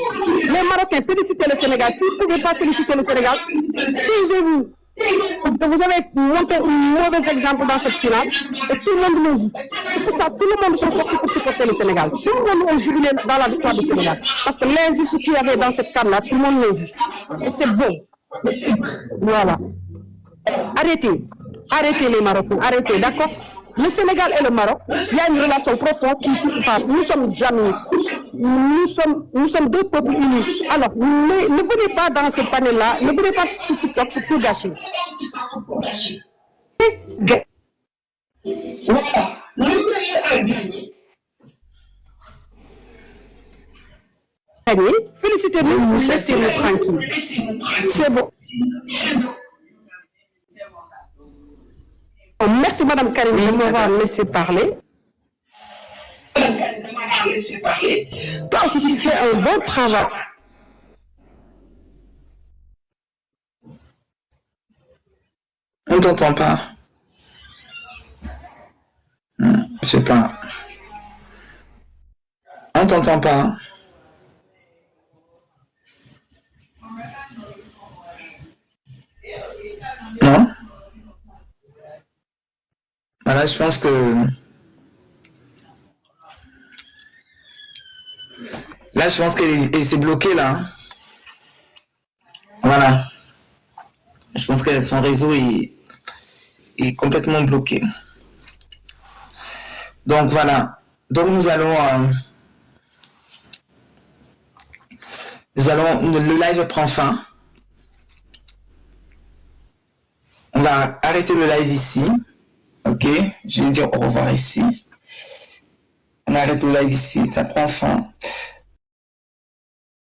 Les Marocains, félicitez le Sénégal. Si vous ne pouvez pas féliciter le Sénégal, taisez-vous. Vous avez montré un mauvais exemple dans cette finale et tout le monde l'a vu. C'est pour ça tout le monde sont sortis pour supporter le Sénégal. Tout le monde a jubilé dans la victoire du Sénégal. Parce que l'injustice qu'il y avait dans cette canne-là, tout le monde l'a vu. Et c'est bon. Voilà. Arrêtez les Marocains, arrêtez, d'accord? Le Sénégal et le Maroc, il y a une relation profonde qui se passe. Nous sommes amis. Nous sommes deux peuples unis. Alors, ne venez pas dans ce panel-là, ne venez pas sur TikTok pour tout gâcher. Félicitez-nous, laissez-nous tranquilles. C'est bon. Merci Madame Karim de m'avoir laissé parler. Toi aussi tu fais un bon travail. On t'entend pas. Je sais pas. On t'entend pas. Non? Voilà, je pense que là, je pense qu'elle s'est bloquée là. Voilà. Je pense que son réseau est complètement bloqué. Donc voilà. Donc nous allons le live prend fin. On va arrêter le live ici. Ok, je vais dire au revoir ici. On arrête le live ici, ça prend fin.